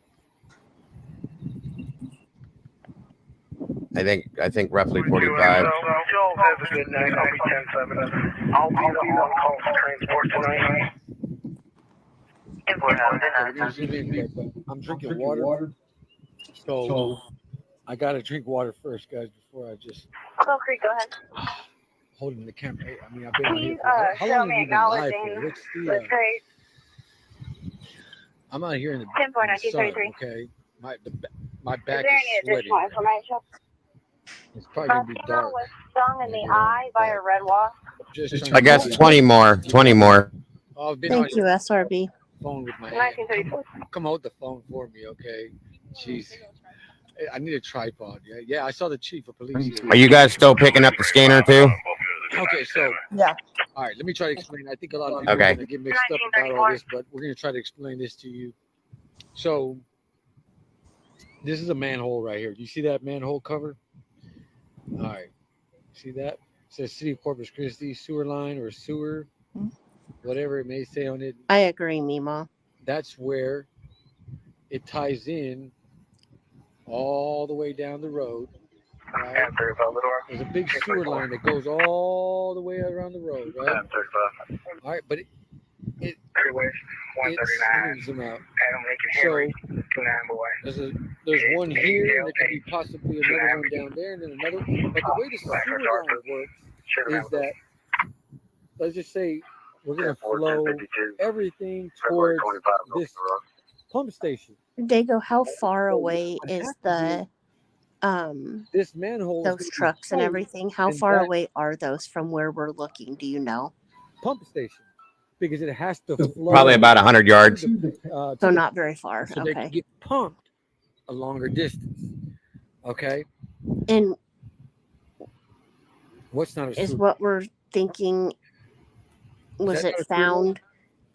I think roughly 45. Y'all have a good night. I'll be 10-7. I'll be the on call for transport tonight. I'm drinking water. So I gotta drink water first, guys, before I just. Go Creek, go ahead. Holding the camera. I mean, I've been out here. How Show long me have you been live acknowledging. for? What's That's the? great. I'm out here in the 10.1933. Okay, my Is back there is any sweating. additional information? It's probably gonna be Fatima dark. was stung in the eye by a red wasp. I guess 20 more. 20 more. Oh, I've been on Thank you, SRB. phone with my hand. 1934. Come out the phone for me, okay? Jeez. I need a tripod. Yeah, I saw the chief of police here. Are you guys still picking up the scanner too? Okay, so Yeah. all right, let me try to explain. I think a lot of people are Okay. gonna get mixed up about all this, but we're gonna try to explain this to you. So this is a manhole right here. Do you see that manhole cover? All right. See that? It says City of Corpus Christi sewer line or sewer, whatever it may say on it. I agree, Mima. That's where it ties in all the way down the road. Right? There's a big sewer line that goes all the way around the road, right? All right, but it swings them out. So there's one here, and there could be possibly another one down there, and then another. But the way the sewer line works is that, let's just say we're going to flow everything towards this pump station. Dago, how far away is the This manhole is those gonna be trucks and full everything? How and far that away are those from where we're looking? Do you know? pump station because it has to flow Probably about 100 yards. So not very far. so they can Okay. get pumped a longer distance. Okay, And what's not a is sewer? what we're thinking, was that it not a sewer? found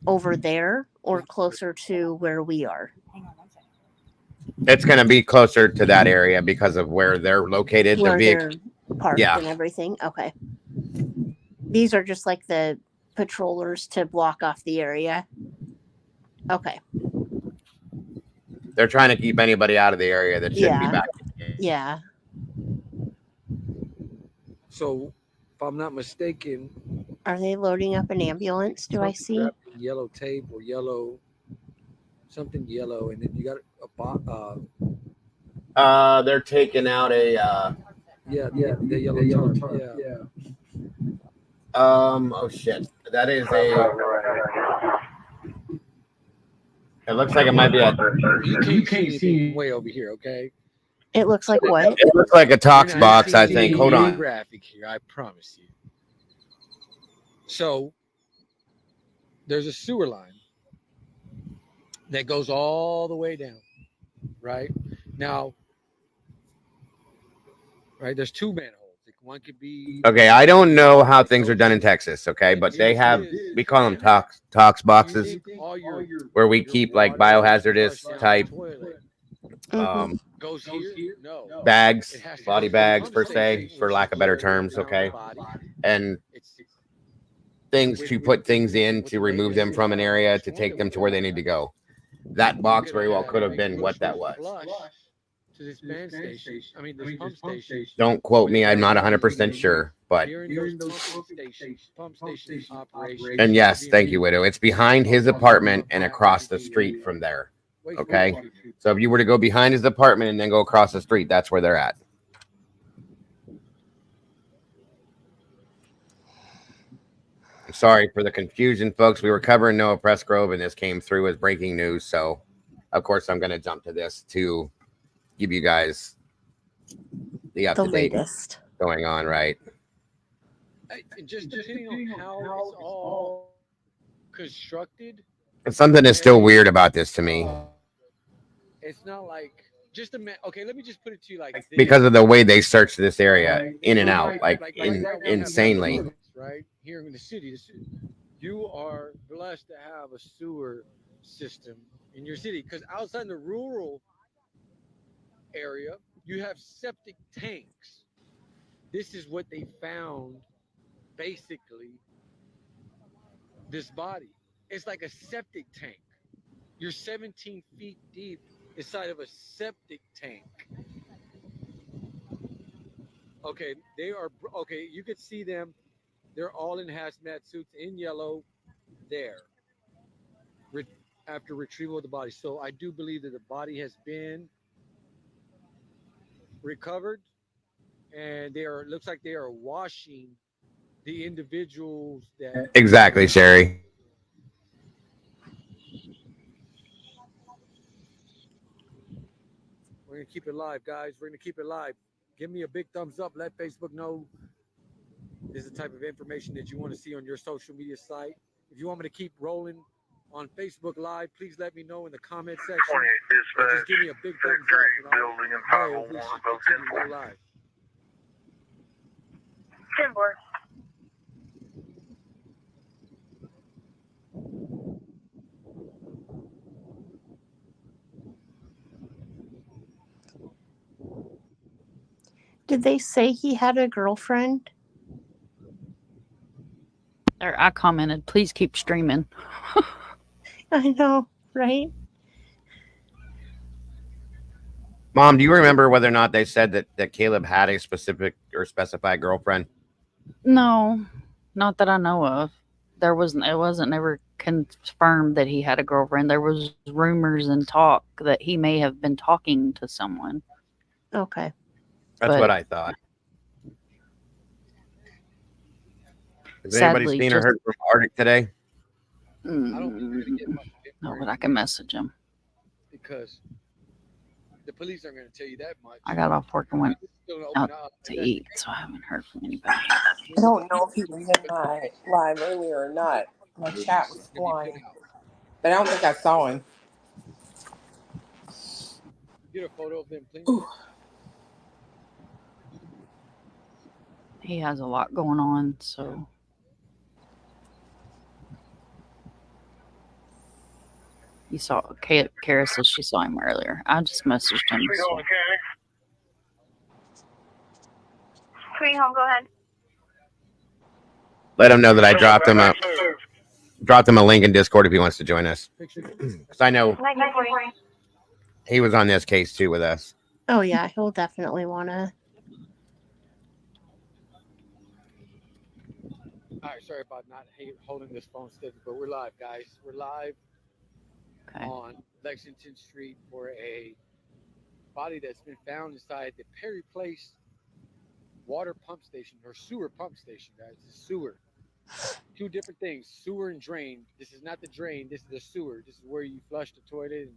over there or closer to where we are? It's going to be closer to that area because of where they're located. The Where vehicle. they're parked Yeah. and everything? Okay. These are just like the patrollers to block off the area. Okay. They're trying to keep anybody out of the area that shouldn't be back. Yeah. So, if I'm not mistaken, Are they loading up an ambulance? Do I see? yellow tape or yellow something yellow, and then you got They're taking out a the yellow tarp. Yeah. oh shit. That is a it looks like it might be a You can't see way over here, okay? It looks like what? It looks like a tox box, I think. Hold on. Graphic here, I promise you. So there's a sewer line that goes all the way down, right? Now, there's two manholes. One could be Okay, I don't know how things are done in Texas, okay, but they have, we call them tox boxes, where we keep like biohazardous type goes here? No. bags, body bags per se, for lack of better terms, okay, and things to put things in to remove them from an area to take them to where they need to go. That box very well could have been what that was. To this band station. I mean, this pump station. Don't quote me, I'm not 100% sure, but Pump station operation. and yes, thank you, Widow. It's behind his apartment and across the street from there. Okay, so if you were to go behind his apartment and then go across the street, that's where they're at. Sorry for the confusion, folks. We were covering Noah Presgrove, and this came through as breaking news. So, of course, I'm going to jump to this to give you guys the up-to-date going on, right? Just depending on how it's all constructed. And something is still weird about this to me. It's not like just a okay. Let me just put it to you like this. Because of the way they search this area in and out, like insanely. Right here in the city, you are blessed to have a sewer system in your city. Because outside the rural area, you have septic tanks. This is what they found, basically. This body, it's like a septic tank. You're 17 feet deep inside of a septic tank. Okay, they are okay. You could see them. They're all in hazmat suits in yellow there after retrieval of the body. So I do believe that the body has been recovered, and looks like they are washing the individuals that Exactly, Sherry. We're going to keep it live, guys. We're going to keep it live. Give me a big thumbs up. Let Facebook know this is the type of information that you want to see on your social media site. If you want me to keep rolling on Facebook Live, please let me know in the comment section. Or just give me a big thumbs up. Building and 501 above 10 live. 10-4. Did they say he had a girlfriend? Or I commented, please keep streaming. I know, right? Mom, do you remember whether or not they said that Caleb had a specific or specified girlfriend? No, not that I know of. It wasn't ever confirmed that he had a girlfriend. There was rumors and talk that he may have been talking to someone. Okay. That's what I thought. Has anybody seen or heard from Arctic today? No, but I can message him. because the police aren't going to tell you that much. I got off work and went Still out open up. to eat, so I haven't heard from anybody. I don't know if he was in my live earlier or not. My chat was flying, but I don't think I saw him. Get a photo of them cleaning. Ooh. He has a lot going on, so. You saw, Kara says she saw him earlier. I just messaged him. So. Sweet home, go ahead. Let him know that I dropped him a link in Discord if he wants to join us. Because I know he was on this case too with us. Oh yeah, he'll definitely want to. All right, sorry about not holding this phone steady, but we're live, guys. We're live on Lexington Street for a body that's been found inside the Perry Place water pump station or sewer pump station, guys. It's sewer. Two different things, sewer and drain. This is not the drain, this is the sewer. This is where you flush the toilet and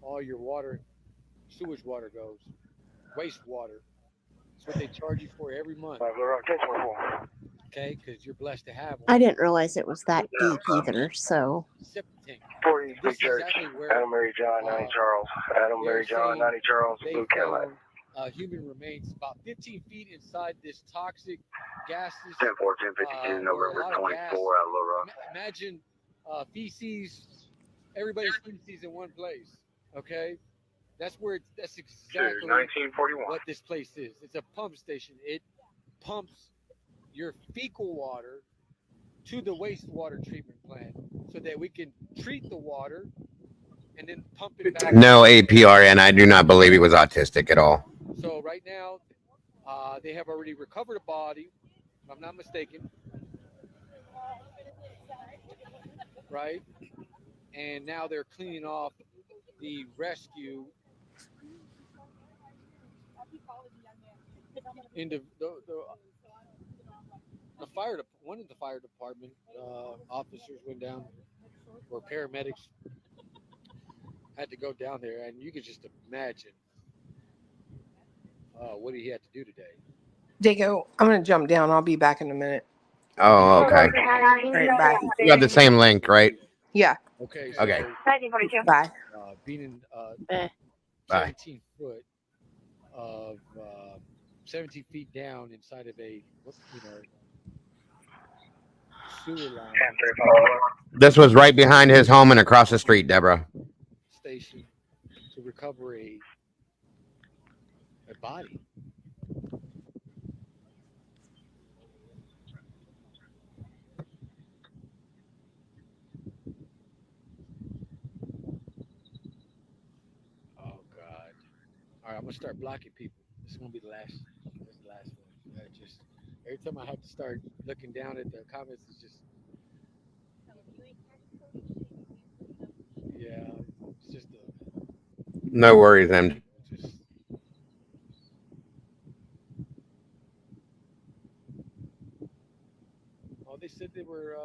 all your water, sewage water goes. Wastewater. That's what they charge you for every month. Okay, because you're blessed to have one. I didn't realize it was that deep either, so. Big Church, Adam Mary John, 90 Charles. Adam Mary John, 90 Charles, Blue Cadillac. Human remains about 15 feet inside this toxic gases. 10-4, 10-52, November 24 out of Little Rock. Imagine feces, everybody's feces in one place. Okay, that's exactly 1941. what this place is. It's a pump station. It pumps your fecal water to the wastewater treatment plant so that we can treat the water and then pump it back. No APRN. I do not believe he was autistic at all. So right now, they have already recovered a body, if I'm not mistaken. Right? And now they're cleaning off the rescue into the fire. One of the fire department officers went down, or paramedics had to go down there, and you could just imagine what he had to do today. Dago, I'm going to jump down. I'll be back in a minute. Oh, okay. Right, bye. You got the same link, right? Yeah. Okay. Okay. 1942. Bye. Being Bye. 17 foot of 17 feet down inside of a sewer line This was right behind his home and across the street, Deborah. station to recover a body. Oh God! All right, I'm gonna start blocking people. This is gonna be the last. This is the last one. Just every time I have to start looking down at the comments, it's just it's just No worries, then. Oh, they said they were.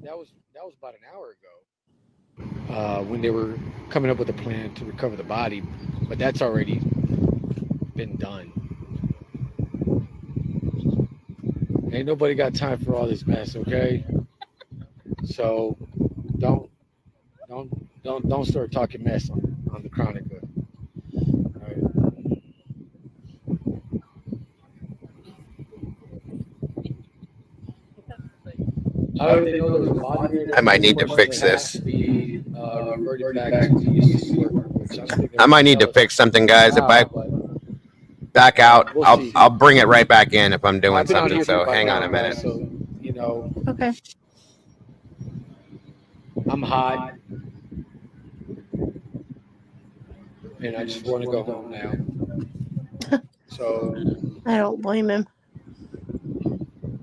That was about an hour ago. When they were coming up with a plan to recover the body, but that's already been done. Ain't nobody got time for all this mess, okay? So don't start talking mess on the Chronica. All right. I might need to fix this. I might need to fix something, guys. If I back out, I'll bring it right back in if I'm doing something. So hang on a minute. So, Okay. I'm hot, and I just want to go home now. So I don't blame him.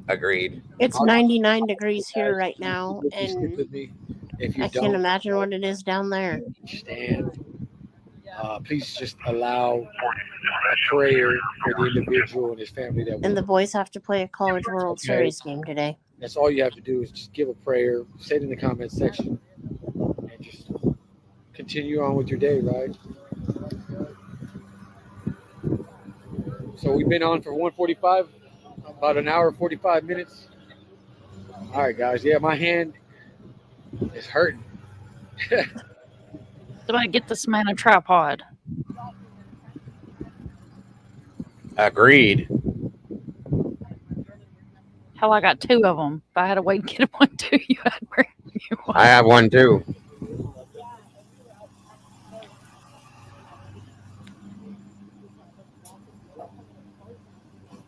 Agreed. It's 99 degrees here right now, and if you I can't imagine what it is down there. understand, please just allow a prayer for the individual and his family that And the boys have to play a College World Series game today. That's all you have to do is just give a prayer, say it in the comment section, and just continue on with your day, right? So we've been on for 145, about an hour, 45 minutes. All right, guys. Yeah, my hand is hurting. Somebody get this man a tripod. Agreed. Hell, I got 2 of them. If I had a way to get him one too, you had to bring me one. I have one too.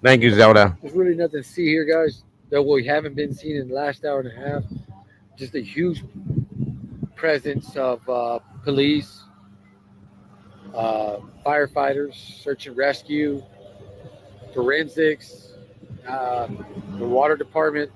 Thank you, Zelda. There's really nothing to see here, guys, that we haven't been seeing in the last hour and a half. Just a huge presence of police, firefighters, search and rescue, forensics, the water department.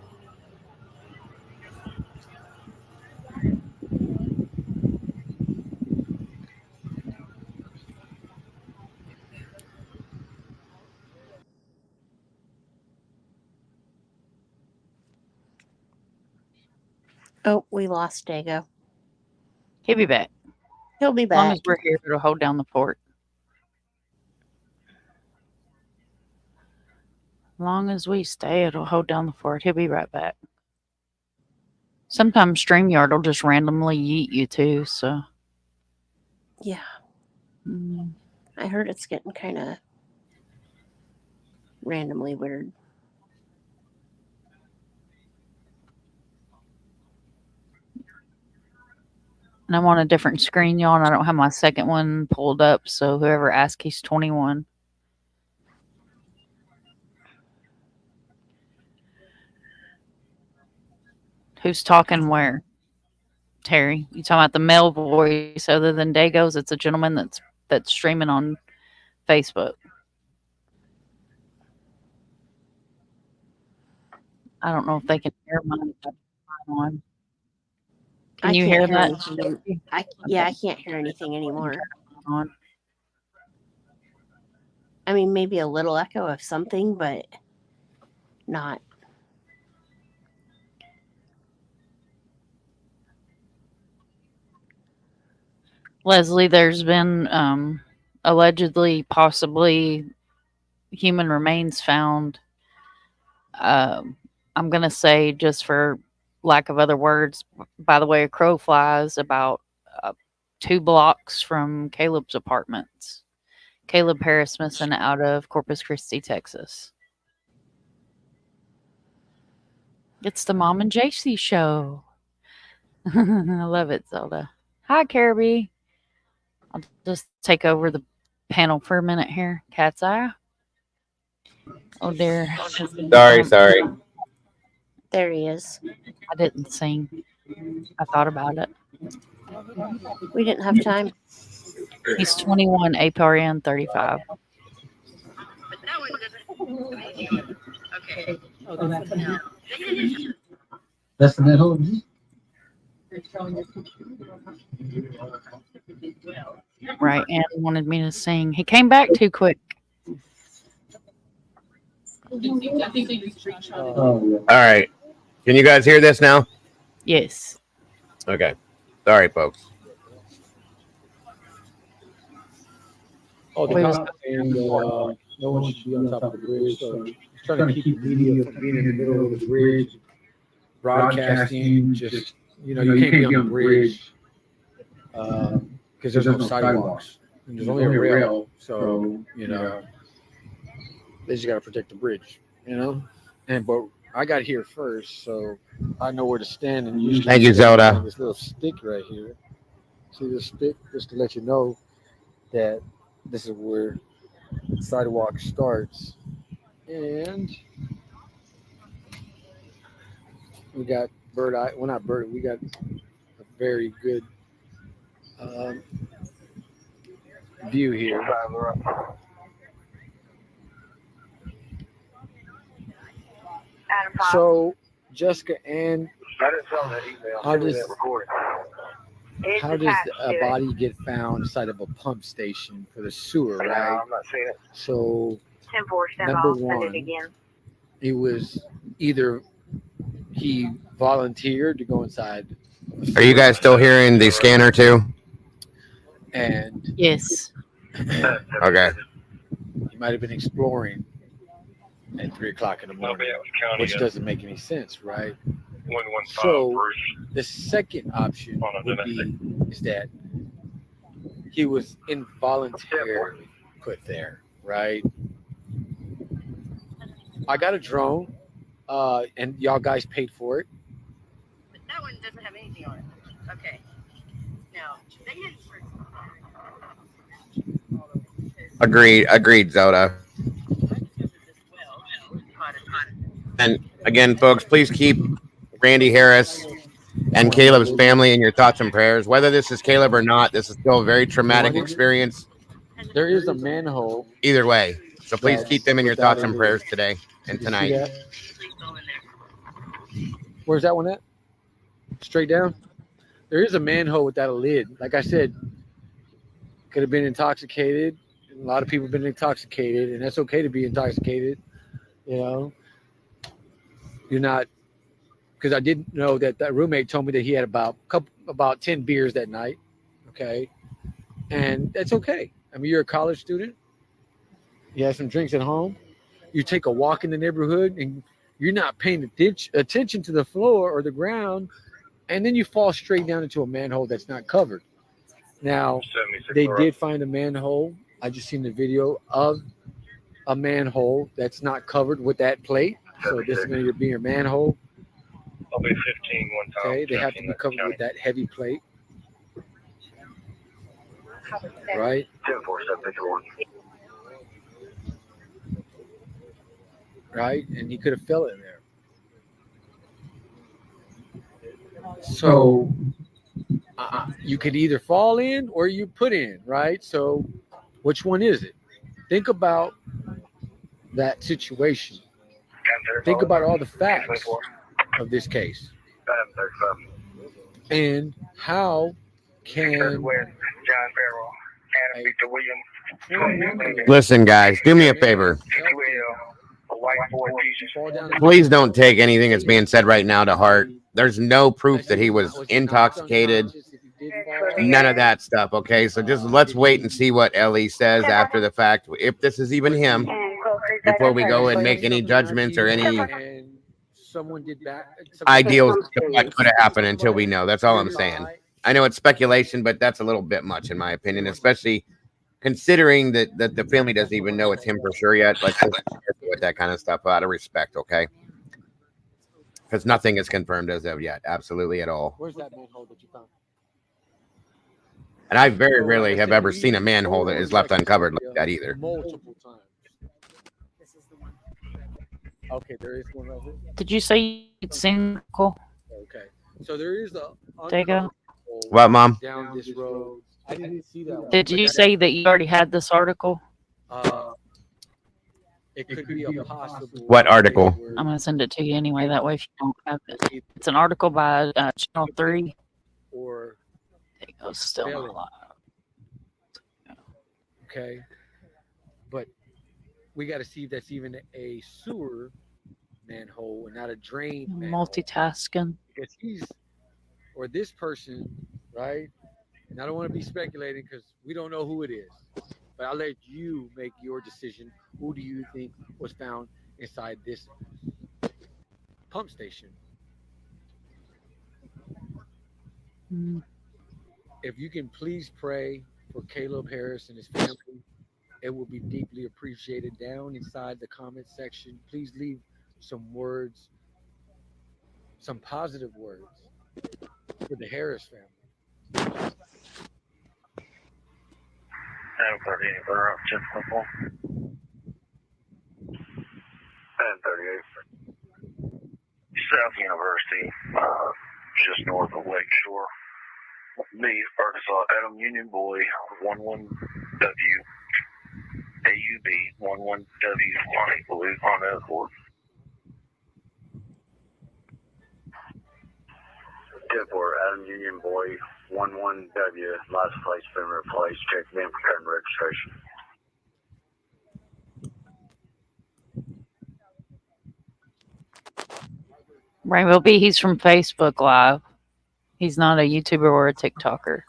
Oh, we lost Dago. He'll be back. He'll be As long back. as we're here, it'll hold down the fort. As long as we stay, it'll hold down the fort. He'll be right back. Sometimes StreamYard will just randomly yeet you too, so. Yeah. I heard it's getting kind of randomly weird. And I'm on a different screen, y'all, and I don't have my second one pulled up, so whoever asked, he's 21. Who's talking where? Terry, you talking about the male voice other than Dago's? It's a gentleman that's streaming on Facebook. I don't know if they can hear mine. Can you hear that? Yeah, I can't hear anything anymore. I mean, maybe a little echo of something, but not. Leslie, there's been allegedly, possibly human remains found. I'm going to say, just for lack of other words, by the way a crow flies, about 2 blocks from Caleb's apartments. Caleb Harris Smithson out of Corpus Christi, Texas. It's the Mom and JC show. I love it, Zelda. Hi, Kirby. I'll just take over the panel for a minute here. Cat's eye. Oh, dear. Sorry. There he is. I didn't sing. I thought about it. We didn't have time. He's 21, APRN 35. Okay. That's the middle. Right, and he wanted me to sing. He came back too quick. All right. Can you guys hear this now? Yes. Okay. Sorry, folks. Oh, the cop and no one should be on top of the bridge. So he's trying to keep media from being in the middle of the bridge, broadcasting. Just you can't be on the bridge because there's no sidewalks. And there's only a rail, so they just got to protect the bridge. But I got here first, so I know where to stand. And usually Thank you, Zelda. This little stick right here. See this stick, just to let you know that this is where the sidewalk starts. And we got bird eye. Well, not bird. We got a very good view here. So, Jessica Ann, how does a body get found inside of a pump station for the sewer, right? I'm not seeing it. So, 10-4, number I'll send one, it again. it was either he volunteered to go inside. Are you guys still hearing the scanner too? And Yes. Okay. he might have been exploring at 3 o'clock in the morning, which doesn't make any sense, right? So the second option would be is that he was involuntarily put there, right? I got a drone, and y'all guys paid for it. But that one doesn't have anything on it. Okay. Now, they didn't. Agreed, Zoda. And again, folks, please keep Randy Harris and Caleb's family in your thoughts and prayers. Whether this is Caleb or not, this is still a very traumatic experience. There is a manhole. Either way. So please keep them in your thoughts and prayers today and tonight. Where's that one at? Straight down? There is a manhole without a lid. Like I said, could have been intoxicated. A lot of people have been intoxicated, and that's okay to be intoxicated. You know, you're not, because I didn't know that roommate told me that he had about 10 beers that night. Okay. And that's okay. I mean, you're a college student. You have some drinks at home. You take a walk in the neighborhood and you're not paying attention to the floor or the ground. And then you fall straight down into a manhole that's not covered. Now, they did find a manhole. I just seen the video of a manhole that's not covered with that plate. So this is going to be your manhole. I'll be 15 one time. Okay, they have to be covered with that heavy plate. Right? 10-4-7-51. Right? And he could have fell in there. So you could either fall in or you put in, right? So which one is it? Think about that situation. Think about all the facts of this case. And how can Listen, guys, do me a favor. Please don't take anything that's being said right now to heart. There's no proof that he was intoxicated. None of that stuff, okay? So just let's wait and see what Ellie says after the fact, if this is even him, before we go and make any judgments or any ideals of what could have happened until we know. That's all I'm saying. I know it's speculation, but that's a little bit much in my opinion, especially considering that the family doesn't even know it's him for sure yet. Let's just with that kind of stuff out of respect, okay? Because nothing is confirmed as of yet, absolutely at all. Where's that manhole that you found? And I very rarely have ever seen a manhole that is left uncovered like that either. Multiple times. Okay, there is one over. Did you say you'd seen Cole? Okay, so there is a. There you go. What, Mom? Down this road. I didn't see that one. Did you say that you already had this article? It could be a possible. What article? I'm going to send it to you anyway. That way, if you don't have it, it's an article by Channel 3. Or there you go. Still not alive. Okay, but we got to see if that's even a sewer manhole and not a drain manhole. Multitasking. Because he's, or this person, right? And I don't want to be speculating because we don't know who it is. But I'll let you make your decision. Who do you think was found inside this pump station? If you can please pray for Caleb Harris and his family, it will be deeply appreciated. Down inside the comment section, please leave some words, some positive words for the Harris family. 1038 for up 1038. South University, just north of Lakeshore. Me, Arkansas, Adam Union Boy, 11W, AUB, 11W, Lonnie Blue, on Elkhorn. 10-4, Adam Union Boy, 11W, last place, been replaced, check in for current registration. Rainbow B, he's from Facebook Live. He's not a YouTuber or a TikToker.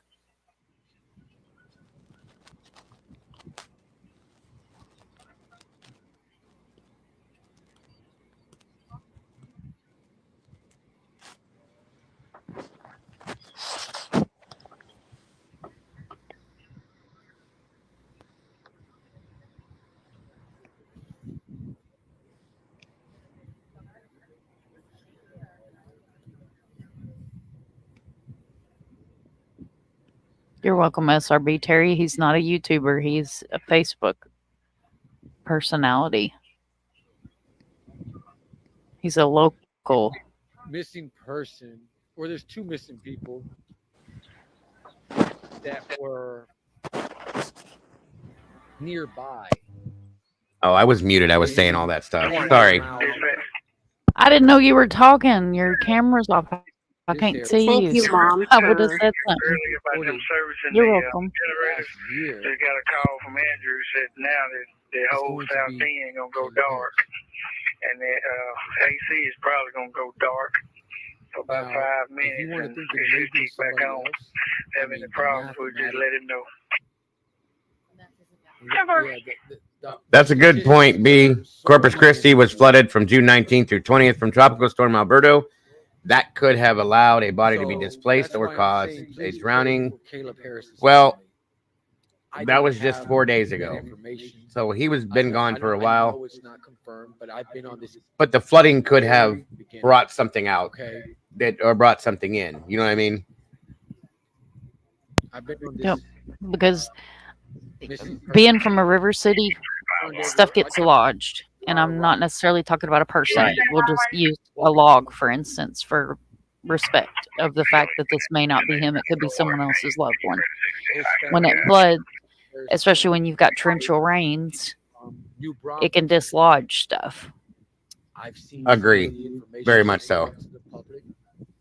You're welcome, SRB Terry. He's not a YouTuber. He's a Facebook personality. He's a local. Missing person, or there's 2 missing people that were nearby. Oh, I was muted. I was saying all that stuff. Sorry. I didn't know you were talking. Your camera's off. I can't see Thank you, Mom. I would have said something. Earlier about them servicing You're the welcome. generators. Just got a call from Andrew. Said now that the whole South End gonna go dark, and the AC is probably gonna go dark for about 5 minutes, and it should kick back on. Have any problems, we'll just let him know. That's a good point, B. Corpus Christi was flooded from June 19th through 20th from Tropical Storm Alberto. That could have allowed a body to be displaced or caused a drowning. Well, that was just 4 days ago. So he was been gone for a while. But the flooding could have brought something out or brought something in. You know what I mean? Yep. Because being from a river city, stuff gets lodged. And I'm not necessarily talking about a person. Right. We'll just use a log, for instance, for respect of the fact that this may not be him. It could be someone else's loved one. When it floods, especially when you've got torrential rains, it can dislodge stuff. Agree. Very much so.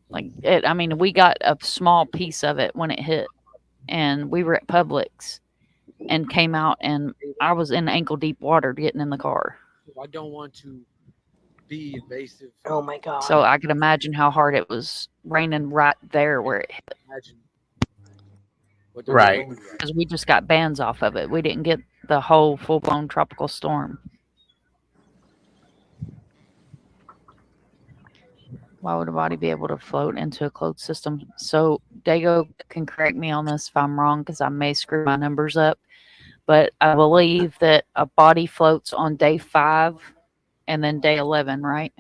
Like it, I mean, we got a small piece of it when it hit, and we were at Publix and came out, and I was in ankle deep water getting in the car. I don't want to be invasive. Oh my God. So I could imagine how hard it was raining right there where it hit. Right. Because we just got bands off of it. We didn't get the whole full-blown tropical storm. Why would a body be able to float into a closed system? So Dago can correct me on this if I'm wrong, because I may screw my numbers up. But I believe that a body floats on day 5 and then day 11, right?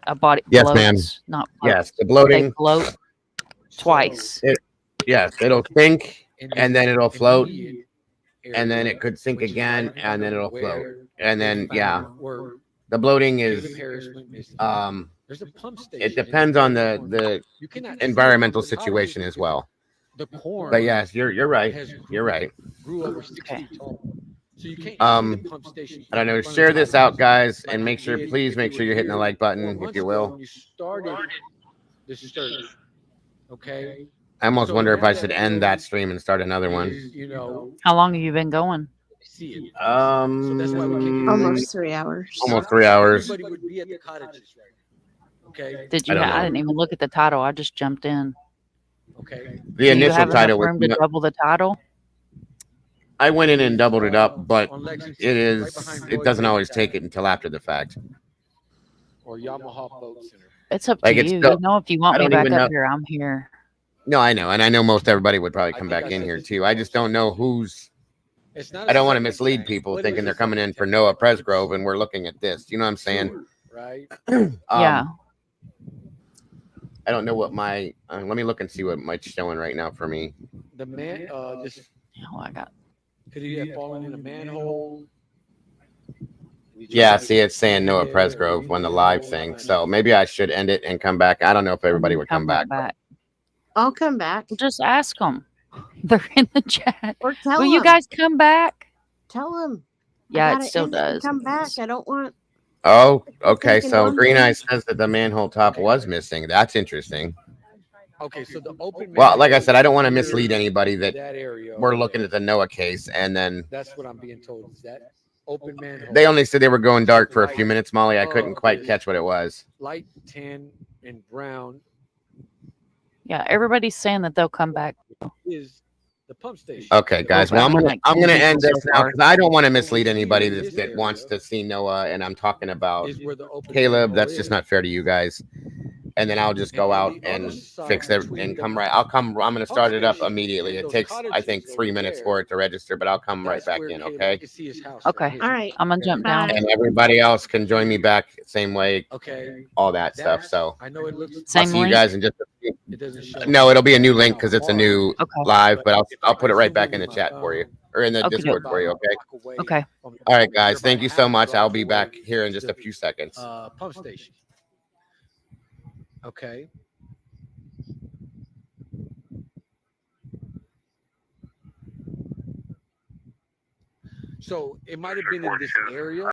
A body Yes, floats, ma'am. not floats. Yes, the bloating. They float twice. Yes, it'll sink and then it'll float, and then it could sink again and then it'll float, and then the bloating is it depends on the environmental situation as well. But yes, you're right. You're right. I don't know. Share this out, guys, and please make sure you're hitting the like button, if you will. Okay. I almost wonder if I should end that stream and start another one. How long have you been going? Almost 3 hours. Almost 3 hours. Did you? I didn't even look at the title. I just jumped in. Okay. The initial title was room to double the title. I went in and doubled it up, but it doesn't always take it until after the fact. Or Yamaha Boat Center. It's up to you. You know, if you want me back up here, I'm here. No, I know, and I know most everybody would probably come back in here too. I just don't know who's. I don't want to mislead people thinking they're coming in for Noah Presgrove and we're looking at this. You know what I'm saying? Right. Yeah. I don't know what my. Let me look and see what my showing right now for me. The man. This. Oh, I got. Could he have fallen in a manhole? Yeah, see, it's saying Noah Presgrove on the live thing. So maybe I should end it and come back. I don't know if everybody would come back. I'll come back. Just ask them. They're in the chat. Or tell Will them. you guys come back? Tell them. Yeah, it still does. Come back. I don't want. Oh, okay. So Green Eye says that the manhole top was missing. That's interesting. Okay, so the open. Well, like I said, I don't want to mislead anybody that we're looking at the Noah case, and then that's what I'm being told. Is that open manhole? They only said they were going dark for a few minutes, Molly. I couldn't quite catch what it was. Light tan and brown. Yeah, everybody's saying that they'll come back. Is the pump station? Okay, guys. Well, I'm gonna end this now because I don't want to mislead anybody that wants to see Noah, and I'm talking about Caleb. That's just not fair to you guys. And then I'll just go out and fix it and come right. I'm going to start it up immediately. It takes, I think, 3 minutes for it to register, but I'll come right back in. Okay. Okay. All right. I'm gonna jump down. And everybody else can join me back same way. Okay. All that stuff. So I know it looks. I'll see you guys in just a few. It doesn't show. No, it'll be a new link because it's a new Okay. live, but I'll put it right back in the chat for you or in the Okay, Discord for you. Okay. Okay. All right, guys. Thank you so much. I'll be back here in just a few seconds. Pump station. Okay. So it might have been in this area.